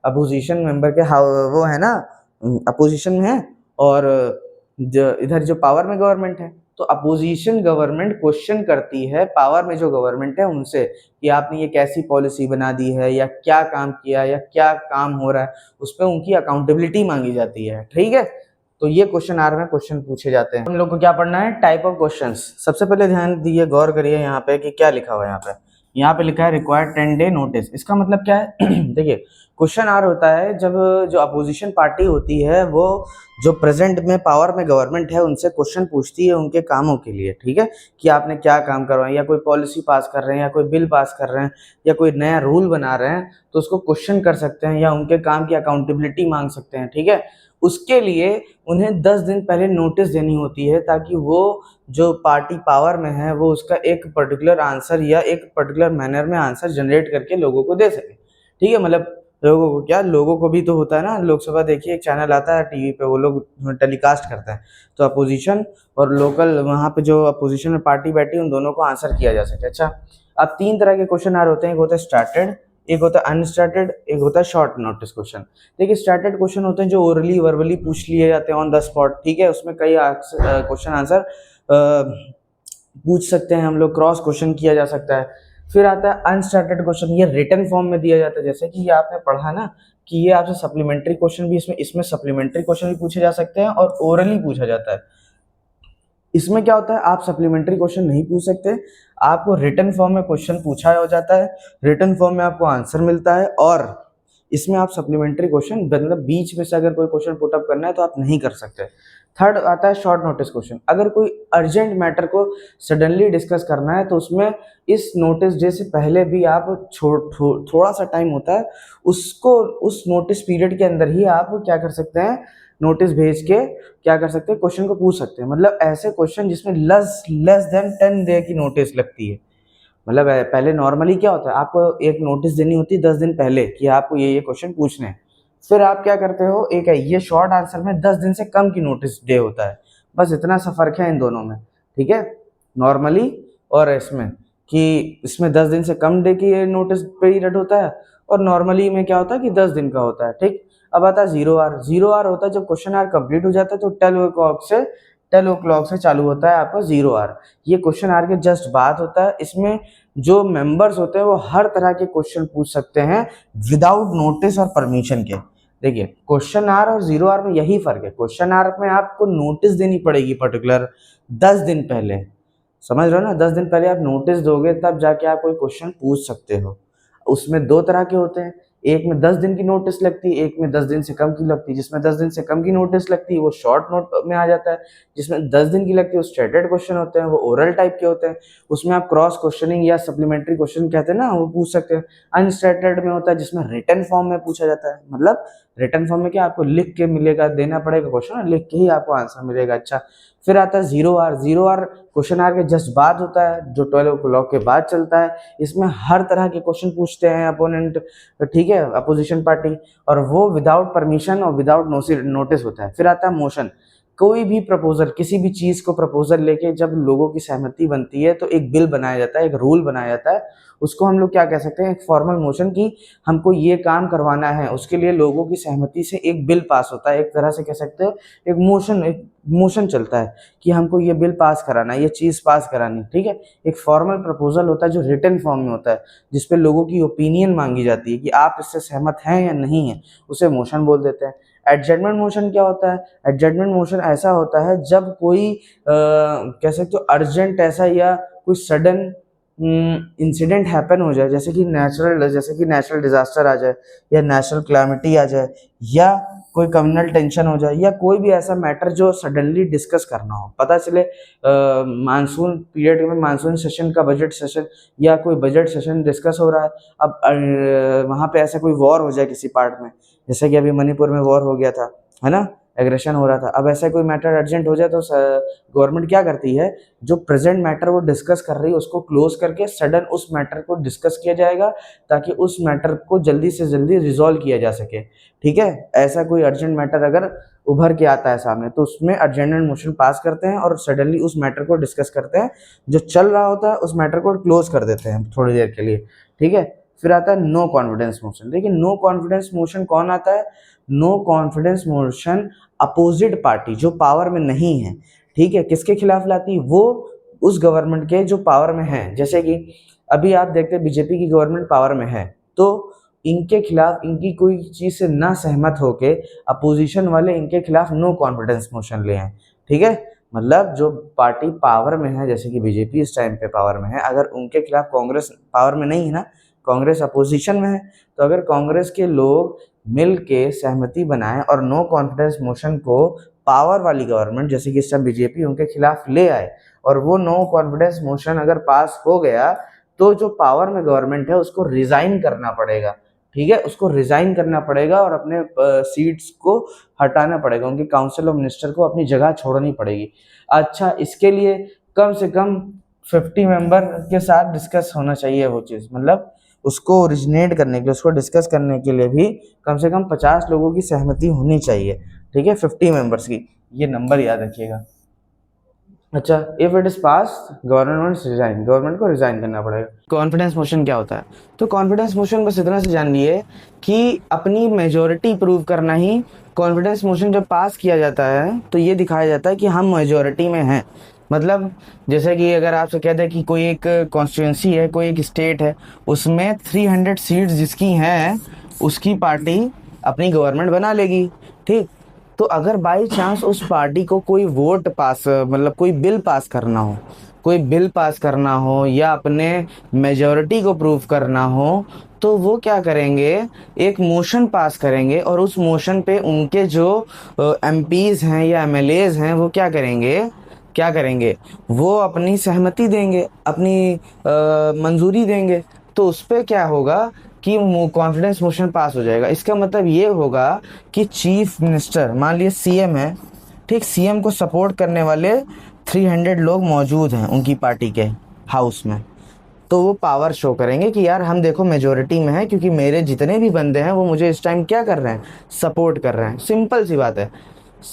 अपोजिशन मेंबर के वो है ना, अपोजिशन में है, और इधर जो पावर में गवर्नमेंट है, तो अपोजिशन गवर्नमेंट क्वेश्चन करती है पावर में जो गवर्नमेंट है उनसे कि आपने ये कैसी पॉलिसी बना दी है, या क्या काम किया, या क्या काम हो रहा है, उस पर उनकी अकाउंटेबिलिटी मांगी जाती है। ठीक है, तो ये क्वेश्चन आर में क्वेश्चन पूछे जाते हैं। हम लोग को क्या पढ़ना है? Type of questions. सबसे पहले ध्यान दिए, गौर करिए यहाँ पे कि क्या लिखा हुआ है। यहाँ पे लिखा है रिक्वायर्ड 10 डे नोटिस। इसका मतलब क्या है? देखिए, क्वेश्चन आर होता है जब जो अपोजिशन पार्टी होती है वो जो प्रेजेंट में पावर में गवर्नमेंट है उनसे क्वेश्चन पूछती है उनके कामों के लिए। ठीक है, कि आपने क्या काम करवाया, या कोई पॉलिसी पास कर रहे हैं, या कोई बिल पास कर रहे हैं, या कोई नया रूल बना रहे हैं, तो उसको क्वेश्चन कर सकते हैं या उनके काम की अकाउंटेबिलिटी मांग सकते हैं। ठीक है, उसके लिए उन्हें 10 दिन पहले नोटिस देनी होती है, ताकि वो जो पार्टी पावर में है वो उसका एक पर्टिकुलर आंसर या एक पर्टिकुलर मैनर में आंसर जनरेट करके लोगों को दे सके। ठीक है, मतलब लोगों को क्या, लोगों को भी तो होता है ना, लोकसभा देखिए एक चैनल आता है टीवी पे, वो लोग टेलीकास्ट करते हैं, तो अपोजिशन और लोकल वहाँ पे जो अपोजिशन में पार्टी बैठी उन दोनों को आंसर किया जा सके। अच्छा, अब 3 तरह के क्वेश्चन आ रहे होते हैं, एक होता है स्टार्टेड, एक होता है अनस्टार्टेड, एक होता है शॉर्ट नोटिस क्वेश्चन। देखिए, स्टार्टेड क्वेश्चन होते हैं जो ओरली वर्बली पूछ लिए जाते हैं ऑन द स्पॉट। ठीक है, उसमें कई क्वेश्चन आंसर पूछ सकते हैं हम लोग, क्रॉस क्वेश्चन किया जा सकता है। फिर आता है अनस्टार्टेड क्वेश्चन, ये रिटन फॉर्म में दिया जाता है, जैसे कि ये आपने पढ़ा ना कि ये आपसे सप्लीमेंट्री क्वेश्चन भी इसमें सप्लीमेंट्री क्वेश्चन भी पूछे जा सकते हैं और ओरली पूछा जाता है। इसमें क्या होता है, आप सप्लीमेंट्री क्वेश्चन नहीं पूछ सकते, आपको रिटन फॉर्म में क्वेश्चन पूछा हो जाता है, रिटन फॉर्म में आपको आंसर मिलता है, और इसमें आप सप्लीमेंट्री क्वेश्चन मतलब बीच में से अगर कोई क्वेश्चन पुटअप करना है तो आप नहीं कर सकते। थर्ड आता है शॉर्ट नोटिस क्वेश्चन। अगर कोई अर्जेंट मैटर को सडनली डिस्कस करना है तो उसमें इस नोटिस डे से पहले भी आप थोड़ा सा टाइम होता है, उसको उस नोटिस पीरियड के अंदर ही आप क्या कर सकते हैं, नोटिस भेज के क्या कर सकते हैं, क्वेश्चन को पूछ सकते हैं। मतलब ऐसे क्वेश्चन जिसमें लेस देन 10 डे की नोटिस लगती है। मतलब पहले नॉर्मली क्या होता है, आपको एक नोटिस देनी होती है 10 दिन पहले कि आपको ये क्वेश्चन पूछने हैं, फिर आप क्या करते हो, एक है ये शॉर्ट आंसर में 10 दिन से कम की नोटिस डे होता है। बस इतना सा फर्क है इन दोनों में। ठीक है, नॉर्मली और इसमें, कि इसमें 10 दिन से कम डे की नोटिस पीरियड होता है, और नॉर्मली में क्या होता है कि 10 दिन का होता है। ठीक, अब आता है जीरो आर। जीरो आर होता है जब क्वेश्चन आर कंप्लीट हो जाता है तो 12 o'clock से चालू होता है आपका जीरो आर। ये क्वेश्चन आर के जस्ट बाद होता है। इसमें जो मेंबर्स होते हैं वो हर तरह के क्वेश्चन पूछ सकते हैं विदाउट नोटिस और परमिशन के। देखिए, क्वेश्चन आर और जीरो आर में यही फर्क है, क्वेश्चन आर में आपको नोटिस देनी पड़ेगी पर्टिकुलर 10 दिन पहले, समझ रहे हो ना, 10 दिन पहले आप नोटिस दोगे तब जाके आप कोई क्वेश्चन पूछ सकते हो। उसमें 2 तरह के होते हैं, एक में 10 दिन की नोटिस लगती है, एक में 10 दिन से कम की लगती है। जिसमें 10 दिन से कम की नोटिस लगती है वो शॉर्ट नोट में आ जाता है, जिसमें 10 दिन की लगती है वो स्ट्रेटेड क्वेश्चन होते हैं, वो ओरल टाइप के होते हैं, उसमें आप क्रॉस क्वेश्चनिंग या सप्लीमेंट्री क्वेश्चन कहते हैं ना, वो पूछ सकते हैं। अनस्ट्रेटेड में होता है जिसमें रिटन फॉर्म में पूछा जाता है, मतलब रिटन फॉर्म में क्या, आपको लिख के मिलेगा, देना पड़ेगा क्वेश्चन, लिख के ही आपको आंसर मिलेगा। अच्छा, फिर आता है 0 आवर। 0 आवर क्वेश्चन आवर के जस्ट बाद होता है, जो 12 o'clock के बाद चलता है। इसमें हर तरह के क्वेश्चन पूछते हैं अपोनेंट, ठीक है, अपोजिशन पार्टी, और वो विदाउट परमिशन और विदाउट नोटिस होता है। फिर आता है मोशन। कोई भी प्रपोजल, किसी भी चीज को प्रपोजल लेके जब लोगों की सहमति बनती है तो एक बिल बनाया जाता है, एक रूल बनाया जाता है। उसको हम लोग क्या कह सकते हैं, एक फॉर्मल मोशन की हमको ये काम करवाना है, उसके लिए लोगों की सहमति से एक बिल पास होता है। एक तरह से कह सकते हो एक मोशन चलता है कि हमको ये बिल पास कराना है, ये चीज पास करानी, ठीक है। एक फॉर्मल प्रपोजल होता है जो रिटन फॉर्म में होता है, जिसपे लोगों की ओपिनियन मांगी जाती है कि आप इससे सहमत हैं या नहीं है, उसे मोशन बोल देते हैं। एडजमेंट मोशन क्या होता है? एडजमेंट मोशन ऐसा होता है जब कोई कह सकते हो अर्जेंट ऐसा या कोई सडन इंसिडेंट हैपन हो जाए, जैसे कि नेचुरल डिजास्टर आ जाए, या नेशनल क्लैमिटी आ जाए, या कोई कम्युनल टेंशन हो जाए, या कोई भी ऐसा मैटर जो सडनली डिस्कस करना हो। पता चले मानसून पीरियड में, मानसून सेशन का बजट सेशन या कोई बजट सेशन डिस्कस हो रहा है, अब वहाँ पे ऐसा कोई वॉर हो जाए किसी पार्ट में, जैसे कि अभी मणिपुर में वॉर हो गया था, है ना, एग्रेशन हो रहा था। अब ऐसा कोई मैटर अर्जेंट हो जाए तो गवर्नमेंट क्या करती है, जो प्रेजेंट मैटर वो डिस्कस कर रही है उसको क्लोज करके सडन उस मैटर को डिस्कस किया जाएगा, ताकि उस मैटर को जल्दी से जल्दी रिजॉल्व किया जा सके, ठीक है। ऐसा कोई अर्जेंट मैटर अगर उभर के आता है सामने तो उसमें अर्जेंट मोशन पास करते हैं और सडनली उस मैटर को डिस्कस करते हैं, जो चल रहा होता है उस मैटर को क्लोज कर देते हैं थोड़ी देर के लिए, ठीक है। फिर आता है नो कॉन्फिडेंस मोशन। देखिए नो कॉन्फिडेंस मोशन कौन आता है? No confidence motion opposite party जो पावर में नहीं है, ठीक है, किसके खिलाफ लाती है? वो उस गवर्नमेंट के जो पावर में है। जैसे कि अभी आप देखते हैं बीजेपी की गवर्नमेंट पावर में है, तो इनके खिलाफ, इनकी कोई चीज से ना सहमत होके अपोजिशन वाले इनके खिलाफ नो कॉन्फिडेंस मोशन ले आए, ठीक है। मतलब जो पार्टी पावर में है, जैसे कि बीजेपी इस टाइम पे पावर में है, अगर उनके खिलाफ कांग्रेस पावर में नहीं है ना, कांग्रेस अपोजिशन में है, तो अगर कांग्रेस के लोग मिल के सहमति बनाएं और नो कॉन्फिडेंस मोशन को पावर वाली गवर्नमेंट जैसे कि इस टाइम बीजेपी उनके खिलाफ ले आए, और वो नो कॉन्फिडेंस मोशन अगर पास हो गया, तो जो पावर में गवर्नमेंट है उसको रिजाइन करना पड़ेगा, ठीक है, उसको रिजाइन करना पड़ेगा और अपने सीट्स को हटाना पड़ेगा, उनके काउंसिल ऑफ मिनिस्टर को अपनी जगह छोड़नी पड़ेगी। अच्छा, इसके लिए कम से कम 50 मेंबर के साथ डिस्कस होना चाहिए वो चीज़, मतलब उसको ओरिजिनेट करने के लिए, उसको डिस्कस करने के लिए भी कम से कम 50 लोगों की सहमति होनी चाहिए, ठीक है, 50 मेंबर्स की। ये नंबर याद रखिएगा। अच्छा, if it is pass government को रिजाइन करना पड़ेगा। कॉन्फिडेंस मोशन क्या होता है? तो कॉन्फिडेंस मोशन बस इतना से जान लिए कि अपनी मेजोरिटी प्रूव करना ही कॉन्फिडेंस मोशन जब पास किया जाता है तो ये दिखाया जाता है कि हम मेजोरिटी में हैं। मतलब जैसे कि अगर आपसे कह दें कि कोई एक कॉन्स्टिट्यूंसी है, कोई एक स्टेट है, उसमें 300 सीट्स जिसकी हैं उसकी पार्टी अपनी गवर्नमेंट बना लेगी, ठीक। तो अगर बाई चांस उस पार्टी को कोई वोट पास, मतलब कोई बिल पास करना हो, कोई बिल पास करना हो या अपने मेजॉरिटी को प्रूव करना हो, तो वो क्या करेंगे, एक मोशन पास करेंगे, और उस मोशन पे उनके जो एमपीज हैं या एमएलएज हैं वो क्या करेंगे, वो अपनी सहमति देंगे, अपनी मंजूरी देंगे। तो उस पर क्या होगा कि कॉन्फिडेंस मोशन पास हो जाएगा। इसका मतलब ये होगा कि चीफ मिनिस्टर, मान लीजिए सीएम है, ठीक, सीएम को सपोर्ट करने वाले 300 लोग मौजूद हैं उनकी पार्टी के हाउस में, तो वो पावर शो करेंगे कि यार हम देखो मेजोरिटी में है, क्योंकि मेरे जितने भी बंदे हैं वो मुझे इस टाइम क्या कर रहे हैं, सपोर्ट कर रहे हैं। सिंपल सी बात है।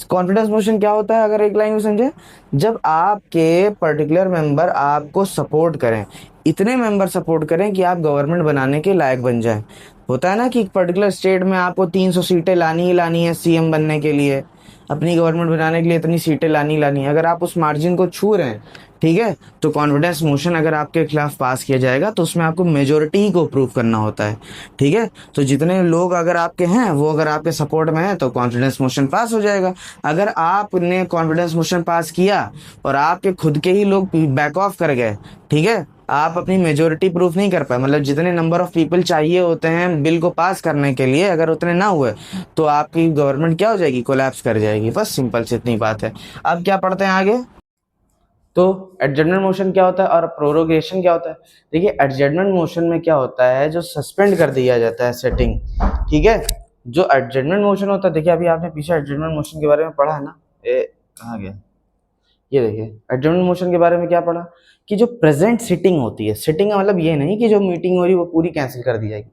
कॉन्फिडेंस मोशन क्या होता है अगर एक लाइन में समझे? जब आपके पर्टिकुलर मेंबर आपको सपोर्ट करें, इतने मेंबर सपोर्ट करें कि आप गवर्नमेंट बनाने के लायक बन जाएं। होता है ना कि एक पर्टिकुलर स्टेट में आपको 300 सीटें लानी ही लानी है सीएम बनने के लिए, अपनी गवर्नमेंट बनाने के लिए इतनी सीटें लानी है। अगर आप उस मार्जिन को छू रहे हैं, ठीक है, तो कॉन्फिडेंस मोशन अगर आपके खिलाफ पास किया जाएगा तो उसमें आपको मेजोरिटी को प्रूव करना होता है, ठीक है। तो जितने लोग अगर आपके हैं वो अगर आपके सपोर्ट में है तो कॉन्फिडेंस मोशन पास हो जाएगा। अगर आपने कॉन्फिडेंस मोशन पास किया और आपके खुद के ही लोग बैक ऑफ कर गए, ठीक है, आप अपनी मेजोरिटी प्रूफ नहीं कर पाए, मतलब जितने नंबर ऑफ पीपल चाहिए होते हैं बिल को पास करने के लिए, अगर उतने ना हुए तो आपकी गवर्नमेंट क्या हो जाएगी, कोलैप्स कर जाएगी। बस सिंपल से इतनी बात है। अब क्या पढ़ते हैं आगे? तो एडजमेंट मोशन क्या होता है और प्रोरोगेशन क्या होता है? देखिए एडजमेंट मोशन में क्या होता है, जो सस्पेंड कर दिया जाता है सेटिंग, ठीक है। जो एडजमेंट मोशन होता है, देखिए अभी आपने पीछे एडजमेंट मोशन के बारे में पढ़ा है ना, कहाँ गया, ये देखिए एडजर्नमेंट मोशन के बारे में क्या पढ़ा कि जो प्रेजेंट सिटिंग होती है, सिटिंग का मतलब ये नहीं कि जो मीटिंग हो रही है वो पूरी कैंसिल कर दी जाएगी।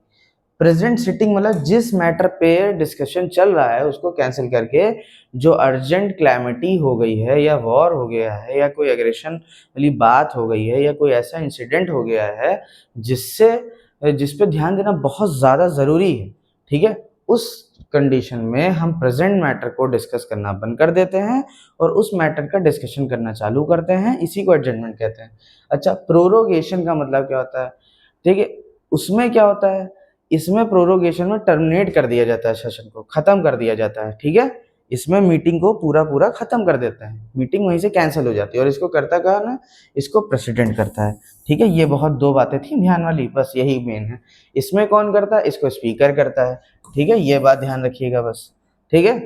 प्रेजेंट सिटिंग मतलब जिस मैटर पे डिस्कशन चल रहा है उसको कैंसिल करके जो अर्जेंट क्लैमिटी हो गई है या वॉर हो गया है या कोई एग्रेशन वाली बात हो गई है या कोई ऐसा इंसिडेंट हो गया है जिस पे ध्यान देना बहुत ज़्यादा ज़रूरी है, ठीक है, उस कंडीशन में हम प्रेजेंट मैटर को डिस्कस करना बंद कर देते हैं और उस मैटर का डिस्कशन करना चालू करते हैं, इसी को एडजमेंट कहते हैं। अच्छा, प्रोरोगेशन का मतलब क्या होता है, ठीक है, उसमें क्या होता है, इसमें प्रोरोगेशन में टर्मिनेट कर दिया जाता है, सेशन को खत्म कर दिया जाता है, ठीक है, इसमें मीटिंग को पूरा पूरा खत्म कर देता है, मीटिंग वहीं से कैंसिल हो जाती है। और इसको करता कौन है, इसको प्रेसिडेंट करता है, ठीक है। ये बहुत दो बातें थी ध्यान वाली, बस यही मेन है। इसमें कौन करता है, इसको स्पीकर करता है, ठीक है, ये बात ध्यान रखिएगा बस, ठीक है।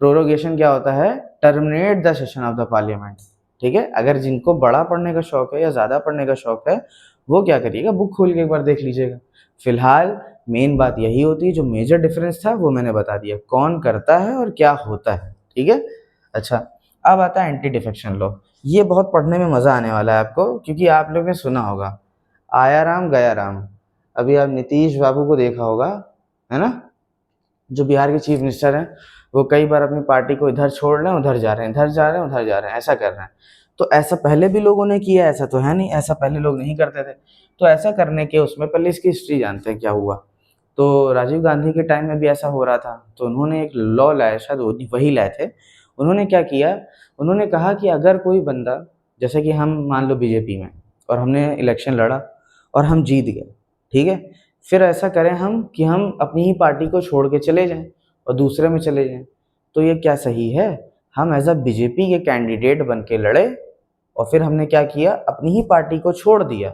प्रोरोगेशन क्या होता है, terminate the session of the parliament, ठीक है। अगर जिनको बड़ा पढ़ने का शौक है या ज़्यादा पढ़ने का शौक है वो क्या करिएगा, बुक खोल के एक बार देख लीजिएगा। फिलहाल मेन बात यही होती है, जो मेजर डिफरेंस था वो मैंने बता दिया, कौन करता है और क्या होता है, ठीक है। अच्छा, अब आता है एंटी डिफेक्शन लॉ। ये बहुत पढ़ने में मज़ा आने वाला है आपको, क्योंकि आप लोगों ने सुना होगा आया राम गया राम। अभी आप नीतीश बाबू को देखा होगा, है ना, जो बिहार के चीफ मिनिस्टर हैं, वो कई बार अपनी पार्टी को इधर छोड़ रहे हैं उधर जा रहे हैं, इधर जा रहे हैं उधर जा रहे हैं, ऐसा कर रहे हैं। तो ऐसा पहले भी लोगों ने किया, ऐसा तो है नहीं, ऐसा पहले लोग नहीं करते थे। तो ऐसा करने के उसमें पहले इसकी हिस्ट्री जानते हैं क्या हुआ। तो राजीव गांधी के टाइम में भी ऐसा हो रहा था, तो उन्होंने एक लॉ लाया, शायद वही लाए थे। उन्होंने क्या किया, उन्होंने कहा कि अगर कोई बंदा, जैसे कि हम मान लो बीजेपी में और हमने इलेक्शन लड़ा और हम जीत गए, ठीक है, फिर ऐसा करें हम कि हम अपनी ही पार्टी को छोड़ के चले जाएं और दूसरे में चले जाएं, तो ये क्या सही है। हम एज अ बीजेपी के कैंडिडेट बन के लड़े और फिर हमने क्या किया, अपनी ही पार्टी को छोड़ दिया,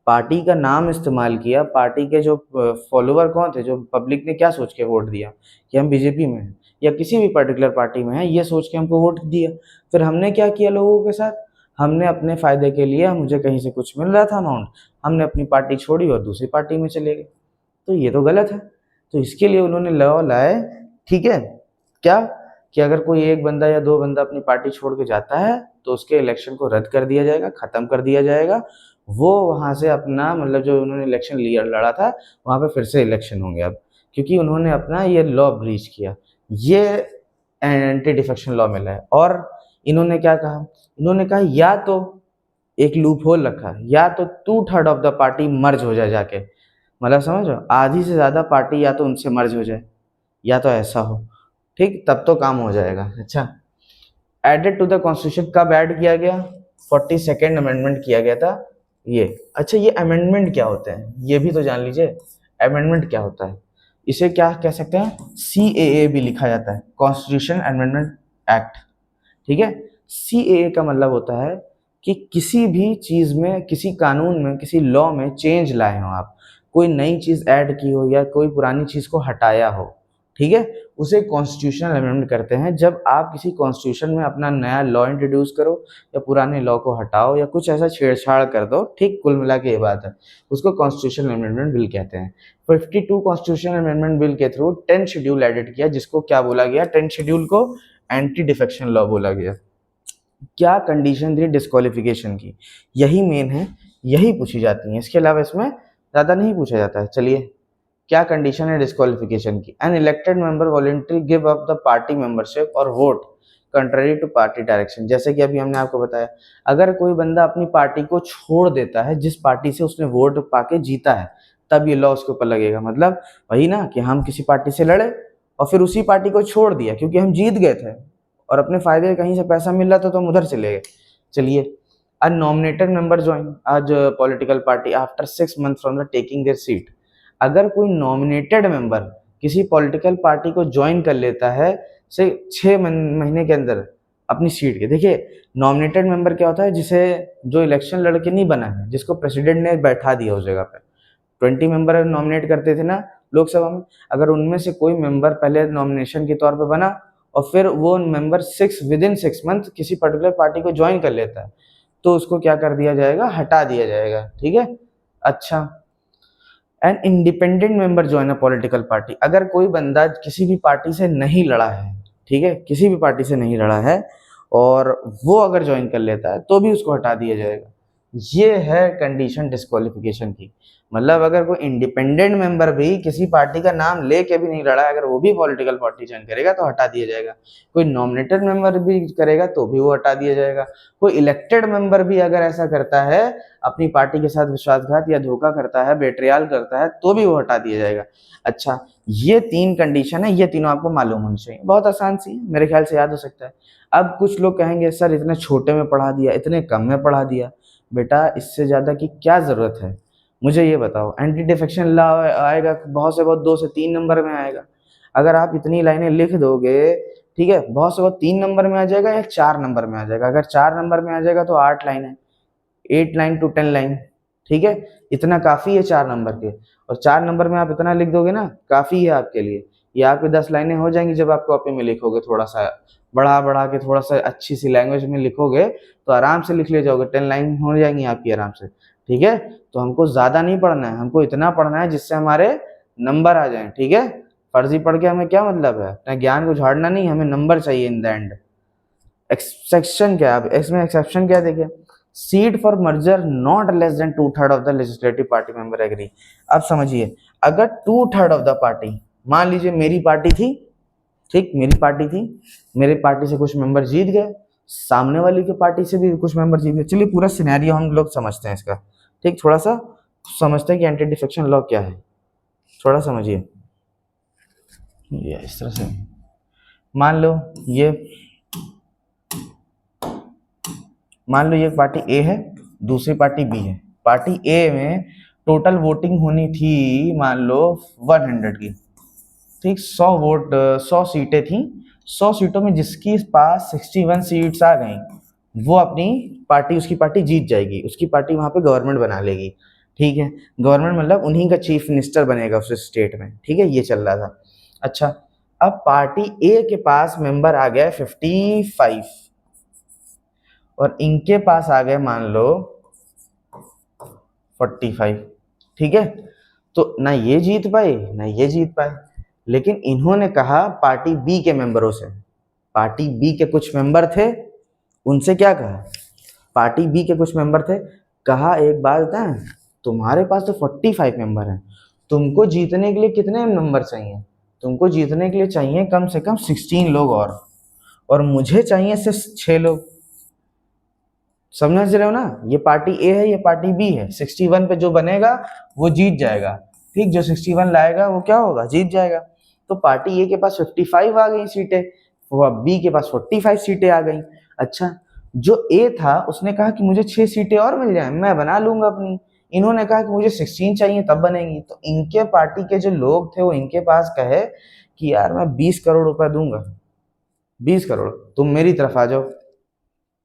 पार्टी का नाम इस्तेमाल किया, पार्टी के जो फॉलोवर कौन थे, जो पब्लिक ने क्या सोच के वोट दिया कि हम बीजेपी में हैं या किसी भी पर्टिकुलर पार्टी में हैं, ये सोच के हमको वोट दिया। फिर हमने क्या किया लोगों के साथ, हमने अपने फ़ायदे के लिए, मुझे कहीं से कुछ मिल रहा था अमाउंट, हमने अपनी पार्टी छोड़ी और दूसरी पार्टी में चले गए, तो ये तो गलत है। तो इसके लिए उन्होंने लॉ लाए, ठीक है, क्या कि अगर कोई एक बंदा या दो बंदा अपनी पार्टी छोड़ के जाता है तो उसके इलेक्शन को रद्द कर दिया जाएगा, ख़त्म कर दिया जाएगा, वो वहाँ से अपना मतलब जो उन्होंने इलेक्शन लिया लड़ा था वहाँ पे फिर से इलेक्शन होंगे अब, क्योंकि उन्होंने अपना ये लॉ ब्रीच किया। ये एंटी डिफेक्शन लॉ मिला है। और इन्होंने क्या कहा, इन्होंने कहा या तो एक लूप होल रखा, या तो 2/3 ऑफ द पार्टी मर्ज हो जाए जाके, मतलब समझ रहे हो, आधी से ज़्यादा पार्टी या तो उनसे मर्ज हो जाए या तो ऐसा हो, ठीक, तब तो काम हो जाएगा। अच्छा, एडेड टू द कॉन्स्टिट्यूशन कब ऐड किया गया, 42nd अमेंडमेंट किया गया था ये। अच्छा, ये अमेंडमेंट क्या होते हैं ये भी तो जान लीजिए, अमेंडमेंट क्या होता है, इसे क्या कह सकते हैं, CAA भी लिखा जाता है, कॉन्स्टिट्यूशन अमेंडमेंट एक्ट, ठीक है। CAA का मतलब होता है कि किसी भी चीज़ में, किसी कानून में, किसी लॉ में चेंज लाए हो आप, कोई नई चीज़ ऐड की हो या कोई पुरानी चीज़ को हटाया हो, ठीक है, उसे कॉन्स्टिट्यूशनल अमेंडमेंट करते हैं। जब आप किसी कॉन्स्टिट्यूशन में अपना नया लॉ इंट्रोड्यूस करो या पुराने लॉ को हटाओ या कुछ ऐसा छेड़छाड़ कर दो, ठीक, कुल मिला के ये बात है, उसको कॉन्स्टिट्यूशनल अमेंडमेंट बिल कहते हैं। 52 कॉन्स्टिट्यूशनल अमेंडमेंट बिल के थ्रू 10 शेड्यूल एडिट किया, जिसको क्या बोला गया, 10 शेड्यूल को एंटी डिफेक्शन लॉ बोला गया। क्या कंडीशन थी डिस्क्वालिफिकेशन की, यही मेन है, यही पूछी जाती है, इसके अलावा इसमें ज़्यादा नहीं पूछा जाता है। चलिए, क्या कंडीशन है डिस्क्वालिफिकेशन की, an elected member voluntary give up the party membership और vote contrary to party direction. जैसे कि अभी हमने आपको बताया, अगर कोई बंदा अपनी पार्टी को छोड़ देता है, जिस पार्टी से उसने वोट पाके जीता है, तब ये लॉ उसके ऊपर लगेगा। मतलब वही ना कि हम किसी पार्टी से लड़े और फिर उसी पार्टी को छोड़ दिया क्योंकि हम जीत गए थे और अपने फायदे कहीं से पैसा मिल रहा था तो हम उधर चले गए। चलिए, अ नॉमिनेटेड मेंबर ज्वाइन आज political party after 6 month from the taking their seat. अगर कोई नॉमिनेटेड मेंबर किसी पॉलिटिकल पार्टी को ज्वाइन कर लेता है से 6 महीने के अंदर अपनी सीट के, देखिए नॉमिनेटेड मेंबर क्या होता है, जिसे जो इलेक्शन लड़के नहीं बना है, जिसको प्रेसिडेंट ने बैठा दिया उस जगह पे। 20 मेंबर नॉमिनेट करते थे ना लोकसभा में, अगर उनमें से कोई मेंबर पहले नॉमिनेशन के तौर पे बना और फिर वो मेंबर विद इन 6 मंथ किसी पर्टिकुलर पार्टी को ज्वाइन कर लेता है, तो उसको क्या कर दिया जाएगा, हटा दिया जाएगा, ठीक है। अच्छा, an independent member join a political party. अगर कोई बंदा किसी भी पार्टी से नहीं लड़ा है, ठीक है, किसी भी पार्टी से नहीं लड़ा है और वो अगर ज्वाइन कर लेता है तो भी उसको हटा दिया जाएगा। ये है कंडीशन डिस्क्वालिफिकेशन की। मतलब अगर कोई इंडिपेंडेंट मेंबर भी किसी पार्टी का नाम लेके भी नहीं लड़ा, अगर वो भी पॉलिटिकल पार्टी ज्वाइन करेगा तो हटा दिया जाएगा। कोई नॉमिनेटेड मेंबर भी करेगा तो भी वो हटा दिया जाएगा। कोई इलेक्टेड मेंबर भी अगर ऐसा करता है, अपनी पार्टी के साथ विश्वासघात या धोखा करता है, बेट्रियाल करता है, तो भी वो हटा दिया जाएगा। अच्छा, ये 3 कंडीशन है, ये तीनों आपको मालूम होनी चाहिए। बहुत आसान सी है, मेरे ख्याल से याद हो सकता है। अब कुछ लोग कहेंगे सर इतने छोटे में पढ़ा दिया, इतने कम में पढ़ा दिया। बेटा इससे ज़्यादा की क्या ज़रूरत है, मुझे ये बताओ। एंटी डिफेक्शन लॉ आएगा बहुत से बहुत 2 से 3 नंबर में आएगा। अगर आप इतनी लाइनें लिख दोगे, ठीक है, बहुत से बहुत 3 नंबर में आ जाएगा या 4 नंबर में आ जाएगा। अगर 4 नंबर में आ जाएगा तो 8 लाइन है, 8 लाइन टू 10 लाइन, ठीक है, इतना काफ़ी है 4 नंबर के। और 4 नंबर में आप इतना लिख दोगे ना, काफ़ी है आपके लिए। ये आपकी 10 लाइनें हो जाएंगी जब आप कॉपी में लिखोगे। थोड़ा सा बढ़ा बढ़ा के, थोड़ा सा अच्छी सी लैंग्वेज में लिखोगे तो आराम से लिख ले जाओगे। 10 लाइन हो जाएंगी आपकी आराम से, ठीक है। तो हमको ज़्यादा नहीं पढ़ना है, हमको इतना पढ़ना है जिससे हमारे नंबर आ जाएं, ठीक है। फर्जी पढ़ के हमें क्या मतलब है, अपने ज्ञान को झाड़ना नहीं, हमें नंबर चाहिए इन द एंड। एक्सेप्शन क्या है, इसमें एक्सेप्शन क्या है देखिए, seat for merger not less than 2/3 of the legislative party member agree. अब समझिए, अगर 2/3 ऑफ द पार्टी, मान लीजिए मेरी पार्टी थी, ठीक, मेरी पार्टी थी, मेरे पार्टी से कुछ मेंबर जीत गए, सामने वाली की पार्टी से भी कुछ मेंबर जीत गए। चलिए पूरा सिनेरियो हम लोग समझते हैं इसका, ठीक, थोड़ा सा समझते हैं कि एंटी डिफेक्शन लॉ क्या है, थोड़ा समझिए। ये इस तरह से मान लो ये पार्टी ए है, दूसरी पार्टी बी है। पार्टी ए में टोटल वोटिंग होनी थी मान लो 100 की, ठीक, 100 सीटें थी। 100 सीटों में जिसकी पास 61 सीट्स आ गई वो अपनी पार्टी, उसकी पार्टी जीत जाएगी, उसकी पार्टी वहां पे गवर्नमेंट बना लेगी, ठीक है। गवर्नमेंट मतलब उन्हीं का चीफ मिनिस्टर बनेगा उस स्टेट में, ठीक है, ये चल रहा था। अच्छा, अब पार्टी ए के पास मेंबर आ गया 55 और इनके पास आ गए मान लो 45, ठीक है। तो ना ये जीत पाए ना ये जीत पाए, लेकिन इन्होंने कहा पार्टी बी के मेंबरों से, पार्टी बी के कुछ मेंबर थे, उनसे क्या कहा, पार्टी बी के कुछ मेंबर थे, कहा एक बात बताएं, तुम्हारे पास तो 45 मेंबर हैं, तुमको जीतने के लिए कितने नंबर चाहिए, तुमको जीतने के लिए चाहिए कम से कम 16 लोग और मुझे चाहिए सिर्फ 6 लोग। समझ रहे हो ना, ये पार्टी ए है, ये पार्टी बी है। 61 पे जो बनेगा वो जीत जाएगा, ठीक, जो 61 लाएगा वो क्या होगा, जीत जाएगा। तो पार्टी ए के पास 55 आ गई सीटें, वो बी के पास 45 सीटें आ गई। अच्छा, जो ए था उसने कहा कि मुझे 6 सीटें और मिल जाए मैं बना लूंगा अपनी। इन्होंने कहा कि मुझे 16 चाहिए तब बनेगी। तो इनके पार्टी के जो लोग थे वो इनके पास कहे कि यार मैं 20 करोड़ रुपए दूंगा, 20 करोड़, तुम मेरी तरफ आ जाओ,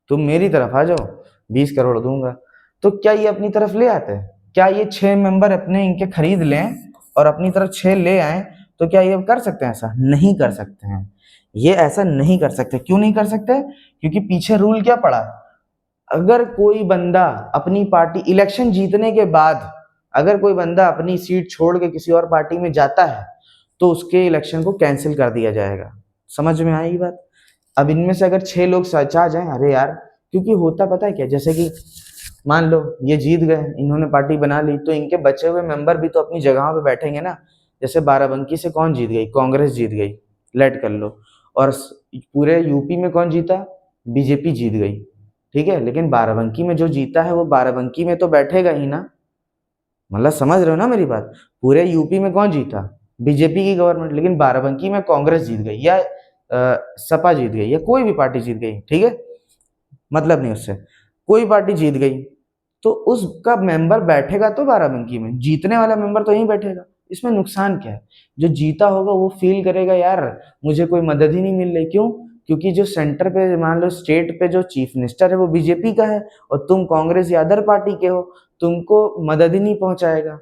तुम मेरी तरफ आ जाओ, 20 करोड़ दूंगा। तो क्या ये अपनी तरफ ले आते हैं, क्या ये 6 मेंबर अपने इनके खरीद लें और अपनी तरफ 6 ले आए, तो क्या ये कर सकते हैं, ऐसा नहीं कर सकते हैं। ये ऐसा नहीं कर सकते। क्यों नहीं कर सकते, क्योंकि पीछे रूल क्या पड़ा, अगर कोई बंदा अपनी पार्टी इलेक्शन जीतने के बाद अगर कोई बंदा अपनी सीट छोड़ के किसी और पार्टी में जाता है तो उसके इलेक्शन को कैंसिल कर दिया जाएगा। समझ में आई बात। अब इनमें से अगर 6 लोग सच आ जाए, अरे यार, क्योंकि होता पता है क्या, जैसे कि मान लो ये जीत गए, इन्होंने पार्टी बना ली, तो इनके बचे हुए मेंबर भी तो अपनी जगहों पे बैठेंगे ना। जैसे बाराबंकी से कौन जीत गई, कांग्रेस जीत गई, लेट कर लो। और पूरे यूपी में कौन जीता, बीजेपी जीत गई, ठीक है। लेकिन बाराबंकी में जो जीता है वो बाराबंकी में तो बैठेगा ही ना। मतलब समझ रहे हो ना मेरी बात। पूरे यूपी में कौन जीता, बीजेपी की गवर्नमेंट, लेकिन बाराबंकी में कांग्रेस जीत गई या सपा जीत गई या कोई भी पार्टी जीत गई, ठीक है, मतलब नहीं उससे, कोई पार्टी जीत गई तो उसका मेंबर बैठेगा तो बाराबंकी में, जीतने वाला मेंबर तो यहीं बैठेगा। इसमें नुकसान क्या है, जो जीता होगा वो फील करेगा यार मुझे कोई मदद ही नहीं मिल रही। क्यों, क्योंकि जो सेंटर पे मान लो स्टेट पे जो चीफ मिनिस्टर है वो बीजेपी का है और तुम कांग्रेस या अदर पार्टी के हो, तुमको मदद ही नहीं पहुंचाएगा।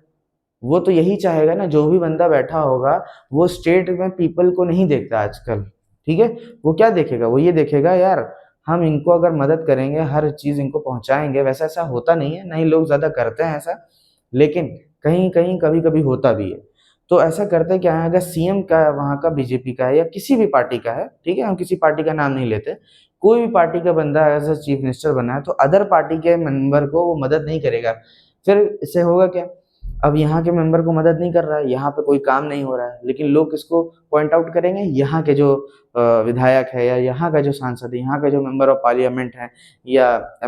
वो तो यही चाहेगा ना, जो भी बंदा बैठा होगा वो स्टेट में पीपल को नहीं देखता आजकल, ठीक है। वो क्या देखेगा, वो ये देखेगा यार हम इनको अगर मदद करेंगे, हर चीज इनको पहुंचाएंगे। वैसा ऐसा होता नहीं है, नहीं लोग ज्यादा करते हैं ऐसा, लेकिन कहीं कहीं कभी कभी होता भी है। तो ऐसा करते क्या है, अगर सीएम का वहाँ का बीजेपी का है या किसी भी पार्टी का है, ठीक है, हम किसी पार्टी का नाम नहीं लेते, कोई भी पार्टी का बंदा एज अ चीफ मिनिस्टर बना है तो अदर पार्टी के मेंबर को वो मदद नहीं करेगा। फिर इससे होगा क्या, अब यहाँ के मेंबर को मदद नहीं कर रहा है, यहाँ पे कोई काम नहीं हो रहा है, लेकिन लोग किसको पॉइंट आउट करेंगे, यहाँ के जो विधायक है या यहाँ का जो सांसद है, यहाँ का जो मेंबर ऑफ पार्लियामेंट है या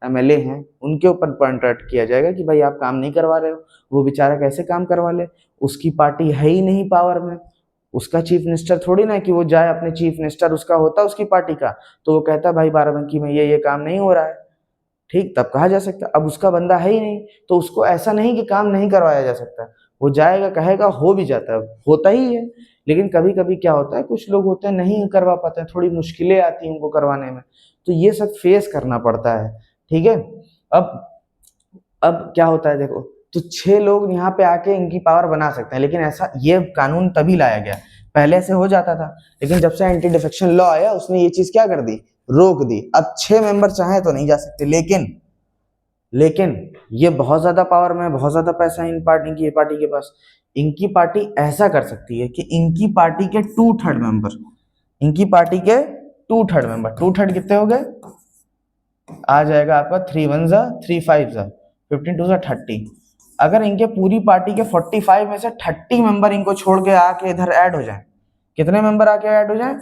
एमएलए हैं, उनके ऊपर पॉइंट आउट किया जाएगा कि भाई आप काम नहीं करवा रहे हो। वो बेचारा कैसे काम करवा ले, उसकी पार्टी है ही नहीं पावर में, उसका चीफ मिनिस्टर थोड़ी ना कि वो जाए, अपने चीफ मिनिस्टर उसका होता उसकी पार्टी का तो वो कहता भाई बाराबंकी में ये काम नहीं हो रहा है, ठीक, तब कहा जा सकता। अब उसका बंदा है ही नहीं तो उसको ऐसा नहीं कि काम नहीं करवाया जा सकता, वो जाएगा कहेगा, हो भी जाता है, होता ही है। लेकिन कभी कभी क्या होता है, कुछ लोग होते हैं नहीं करवा पाते हैं, थोड़ी मुश्किलें आती हैं उनको करवाने में, तो ये सब फेस करना पड़ता है, ठीक है। अब अब क्या होता है देखो, तो 6 लोग यहाँ पे आके इनकी पावर बना सकते हैं, लेकिन ऐसा ये कानून तभी लाया गया, पहले से हो जाता था, लेकिन जब से एंटी डिफेक्शन लॉ आया उसने ये चीज क्या कर दी, रोक दी। अब 6 मेंबर चाहे तो नहीं जा सकते, लेकिन ये बहुत ज्यादा पावर में, बहुत ज्यादा पैसा है इन पार्टी के पास। इनकी पार्टी ऐसा कर सकती है कि इनकी पार्टी के 2/3 मेंबर, इनकी पार्टी के 2/3 मेंबर, 2/3 कितने हो गए, आ जाएगा आपका 3 1 जा 3 5 जा 15 2 जा 30। अगर इनके पूरी पार्टी के 45 में से 30 मेंबर इनको छोड़ के आके इधर ऐड हो जाए, कितने मेंबर आके ऐड हो जाए,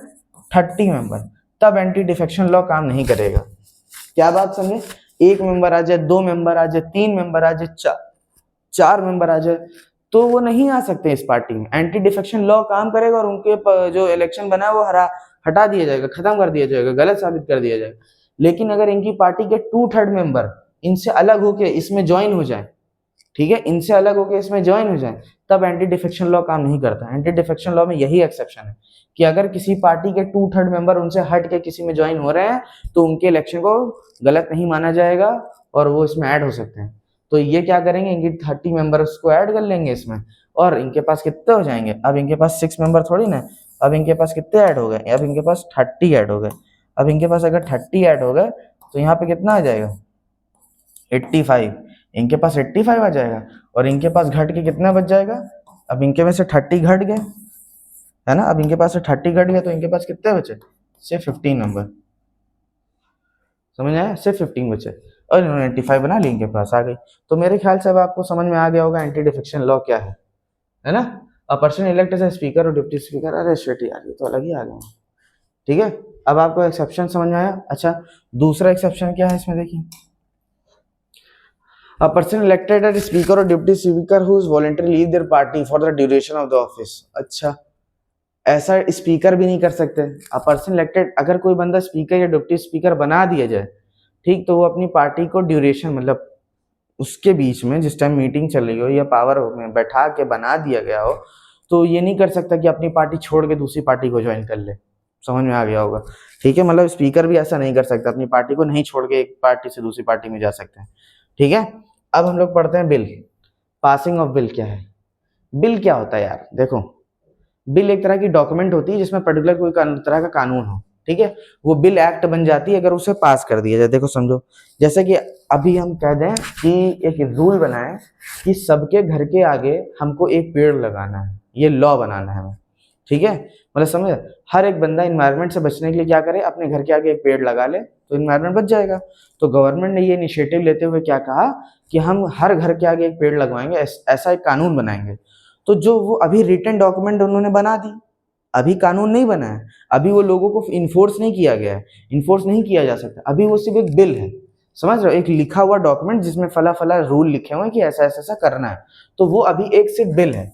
30 मेंबर, तब एंटी डिफेक्शन लॉ काम नहीं करेगा। क्या बात समझे, 1 मेंबर आ जाए, 2 मेंबर आ जाए, 3 मेंबर आ जाए, 4 मेंबर आ जाए, तो वो नहीं आ सकते इस पार्टी में। एंटी डिफेक्शन लॉ काम करेगा और उनके जो इलेक्शन बना है वो हटा दिया जाएगा, खत्म कर दिया जाएगा, गलत साबित कर दिया जाएगा। लेकिन अगर इनकी पार्टी के 2/3 मेंबर इनसे अलग होके इसमें ज्वाइन हो जाए, ठीक है, इनसे अलग होके इसमें ज्वाइन हो जाए, तब एंटी डिफेक्शन लॉ काम नहीं करता। एंटी डिफेक्शन लॉ में यही एक्सेप्शन है कि अगर किसी पार्टी के 2/3 मेंबर उनसे हट के किसी में ज्वाइन हो रहे हैं तो उनके इलेक्शन को गलत नहीं माना जाएगा और वो इसमें ऐड हो सकते हैं। तो ये क्या करेंगे, इनके 30 मेंबर्स को ऐड कर लेंगे इसमें, और इनके पास कितने हो जाएंगे, अब इनके पास 6 मेंबर थोड़ी ना, अब इनके पास कितने ऐड हो गए, अब इनके पास 30 ऐड हो गए। अब इनके पास अगर 30 ऐड हो गए तो यहाँ पे कितना आ जाएगा, 85, इनके पास 85 आ जाएगा, और इनके पास घट के कितना बच जाएगा, अब इनके में से 30 घट गए, है ना, अब इनके पास से 30 घट गए तो इनके पास कितने बचे, सिर्फ 15 नंबर, समझ आया, सिर्फ 15 बचे, और इन्होंने 85 बना ली, इनके पास आ गई। तो मेरे ख्याल से अब आपको समझ में आ गया होगा एंटी डिफेक्शन लॉ क्या है ना। A person elect as speaker और डिप्टी स्पीकर, अरे शिट यार ये तो अलग ही आ गया, ठीक है। अब आपको एक्सेप्शन समझ में आया। अच्छा, दूसरा एक्सेप्शन क्या है इसमें देखिए, A person elected as speaker or deputy speaker who is voluntarily leave their party for the duration of the office। अच्छा, ऐसा स्पीकर भी नहीं कर सकते। अ पर्सन इलेक्टेड, अगर कोई बंदा स्पीकर या डिप्टी स्पीकर बना दिया जाए, ठीक, तो वो अपनी पार्टी को ड्यूरेशन, मतलब उसके बीच में जिस टाइम मीटिंग चल रही हो या पावर में बैठा के बना दिया गया हो, तो ये नहीं कर सकता कि अपनी पार्टी छोड़ के दूसरी पार्टी को ज्वाइन कर ले। समझ में आ गया होगा, ठीक है, मतलब स्पीकर भी ऐसा नहीं कर सकता, अपनी पार्टी को नहीं छोड़ के एक पार्टी से दूसरी पार्टी में जा सकते हैं, ठीक है। अब हम लोग पढ़ते हैं बिल, पासिंग ऑफ बिल क्या है। बिल क्या होता है यार, देखो, बिल एक तरह की डॉक्यूमेंट होती है जिसमें पर्टिकुलर कोई तरह का कानून हो, ठीक है, वो बिल एक्ट बन जाती है अगर उसे पास कर दिया जाए। देखो समझो, जैसे कि अभी हम कह दें कि एक रूल बनाए कि सबके घर के आगे हमको एक पेड़ लगाना है, ये लॉ बनाना है हमें, ठीक है, मतलब समझ, हर एक बंदा इन्वायरमेंट से बचने के लिए क्या करे, अपने घर के आगे एक पेड़ लगा ले तो इन्वायरमेंट बच जाएगा। तो गवर्नमेंट ने ये इनिशिएटिव लेते हुए क्या कहा कि हम हर घर के आगे एक पेड़ लगवाएंगे, ऐसा एक कानून बनाएंगे। तो जो वो अभी रिटन डॉक्यूमेंट उन्होंने बना दी, अभी कानून नहीं बना है, अभी वो लोगों को इन्फोर्स नहीं किया गया है, इन्फोर्स नहीं किया जा सकता, अभी वो सिर्फ एक बिल है, समझ रहे हो, एक लिखा हुआ डॉक्यूमेंट जिसमें फला फला रूल लिखे हुए हैं कि ऐसा ऐसा ऐसा करना है, तो वो अभी एक सिर्फ बिल है,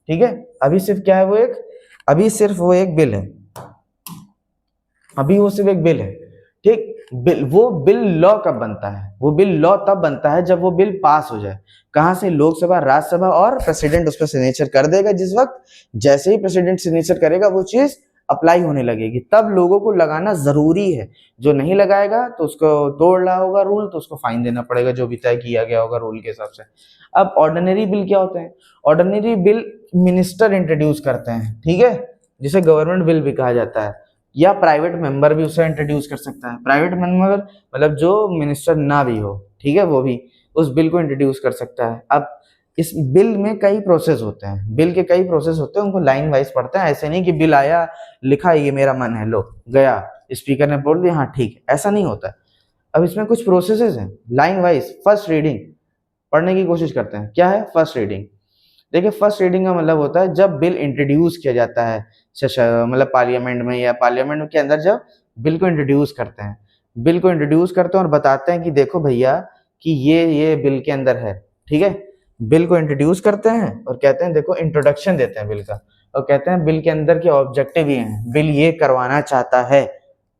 ठीक है, अभी सिर्फ क्या है वो एक, अभी सिर्फ वो एक बिल है, अभी वो सिर्फ एक बिल है, ठीक। बिल, वो बिल लॉ कब बनता है, वो बिल लॉ तब बनता है जब वो बिल पास हो जाए, कहां से, लोकसभा, राज्यसभा, और प्रेसिडेंट उस पर सिग्नेचर कर देगा। जिस वक्त जैसे ही प्रेसिडेंट सिग्नेचर करेगा वो चीज अप्लाई होने लगेगी, तब लोगों को लगाना जरूरी है। जो नहीं लगाएगा तो उसको तोड़ रहा होगा रूल, तो उसको फाइन देना पड़ेगा जो भी तय किया गया होगा रूल के हिसाब से। अब ऑर्डिनरी बिल क्या होते हैं, ऑर्डिनरी बिल मिनिस्टर इंट्रोड्यूस करते हैं, ठीक है, जिसे गवर्नमेंट बिल भी कहा जाता है, या प्राइवेट मेंबर भी उसे इंट्रोड्यूस कर सकता है। प्राइवेट मेंबर मतलब जो मिनिस्टर ना भी हो, ठीक है, वो भी उस बिल को इंट्रोड्यूस कर सकता है। अब इस बिल में कई प्रोसेस होते हैं, बिल के कई प्रोसेस होते हैं, उनको लाइन वाइज पढ़ते हैं। ऐसे नहीं कि बिल आया, लिखा, ये मेरा मन है, लो गया, स्पीकर ने बोल दिया हाँ ठीक है, ऐसा नहीं होता है। अब इसमें कुछ प्रोसेसेस हैं लाइन वाइज। फर्स्ट रीडिंग पढ़ने की कोशिश करते हैं। क्या है फर्स्ट रीडिंग? देखिए फर्स्ट रीडिंग का मतलब होता है जब बिल इंट्रोड्यूस किया जाता है मतलब पार्लियामेंट में, या पार्लियामेंट के अंदर जब बिल को इंट्रोड्यूस करते हैं, बिल को इंट्रोड्यूस करते हैं और बताते हैं कि देखो भैया कि ये बिल के अंदर है, ठीक है। बिल को इंट्रोड्यूस करते हैं और कहते हैं, देखो इंट्रोडक्शन देते हैं बिल का, और कहते हैं बिल के अंदर के ऑब्जेक्टिव ये हैं, बिल ये करवाना चाहता है,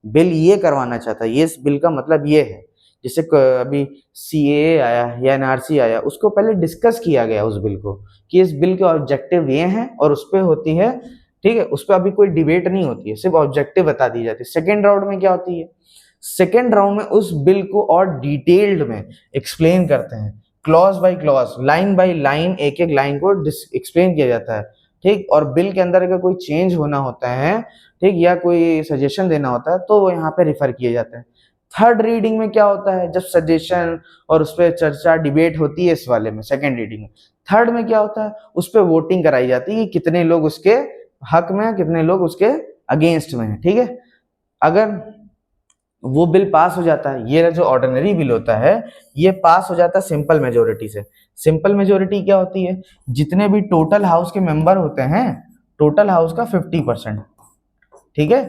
बिल ये करवाना चाहता है, ये इस बिल का मतलब ये है। जैसे अभी सीएए आया या एनआरसी आया, उसको पहले डिस्कस किया गया उस बिल को कि इस बिल के ऑब्जेक्टिव ये हैं और उस पर होती है, ठीक है, उस पर अभी कोई डिबेट नहीं होती है, सिर्फ ऑब्जेक्टिव बता दी जाती है। सेकेंड राउंड में क्या होती है? सेकेंड राउंड में उस बिल को और डिटेल्ड में एक्सप्लेन करते हैं, clause by clause, line by line, एक एक लाइन को एक्सप्लेन किया जाता है, ठीक। और बिल के अंदर अगर कोई चेंज होना होता है, ठीक, या कोई सजेशन देना होता है, तो वो यहाँ पे रिफर किए जाते हैं। थर्ड रीडिंग में क्या होता है? जब सजेशन और उस पर चर्चा डिबेट होती है, इस वाले में सेकेंड रीडिंग में। थर्ड में क्या होता है? उस पर वोटिंग कराई जाती है कि कितने लोग उसके हक में हैं, कितने लोग उसके अगेंस्ट में हैं, ठीक है। अगर वो बिल पास हो जाता है, ये जो ऑर्डिनरी बिल होता है, ये पास हो जाता है सिंपल मेजोरिटी से। सिंपल मेजोरिटी क्या होती है? जितने भी टोटल हाउस के मेंबर होते हैं, टोटल हाउस का 50%, ठीक है,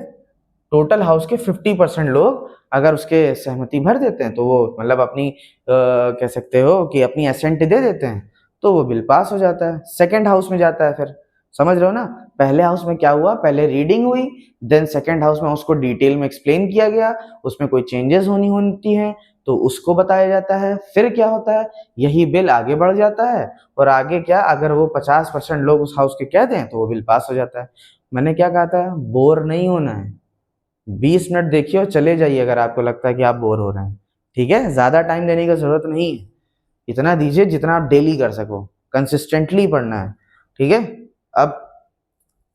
टोटल हाउस के 50% लोग अगर उसके सहमति भर देते हैं, तो वो मतलब अपनी कह सकते हो कि अपनी एसेंट दे देते हैं, तो वो बिल पास हो जाता है। सेकंड हाउस में जाता है, फिर समझ रहे हो ना? पहले हाउस में क्या हुआ? पहले रीडिंग हुई, देन सेकंड हाउस में उसको डिटेल में एक्सप्लेन किया गया, उसमें कोई चेंजेस होती हैं तो उसको बताया जाता है। फिर क्या होता है? यही बिल आगे बढ़ जाता है, और आगे क्या, अगर वो 50% लोग उस हाउस के कह दें तो वो बिल पास हो जाता है। मैंने क्या कहा था? बोर नहीं होना है। 20 मिनट देखिए और चले जाइए अगर आपको लगता है कि आप बोर हो रहे हैं, ठीक है। ज्यादा टाइम देने की जरूरत नहीं है, इतना दीजिए जितना आप डेली कर सको, कंसिस्टेंटली पढ़ना है, ठीक है। अब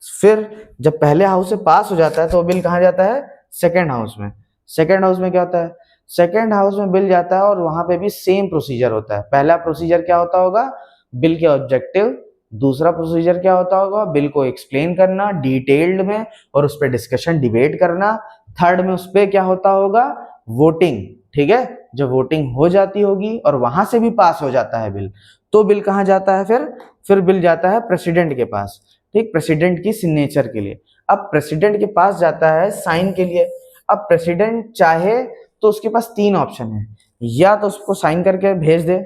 फिर जब पहले हाउस से पास हो जाता है तो बिल कहाँ जाता है? सेकेंड हाउस में। सेकेंड हाउस में क्या होता है? सेकेंड हाउस में बिल जाता है और वहां पे भी सेम प्रोसीजर होता है। पहला प्रोसीजर क्या होता होगा? बिल के ऑब्जेक्टिव। दूसरा प्रोसीजर क्या होता होगा? बिल को एक्सप्लेन करना डिटेल्ड में और उस पर डिस्कशन डिबेट करना। थर्ड में उस पर क्या होता होगा? वोटिंग, ठीक है। जब वोटिंग हो जाती होगी और वहां से भी पास हो जाता है बिल, तो बिल कहाँ जाता है? फिर बिल जाता है प्रेसिडेंट के पास, ठीक, प्रेसिडेंट की सिग्नेचर के लिए। अब प्रेसिडेंट के पास जाता है साइन के लिए। अब प्रेसिडेंट चाहे तो उसके पास 3 ऑप्शन है, या तो उसको साइन करके भेज दे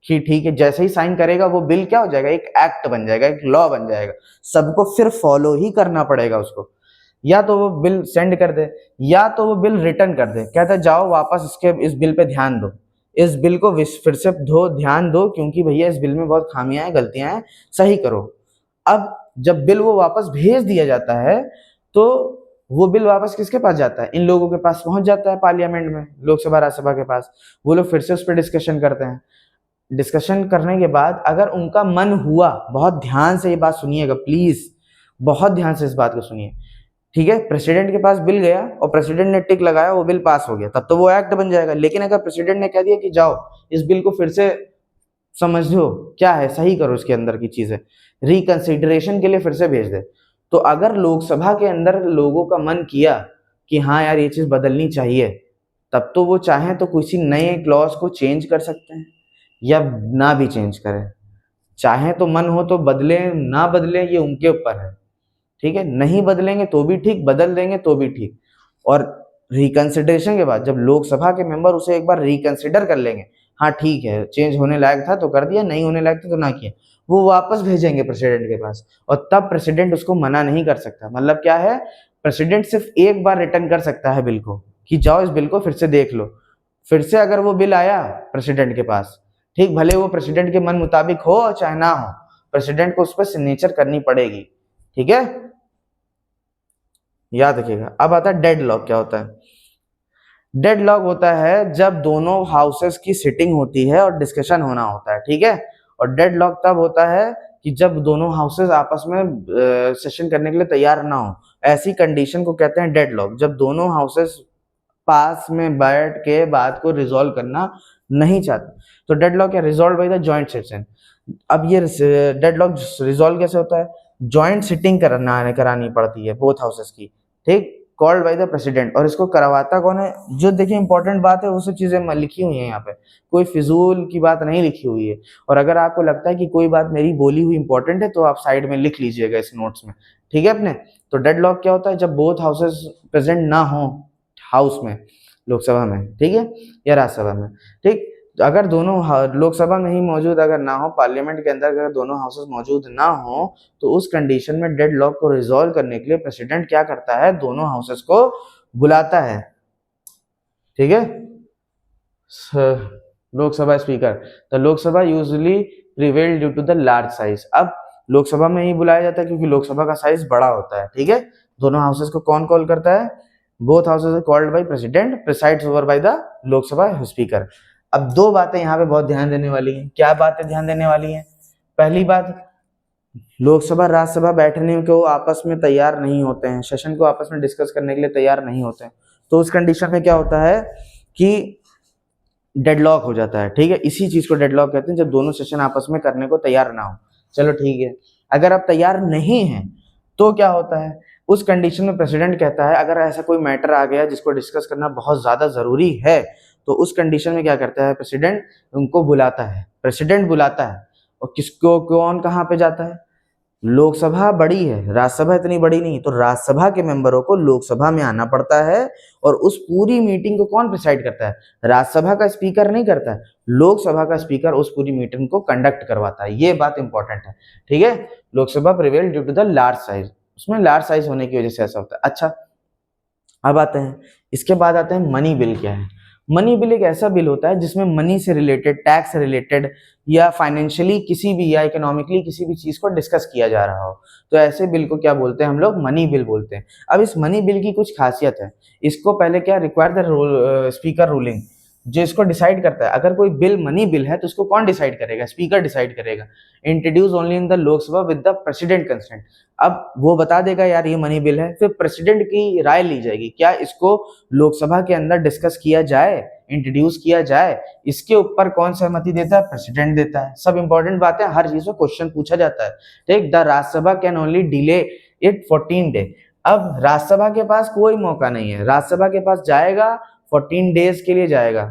कि ठीक है, जैसे ही साइन करेगा वो बिल क्या हो जाएगा? एक एक्ट बन जाएगा, एक लॉ बन जाएगा, सबको फिर फॉलो ही करना पड़ेगा उसको। या तो वो बिल सेंड कर दे, या तो वो बिल रिटर्न कर दे, कहता है जाओ वापस इस बिल पे ध्यान दो, इस बिल को फिर से ध्यान दो, क्योंकि भैया इस बिल में बहुत खामियां हैं, गलतियां हैं, सही करो। अब जब बिल वो वापस भेज दिया जाता है, तो वो बिल वापस किसके पास जाता है? इन लोगों के पास पहुंच जाता है, पार्लियामेंट में, लोकसभा राज्यसभा के पास। वो लोग फिर से उस पर डिस्कशन करते हैं। डिस्कशन करने के बाद अगर उनका मन हुआ, बहुत ध्यान से ये बात सुनिएगा प्लीज, बहुत ध्यान से इस बात को सुनिए, ठीक है। प्रेसिडेंट के पास बिल गया और प्रेसिडेंट ने टिक लगाया, वो बिल पास हो गया, तब तो वो एक्ट बन जाएगा। लेकिन अगर प्रेसिडेंट ने कह दिया कि जाओ इस बिल को फिर से समझो क्या है, सही करो, इसके अंदर की चीजें रिकंसिडरेशन के लिए फिर से भेज दे, तो अगर लोकसभा के अंदर लोगों का मन किया कि हाँ यार ये चीज बदलनी चाहिए, तब तो वो चाहे तो किसी नए क्लॉज को चेंज कर सकते हैं या ना भी चेंज करें। चाहे तो मन हो तो बदले, ना बदले ये उनके ऊपर है, ठीक है। नहीं बदलेंगे तो भी ठीक, बदल देंगे तो भी ठीक। और रिकंसिडरेशन के बाद जब लोकसभा के मेंबर उसे एक बार रिकंसिडर कर लेंगे, हाँ ठीक है चेंज होने लायक था तो कर दिया, नहीं होने लायक था तो ना किया, वो वापस भेजेंगे प्रेसिडेंट के पास, और तब प्रेसिडेंट उसको मना नहीं कर सकता। मतलब क्या है? प्रेसिडेंट सिर्फ एक बार रिटर्न कर सकता है बिल को कि जाओ इस बिल को फिर से देख लो। फिर से अगर वो बिल आया प्रेसिडेंट के पास, ठीक, भले वो प्रेसिडेंट के मन मुताबिक हो चाहे ना हो, प्रेसिडेंट को उस पर सिग्नेचर करनी पड़ेगी, ठीक है, याद रखिएगा। अब आता है डेड लॉक। क्या होता है? डेड लॉक होता है जब दोनों हाउसेस की सिटिंग होती है और डिस्कशन होना होता है, ठीक है। और डेड लॉक तब होता है कि जब दोनों हाउसेस आपस में सेशन करने के लिए तैयार ना हो, ऐसी कंडीशन को कहते हैं डेड लॉक। जब दोनों हाउसेस पास में बैठ के बात को रिजॉल्व करना नहीं चाहते, तो डेड लॉक या resolve by the joint session. अब ये डेडलॉक रिजॉल्व कैसे होता है, जॉइंट सिटिंग करानी पड़ती है बोथ हाउसेस की, ठीक, कॉल्ड बाय द प्रेसिडेंट। और इसको करवाता कौन है, जो देखिए इंपॉर्टेंट बात है वो सब चीजें लिखी हुई है यहाँ पे, कोई फिजूल की बात नहीं लिखी हुई है। और अगर आपको लगता है कि कोई बात मेरी बोली हुई इंपॉर्टेंट है तो आप साइड में लिख लीजिएगा इस नोट्स में, ठीक है अपने। तो डेडलॉक क्या होता है, जब बोथ हाउसेस प्रेजेंट ना हो हाउस में, लोकसभा में, ठीक है, या राज्यसभा में, ठीक। तो अगर दोनों लोकसभा में ही मौजूद अगर ना हो, पार्लियामेंट के अंदर अगर दोनों हाउसेस मौजूद ना हो, तो उस कंडीशन में डेडलॉक को रिजॉल्व करने के लिए प्रेसिडेंट क्या करता है, दोनों हाउसेस को बुलाता है, ठीक है। Lok Sabha speaker, the Lok Sabha usually prevail due to the large size. अब लोकसभा में ही बुलाया जाता है क्योंकि लोकसभा का साइज बड़ा होता है, ठीक है। दोनों हाउसेस को कौन कॉल करता है, both houses are called by president, presides over by the Lok Sabha speaker. अब दो बातें यहाँ पे बहुत ध्यान देने वाली हैं। क्या बातें ध्यान देने वाली हैं, पहली बात, लोकसभा राज्यसभा बैठने को आपस में तैयार नहीं होते हैं, सेशन को आपस में डिस्कस करने के लिए तैयार नहीं होते हैं, तो उस कंडीशन में क्या होता है कि डेडलॉक हो जाता है, ठीक है। इसी चीज को डेडलॉक कहते हैं, जब दोनों सेशन आपस में करने को तैयार ना हो। चलो ठीक है, अगर आप तैयार नहीं हैं तो क्या होता है, उस कंडीशन में प्रेसिडेंट कहता है अगर ऐसा कोई मैटर आ गया जिसको डिस्कस करना बहुत ज्यादा जरूरी है, तो उस कंडीशन में क्या करता है, प्रेसिडेंट उनको बुलाता है, प्रेसिडेंट बुलाता है। और किसको, कौन कहाँ पे जाता है, लोकसभा बड़ी है, राज्यसभा इतनी बड़ी नहीं, तो राज्यसभा के मेंबरों को लोकसभा में आना पड़ता है। और उस पूरी मीटिंग को कौन प्रिसाइड करता है, राज्यसभा का स्पीकर नहीं करता है, लोकसभा का स्पीकर उस पूरी मीटिंग को कंडक्ट करवाता है। ये बात इंपॉर्टेंट है, ठीक है। Lok Sabha prevail due to the large size, उसमें लार्ज साइज होने की वजह से ऐसा होता है। अच्छा, अब आते हैं, इसके बाद आते हैं मनी बिल क्या है। मनी बिल एक ऐसा बिल होता है जिसमें मनी से रिलेटेड, टैक्स से रिलेटेड, या फाइनेंशियली किसी भी, या इकोनॉमिकली किसी भी चीज को डिस्कस किया जा रहा हो, तो ऐसे बिल को क्या बोलते हैं हम लोग, मनी बिल बोलते हैं। अब इस मनी बिल की कुछ खासियत है, इसको पहले क्या रिक्वायर द स्पीकर रूलिंग, जो इसको डिसाइड करता है। अगर कोई बिल मनी बिल है तो उसको कौन डिसाइड करेगा, स्पीकर डिसाइड करेगा। Introduce only in the Lok Sabha with the president consent. अब वो बता देगा यार ये मनी बिल है, फिर प्रेसिडेंट की राय ली जाएगी, क्या इसको लोकसभा के अंदर डिस्कस किया जाए, इंट्रोड्यूस किया जाए, इसके ऊपर कौन सहमति देता है, प्रेसिडेंट देता है। सब इंपॉर्टेंट बातें, हर चीज में क्वेश्चन पूछा जाता है, ठीक। The Rajya Sabha can only delay it 14 day. अब राज्यसभा के पास कोई मौका नहीं है, राज्यसभा के पास जाएगा 14 डेज के लिए जाएगा,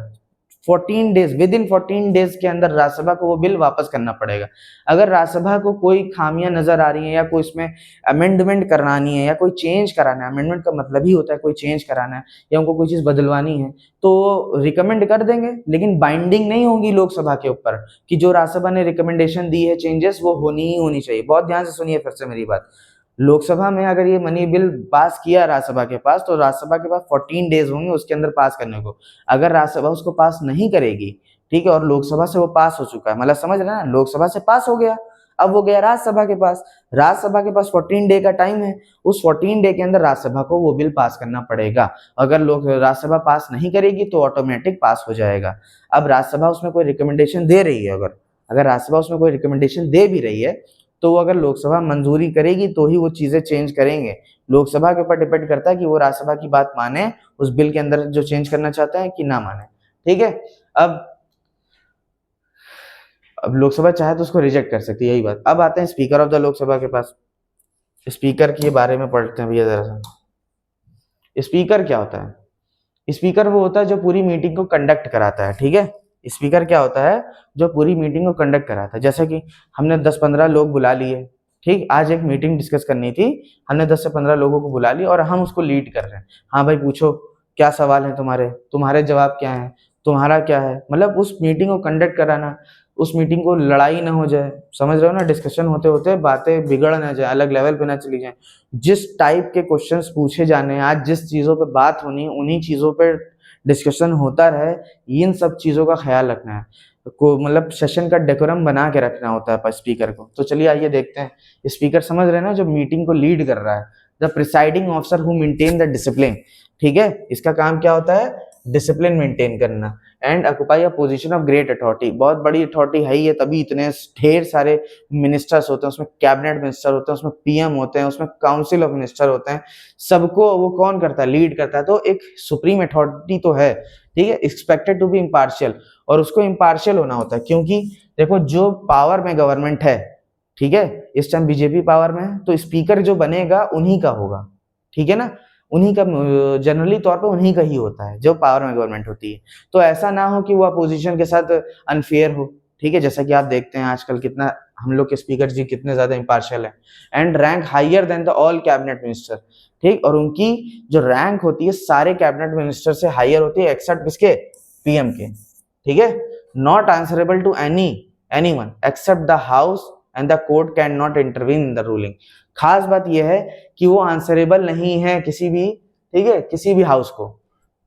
14 डेज, विद इन 14 डेज के अंदर राज्यसभा को वो बिल वापस करना पड़ेगा। अगर राज्यसभा को कोई खामियां नजर आ रही है, या कोई इसमें अमेंडमेंट करानी है, या कोई चेंज कराना है, अमेंडमेंट का मतलब ही होता है कोई चेंज कराना है, या उनको कोई चीज बदलवानी है, तो रिकमेंड कर देंगे, लेकिन बाइंडिंग नहीं होगी लोकसभा के ऊपर कि जो राज्यसभा ने रिकमेंडेशन दी है चेंजेस वो होनी ही होनी चाहिए। बहुत ध्यान से सुनिए फिर से मेरी बात, लोकसभा में अगर ये मनी बिल पास किया राज्यसभा के पास, तो राज्यसभा के पास 14 डेज होंगे उसके अंदर पास करने को। अगर राज्यसभा उसको पास नहीं करेगी, ठीक है, और लोकसभा से वो पास हो चुका है, मतलब समझ रहे हैं ना, लोकसभा से पास हो गया, अब वो गया राज्यसभा के पास, राज्यसभा के पास 14 डे का टाइम है, उस 14 डे के अंदर राज्यसभा को वो बिल पास करना पड़ेगा। अगर लोग राज्यसभा पास नहीं करेगी तो ऑटोमेटिक पास हो जाएगा। अब राज्यसभा उसमें कोई रिकमेंडेशन दे रही है, अगर अगर राज्यसभा उसमें कोई रिकमेंडेशन दे भी रही है, तो अगर लोकसभा मंजूरी करेगी तो ही वो चीजें चेंज करेंगे। लोकसभा के ऊपर डिपेंड करता है कि वो राज्यसभा की बात माने उस बिल के अंदर जो चेंज करना चाहते हैं कि ना माने, ठीक है। अब लोकसभा चाहे तो उसको रिजेक्ट कर सकती है, यही बात। अब आते हैं स्पीकर ऑफ द लोकसभा के पास, स्पीकर के बारे में पढ़ते हैं भैया जरा सा। स्पीकर क्या होता है, स्पीकर वो होता है जो पूरी मीटिंग को कंडक्ट कराता है, ठीक है। स्पीकर क्या होता है, जो पूरी मीटिंग को कंडक्ट कराता है। जैसे कि हमने 10-15 लोग बुला लिए, ठीक, आज एक मीटिंग डिस्कस करनी थी, हमने 10 से 15 लोगों को बुला लिया और हम उसको लीड कर रहे हैं। हाँ भाई पूछो, क्या सवाल है तुम्हारे, तुम्हारे जवाब क्या है, तुम्हारा क्या है, मतलब उस मीटिंग को कंडक्ट कराना, उस मीटिंग को लड़ाई ना हो जाए, समझ रहे हो ना, डिस्कशन होते होते बातें बिगड़ ना जाए, अलग लेवल पे ना चली जाए। जिस टाइप के क्वेश्चंस पूछे जाने हैं, आज जिस चीजों पे बात होनी है उन्हीं चीजों पे डिस्कशन होता रहे, इन सब चीजों का ख्याल रखना है, को मतलब सेशन का डेकोरम बना के रखना होता है स्पीकर को। तो चलिए आइए देखते हैं, स्पीकर समझ रहे हैं ना, जो मीटिंग को लीड कर रहा है, the presiding officer who maintain the discipline, ठीक है, इसका काम क्या होता है, डिसिप्लिन मेंटेन करना। And occupy a position of great authority, बहुत बड़ी अथॉरिटी है ही है, तभी इतने ढेर सारे मिनिस्टर्स होते हैं, उसमें कैबिनेट मिनिस्टर होते हैं, उसमें पीएम होते हैं, उसमें काउंसिल ऑफ मिनिस्टर होते हैं, सबको वो कौन करता है, लीड करता है। तो एक सुप्रीम अथॉरिटी तो है, ठीक है, एक्सपेक्टेड टू बी इम्पार्शियल, और उसको इम्पार्शियल होना होता है, क्योंकि देखो जो पावर में गवर्नमेंट है, ठीक है, इस टाइम बीजेपी पावर में है, तो स्पीकर जो बनेगा उन्हीं का होगा, ठीक है ना, उन्हीं का, जनरली तौर पे उन्हीं का ही होता है जो पावर में गवर्नमेंट होती है। तो ऐसा ना हो कि वो अपोजिशन के साथ अनफेयर हो, ठीक है, जैसा कि आप देखते हैं आजकल कितना हम लोग के स्पीकर जी कितने ज्यादा इम्पार्शियल है। And rank higher than the all cabinet minister, ठीक, और उनकी जो रैंक होती है सारे कैबिनेट मिनिस्टर से हायर होती है, एक्सेप्ट किसके, पीएम के, ठीक है, not answerable to anyone except the house and the court can not intervene in the ruling. खास बात यह है कि वो आंसरेबल नहीं है किसी भी, ठीक है, किसी भी हाउस को,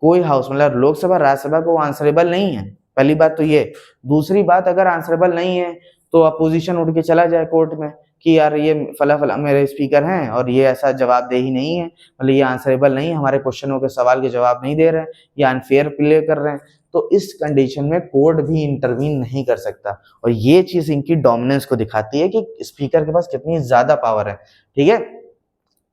कोई हाउस मतलब लोकसभा राज्यसभा को आंसरेबल नहीं है, पहली बात तो ये। दूसरी बात, अगर आंसरेबल नहीं है तो अपोजिशन उठ के चला जाए कोर्ट में कि यार ये फला फला मेरे स्पीकर हैं और ये ऐसा जवाबदेही नहीं है, मतलब ये आंसरेबल नहीं, हमारे क्वेश्चनों के सवाल के जवाब नहीं दे रहे हैं, ये अनफेयर प्ले कर रहे हैं, तो इस कंडीशन में कोर्ट भी इंटरवीन नहीं कर सकता। और ये चीज इनकी डोमिनेंस को दिखाती है कि स्पीकर के पास कितनी ज्यादा पावर है, ठीक है।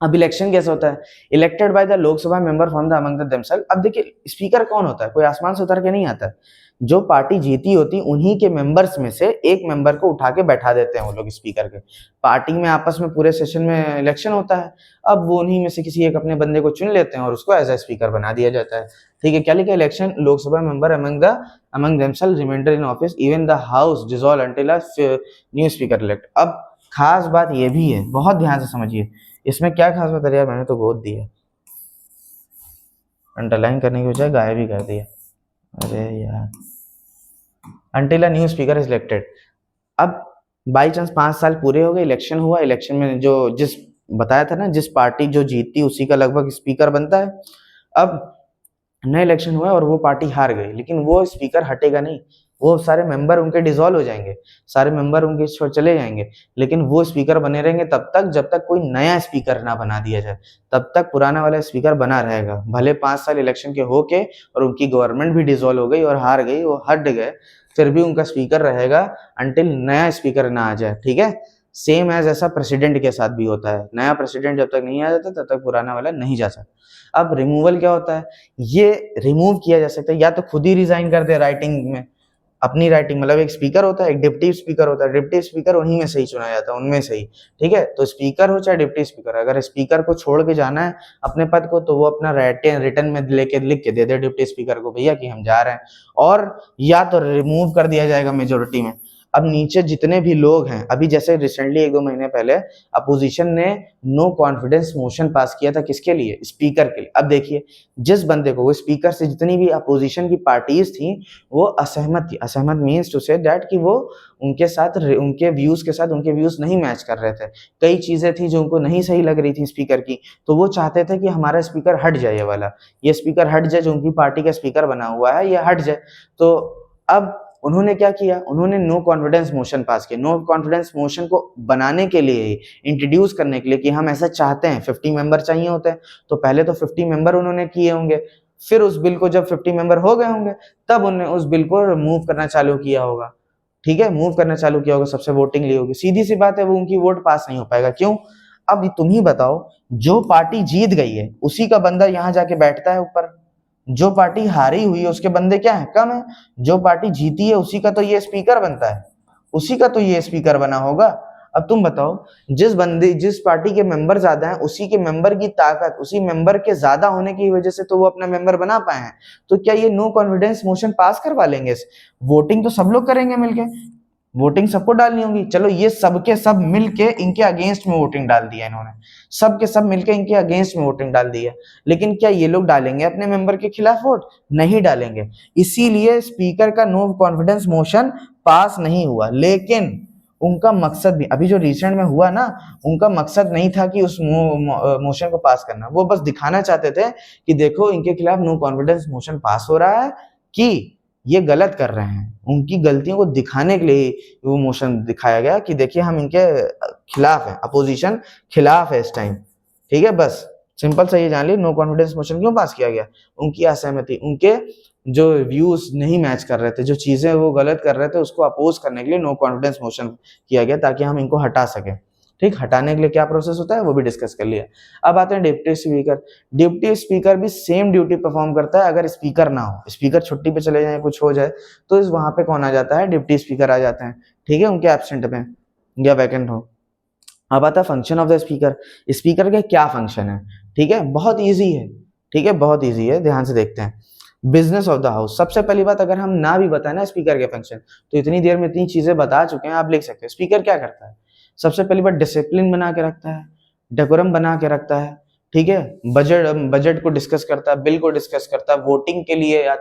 अब इलेक्शन कैसे होता है, elected by the Lok Sabha member from the among the themselves. अब देखिए स्पीकर कौन होता है, कोई आसमान से उतर के नहीं आता है, जो पार्टी जीती होती उन्हीं के मेंबर्स में से एक मेंबर को उठा के बैठा देते हैं वो लोग स्पीकर के। पार्टी में आपस में पूरे सेशन में इलेक्शन होता है, अब वो उन्हीं में से किसी एक अपने बंदे को चुन लेते हैं और उसको एज ए स्पीकर बना दिया जाता है, ठीक है। क्या लिखा, election Lok Sabha member among themselves remainder in office even the house dissolve until a new speaker elect. अब खास बात ये भी है, बहुत ध्यान से समझिए, इसमें क्या खास बात है यार, मैंने तो गोद दिया, अंडरलाइन करने की बजाय गायब ही कर दिया, अरे यार, until a new speaker is elected. अब बाई चांस 5 साल पूरे हो गए, इलेक्शन हुआ, इलेक्शन में जो जिस बताया था ना, जिस पार्टी जो जीतती उसी का लगभग स्पीकर बनता है। अब नया इलेक्शन हुआ और वो पार्टी हार गई, लेकिन वो स्पीकर हटेगा नहीं, वो सारे मेंबर उनके डिसॉल्व हो जाएंगे, सारे मेंबर उनके छोड़ चले जाएंगे, लेकिन वो स्पीकर बने रहेंगे तब तक जब तक कोई नया स्पीकर ना बना दिया जाए, तब तक पुराना वाला स्पीकर बना रहेगा। भले 5 साल इलेक्शन के होके और उनकी गवर्नमेंट भी डिसॉल्व हो गई और हार गई, वो हट गए, फिर भी उनका स्पीकर रहेगा अंटिल नया स्पीकर ना आ जाए, ठीक है। सेम एज ऐसा प्रेसिडेंट के साथ भी होता है, नया प्रेसिडेंट जब तक नहीं आ जाता तब तक पुराना वाला नहीं जा सकता। अब रिमूवल क्या होता है, ये रिमूव किया जा सकता है या तो खुद ही रिजाइन कर दे राइटिंग में, अपनी राइटिंग, मतलब एक स्पीकर होता है, एक डिप्टी स्पीकर होता है, डिप्टी स्पीकर उन्हीं में से ही चुना जाता है, उनमें से ही, ठीक है। तो स्पीकर हो चाहे डिप्टी स्पीकर, अगर स्पीकर को छोड़ के जाना है अपने पद को तो वो अपना रिटर्न में लेके लिख के दे दे डिप्टी स्पीकर को, भैया कि हम जा रहे हैं, और या तो रिमूव कर दिया जाएगा मेजोरिटी में। अब नीचे जितने भी लोग हैं, अभी जैसे रिसेंटली 1-2 महीने पहले अपोजिशन ने नो कॉन्फिडेंस मोशन पास किया था, किसके लिए, स्पीकर के लिए। अब देखिए जिस बंदे को, वो स्पीकर से जितनी भी अपोजिशन की पार्टीज थी वो असहमत थी, असहमत मीन्स टू से दैट कि वो उनके साथ, उनके व्यूज के साथ उनके व्यूज नहीं मैच कर रहे थे, कई चीजें थी जो उनको नहीं सही लग रही थी स्पीकर की, तो वो चाहते थे कि हमारा स्पीकर हट जाए, ये वाला, ये स्पीकर हट जाए, जो उनकी पार्टी का स्पीकर बना हुआ है ये हट जाए। तो अब उन्होंने क्या किया, उन्होंने नो कॉन्फिडेंस मोशन पास किया। नो कॉन्फिडेंस मोशन को बनाने के लिए, इंट्रोड्यूस करने के लिए कि हम ऐसा चाहते हैं, 50 मेंबर चाहिए होते हैं, तो पहले तो 50 मेंबर उन्होंने किए होंगे, फिर उस बिल को जब 50 मेंबर हो गए होंगे तब उन्होंने उस बिल को मूव करना चालू किया होगा, ठीक है, मूव करना चालू किया होगा, सबसे वोटिंग ली होगी, सीधी सी बात है वो उनकी वोट पास नहीं हो पाएगा। क्यों, अब तुम ही बताओ, जो पार्टी जीत गई है उसी का बंदा यहाँ जाके बैठता है ऊपर, जो पार्टी हारी हुई है उसके बंदे क्या है, कम है, जो पार्टी जीती है उसी का तो ये स्पीकर बनता है, उसी का तो ये स्पीकर बना होगा। अब तुम बताओ, जिस पार्टी के मेंबर ज्यादा हैं उसी के मेंबर की ताकत, उसी मेंबर के ज्यादा होने की वजह से तो वो अपना मेंबर बना पाए हैं, तो क्या ये नो कॉन्फिडेंस मोशन पास करवा लेंगे? वोटिंग तो सब लोग करेंगे मिलके, वोटिंग सबको डालनी होगी, चलो ये सबके सब मिलके इनके अगेंस्ट में वोटिंग डाल दिया इन्होंने, सबके सब मिलके इनके अगेंस्ट में वोटिंग डाल दिया, लेकिन क्या ये लोग डालेंगे अपने मेंबर के खिलाफ वोट? नहीं डालेंगे, इसीलिए स्पीकर का नो कॉन्फिडेंस मोशन पास नहीं हुआ। लेकिन उनका मकसद भी, अभी जो रिसेंट में हुआ ना, उनका मकसद नहीं था कि उस मोशन को पास करना, वो बस दिखाना चाहते थे कि देखो इनके खिलाफ नो कॉन्फिडेंस मोशन पास हो रहा है कि ये गलत कर रहे हैं, उनकी गलतियों को दिखाने के लिए वो मोशन दिखाया गया कि देखिए हम इनके खिलाफ हैं, अपोजिशन खिलाफ है इस टाइम, ठीक है। बस सिंपल सा ये जान ली नो कॉन्फिडेंस मोशन क्यों पास किया गया, उनकी असहमति, उनके जो व्यूज नहीं मैच कर रहे थे, जो चीजें वो गलत कर रहे थे उसको अपोज करने के लिए नो कॉन्फिडेंस मोशन किया गया ताकि हम इनको हटा सके, ठीक, हटाने के लिए क्या प्रोसेस होता है वो भी डिस्कस कर लिया। अब आते हैं डिप्टी स्पीकर। डिप्टी स्पीकर भी सेम ड्यूटी परफॉर्म करता है अगर स्पीकर ना हो, स्पीकर छुट्टी पे चले जाए, कुछ हो जाए, तो इस वहां पे कौन आ जाता है, डिप्टी स्पीकर आ जाते हैं, ठीक है, उनके एब्सेंट में या वैकेंट हो। अब आता है function of the speaker. Speaker के क्या फंक्शन है, ठीक है, बहुत ईजी है, ठीक है, बहुत ईजी है, ध्यान से देखते हैं। बिजनेस ऑफ द हाउस, सबसे पहली बात, अगर हम ना भी बताए ना स्पीकर के फंक्शन, तो इतनी देर में इतनी चीजें बता चुके हैं, आप लिख सकते हैं। स्पीकर क्या करता है, सबसे पहली बात डिसिप्लिन बना के रखता है, डेकोरम बना के रखता है, ठीक है, बजट को डिस्कस करता है, बिल को डिस्कस करता है, वोटिंग के लिए या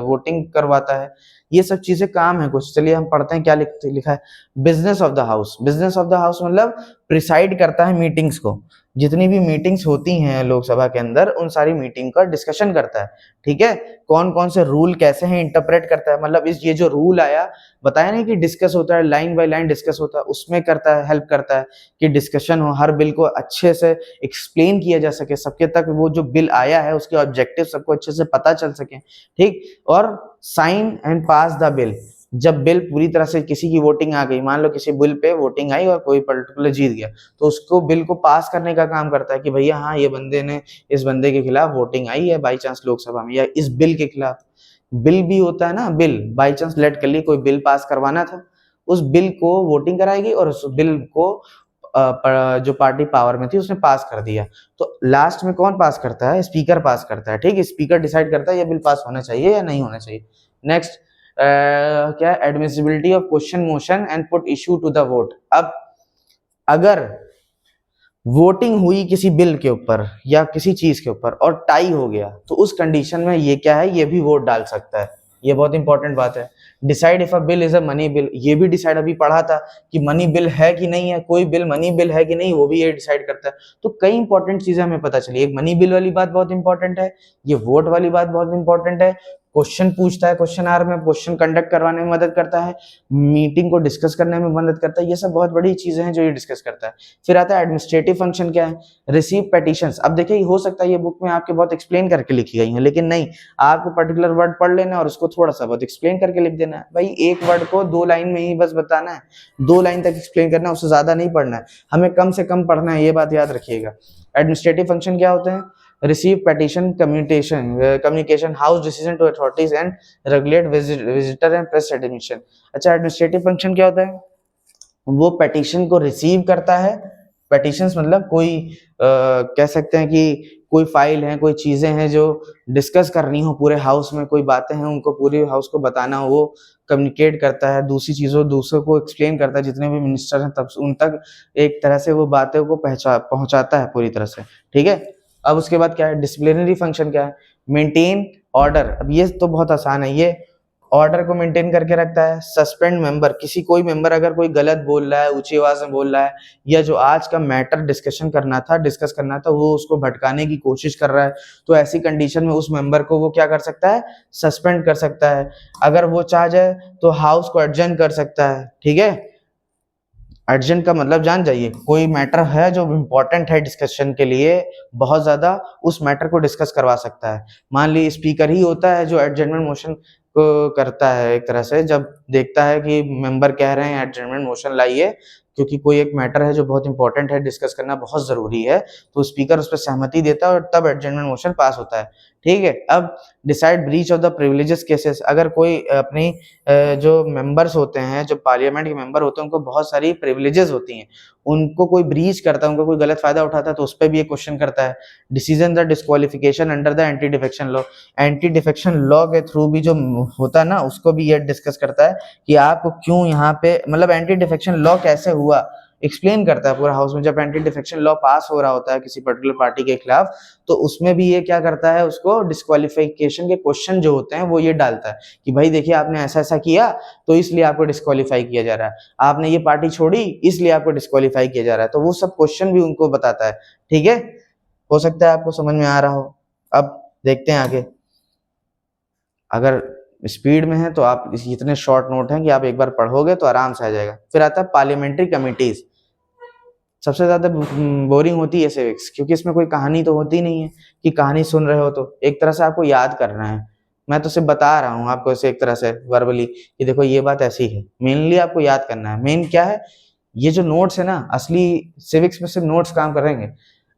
वोटिंग करवाता है, ये सब चीजें काम है कुछ। चलिए हम पढ़ते हैं क्या लिखा है। Business of the house, business of the house मतलब प्रिसाइड करता है मीटिंग्स को, जितनी भी मीटिंग्स होती हैं लोकसभा के अंदर, उन सारी मीटिंग का डिस्कशन करता है, ठीक है। कौन कौन से रूल कैसे हैं इंटरप्रेट करता है, मतलब इस ये जो रूल आया, बताया नहीं कि डिस्कस होता है, लाइन बाय लाइन डिस्कस होता है, उसमें करता है, हेल्प करता है कि डिस्कशन हो, हर बिल को अच्छे से एक्सप्लेन किया जा सके, सबके तक वो जो बिल आया है उसके ऑब्जेक्टिव सबको अच्छे से पता चल सके, ठीक। और sign and pass the bill, जब बिल पूरी तरह से किसी की वोटिंग आ गई, मान लो किसी बिल पे वोटिंग आई और कोई पर्टिकुलर जीत गया, तो उसको बिल को पास करने का काम करता है कि भैया हाँ ये बंदे ने, इस बंदे के खिलाफ वोटिंग आई है बाई चांस लोकसभा में, या इस बिल के खिलाफ। बिल भी होता है ना, बिल बाई चांस लेट कर ली कोई बिल पास करवाना था, उस बिल को वोटिंग कराएगी और उस बिल को जो पार्टी पावर में थी उसने पास कर दिया, तो लास्ट में कौन पास करता है, स्पीकर पास करता है, ठीक है। स्पीकर डिसाइड करता है ये बिल पास होना चाहिए या नहीं होना चाहिए। नेक्स्ट क्या, admissibility of question motion and put issue to the vote. अब अगर वोटिंग हुई किसी बिल के ऊपर या किसी चीज के ऊपर और टाई हो गया, तो उस कंडीशन में ये क्या है, ये भी वोट डाल सकता है, ये बहुत इंपॉर्टेंट बात है। Decide if a bill is a money bill, ये भी डिसाइड अभी पढ़ा था कि मनी बिल है कि नहीं है, कोई बिल मनी बिल है कि नहीं, वो भी ये डिसाइड करता है। तो कई इंपॉर्टेंट चीजें हमें पता चली, एक मनी बिल वाली बात बहुत इंपॉर्टेंट है, ये वोट वाली बात बहुत इंपॉर्टेंट है, क्वेश्चन पूछता है, क्वेश्चन आर में क्वेश्चन कंडक्ट करवाने में मदद करता है, मीटिंग को डिस्कस करने में मदद करता है, ये सब बहुत बड़ी चीजें हैं जो ये डिस्कस करता है। फिर आता है एडमिनिस्ट्रेटिव फंक्शन क्या है, रिसीव पेटिशंस। अब देखिए हो सकता है ये बुक में आपके बहुत एक्सप्लेन करके लिखी गई है, लेकिन नहीं, आपको पर्टिकुलर वर्ड पढ़ लेना और उसको थोड़ा सा बहुत एक्सप्लेन करके लिख देना है। भाई एक वर्ड को 2 लाइन में ही बस बताना है, 2 लाइन तक एक्सप्लेन करना है, उससे ज्यादा नहीं पढ़ना है, हमें कम से कम पढ़ना है, ये बात याद रखिएगा। एडमिनिस्ट्रेटिव फंक्शन क्या होते हैं, receive petition, communication, house decision to authorities and regulate visitor and press admission। अच्छा, एडमिनिस्ट्रेटिव फंक्शन क्या होता है, वो पेटिशन को रिसीव करता है, पेटिशंस मतलब कोई कह सकते हैं कि कोई फाइल है, कोई चीजें हैं जो डिस्कस करनी हो पूरे हाउस में, कोई बातें हैं उनको पूरे हाउस को बताना हो, वो कम्युनिकेट करता है, दूसरी चीजों दूसरों को एक्सप्लेन करता है, जितने भी मिनिस्टर हैं तब उन तक एक तरह से वो बातें को पहुंचाता है पूरी तरह से, ठीक है। अब उसके बाद क्या है, डिसिप्लिनरी फंक्शन क्या है, मेंटेन ऑर्डर। अब ये तो बहुत आसान है, ये ऑर्डर को मेंटेन करके रखता है। सस्पेंड मेंबर, किसी कोई मेंबर अगर कोई गलत बोल रहा है, ऊंची आवाज में बोल रहा है, या जो आज का मैटर डिस्कस करना था वो उसको भटकाने की कोशिश कर रहा है, तो ऐसी कंडीशन में उस मेंबर को वो क्या कर सकता है, सस्पेंड कर सकता है। अगर वो चाह जाए तो हाउस को एडजर्न कर सकता है, ठीक है। अर्जेंट का मतलब जान जाइए, कोई मैटर है जो इम्पोर्टेंट है डिस्कशन के लिए बहुत ज्यादा, उस मैटर को डिस्कस करवा सकता है। मान ली स्पीकर ही होता है जो एडजर्नमेंट मोशन को करता है, एक तरह से जब देखता है कि मेंबर कह रहे हैं एडजर्नमेंट मोशन लाइए, क्योंकि कोई एक मैटर है जो बहुत इंपॉर्टेंट है, डिस्कस करना बहुत जरूरी है, तो स्पीकर उस पर सहमति देता है और तब एडजर्नमेंट मोशन पास होता है, ठीक है। अब decide breach of the privileges cases, अगर कोई अपनी जो मेंबर्स होते हैं, जो पार्लियामेंट के मेंबर होते हैं, उनको बहुत सारी प्रिविलेजेस होती हैं, उनको कोई ब्रीच करता है, उनको कोई गलत फायदा उठाता है, तो उस पर भी एक क्वेश्चन करता है। Decision the disqualification under the anti defection law, anti defection law के थ्रू भी जो होता है ना, उसको भी ये डिस्कस करता है कि आपको क्यों यहाँ पे, मतलब एंटी डिफेक्शन लॉ कैसे हुआ, एक्सप्लेन करता है पूरा हाउस में। जब एंटी डिफेक्शन लॉ पास हो रहा होता है किसी पर्टिकुलर पार्टी के खिलाफ, तो उसमें भी ये क्या करता है, उसको डिस्क्वालिफिकेशन के क्वेश्चन जो होते हैं वो ये डालता है कि भाई देखिए आपने ऐसा ऐसा किया तो इसलिए आपको डिस्क्वालीफाई किया जा रहा है, आपने ये पार्टी छोड़ी इसलिए आपको डिस्क्वालीफाई किया जा रहा है, तो वो सब क्वेश्चन भी उनको बताता है, ठीक है। हो सकता है आपको समझ में आ रहा हो। अब देखते हैं आगे, अगर स्पीड में है तो आप इतने शॉर्ट नोट हैं कि आप एक बार पढ़ोगे तो आराम से आ जाएगा। फिर आता है पार्लियामेंट्री कमिटीज, सबसे ज्यादा बोरिंग होती है सिविक्स, क्योंकि इसमें कोई कहानी तो होती नहीं है कि कहानी सुन रहे हो, तो एक तरह से आपको याद करना है। मैं तो सिर्फ बता रहा हूँ आपको इसे एक तरह से वर्बली कि देखो ये बात ऐसी है, मेनली आपको याद करना है। मेन क्या है, ये जो नोट्स है ना, असली सिविक्स में सिर्फ नोट्स काम करेंगे।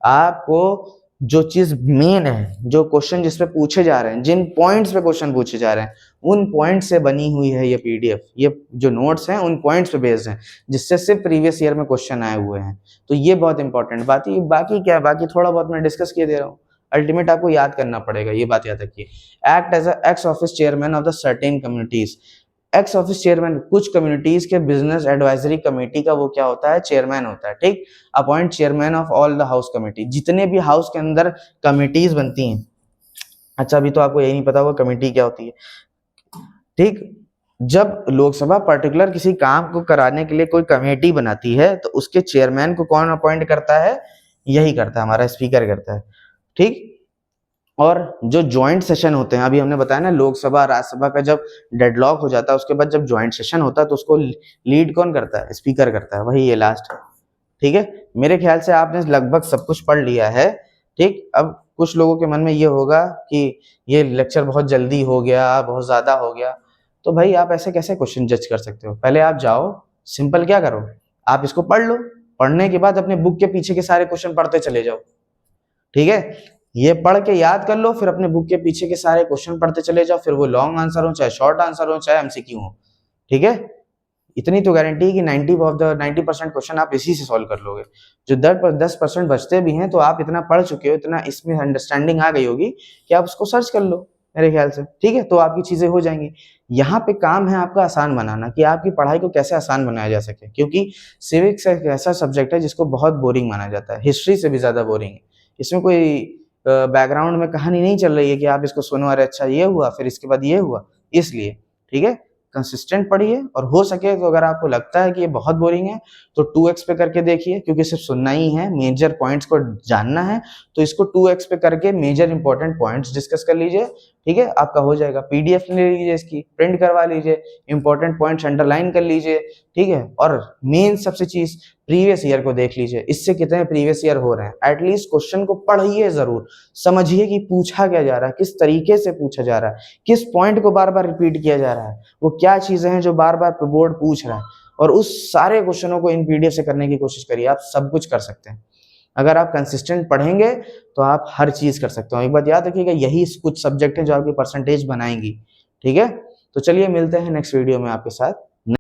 आपको जो चीज मेन है, जो क्वेश्चन जिस पे पूछे जा रहे हैं, जिन पॉइंट्स पे क्वेश्चन पूछे जा रहे हैं, उन पॉइंट से बनी हुई है ये पीडीएफ। ये जो नोट्स हैं उन पॉइंट्स पे बेस्ड हैं, जिससे सिर्फ प्रीवियस ईयर में क्वेश्चन आए हुए हैं। तो ये बहुत इंपॉर्टेंट बात है। बाकी क्या है, बाकी थोड़ा बहुत मैं डिस्कस किए दे रहा हूँ, अल्टीमेट आपको याद करना पड़ेगा, ये बात याद रखिए। Act as ex office chairman of the certain communities. Ex office chairman, कुछ कम्युनिटीज के बिजनेस एडवाइजरी कमेटी का वो क्या होता है, चेयरमैन होता है, ठीक। Appoint chairman of all the house committee, जितने भी हाउस के अंदर कमिटीज बनती हैं। अच्छा, अभी तो आपको यही नहीं पता होगा कमेटी क्या होती है, ठीक। जब लोकसभा पर्टिकुलर किसी काम को कराने के लिए कोई कमेटी बनाती है, तो उसके चेयरमैन को कौन अपॉइंट करता है, यही करता है, हमारा स्पीकर करता है, ठीक। और जो ज्वाइंट सेशन होते हैं, अभी हमने बताया ना, लोकसभा राज्यसभा का जब डेडलॉक हो जाता है, उसके बाद जब ज्वाइंट सेशन होता है, तो उसको लीड कौन करता है, स्पीकर करता है, वही ये लास्ट है, ठीक है। मेरे ख्याल से आपने लगभग सब कुछ पढ़ लिया है, ठीक। अब कुछ लोगों के मन में ये होगा कि ये लेक्चर बहुत जल्दी हो गया, बहुत ज्यादा हो गया। तो भाई आप ऐसे कैसे क्वेश्चन जज कर सकते हो? पहले आप जाओ, सिंपल क्या करो, आप इसको पढ़ लो, पढ़ने के बाद अपने बुक के पीछे के सारे क्वेश्चन पढ़ते चले जाओ, ठीक है। ये पढ़ के याद कर लो, फिर अपने बुक के पीछे के सारे क्वेश्चन पढ़ते चले जाओ, फिर वो लॉन्ग आंसर हो, चाहे शॉर्ट आंसर हो, चाहे एमसीक्यू हो, ठीक है। इतनी तो गारंटी है कि 90% क्वेश्चन आप इसी से सॉल्व कर लोगे। जो 10% बचते भी हैं, तो आप इतना पढ़ चुके हो, इतना इसमें अंडरस्टैंडिंग आ गई होगी कि आप उसको सर्च कर लो, मेरे ख्याल से, ठीक है। तो आपकी चीजें हो जाएंगी। यहाँ पे काम है आपका आसान बनाना, कि आपकी पढ़ाई को कैसे आसान बनाया जा सके, क्योंकि सिविक्स एक ऐसा सब्जेक्ट है जिसको बहुत बोरिंग माना जाता है, हिस्ट्री से भी ज्यादा बोरिंग है। इसमें कोई बैकग्राउंड में कहानी नहीं चल रही है कि आप इसको सुनो, अरे अच्छा ये हुआ, फिर इसके बाद ये हुआ, इसलिए, ठीक है। कंसिस्टेंट पढ़िए, और हो सके तो अगर आपको लगता है कि ये बहुत बोरिंग है, तो 2x पे करके देखिए, क्योंकि सिर्फ सुनना ही है, मेजर पॉइंट्स को जानना है, तो इसको 2x पे करके मेजर इंपॉर्टेंट पॉइंट्स डिस्कस कर लीजिए, ठीक है। आपका हो जाएगा। पीडीएफ ले लीजिए, इसकी प्रिंट करवा लीजिए, इंपॉर्टेंट पॉइंट्स अंडरलाइन कर लीजिए, ठीक है। और मेन सबसे चीज, प्रीवियस ईयर को देख लीजिए, इससे कितने प्रीवियस ईयर हो रहे हैं। एटलीस्ट क्वेश्चन को पढ़िए जरूर, समझिए कि पूछा क्या जा रहा है, किस तरीके से पूछा जा रहा है, किस पॉइंट को बार बार रिपीट किया जा रहा है, वो क्या चीजें हैं जो बार बार बोर्ड पूछ रहा है, और उस सारे क्वेश्चनों को इन पीडीएफ से करने की कोशिश करिए। आप सब कुछ कर सकते हैं अगर आप कंसिस्टेंट पढ़ेंगे, तो आप हर चीज कर सकते हो। एक बात याद रखिएगा, यही कुछ सब्जेक्ट हैं जो आपकी परसेंटेज बनाएंगी, ठीक है। तो चलिए मिलते हैं नेक्स्ट वीडियो में आपके साथ।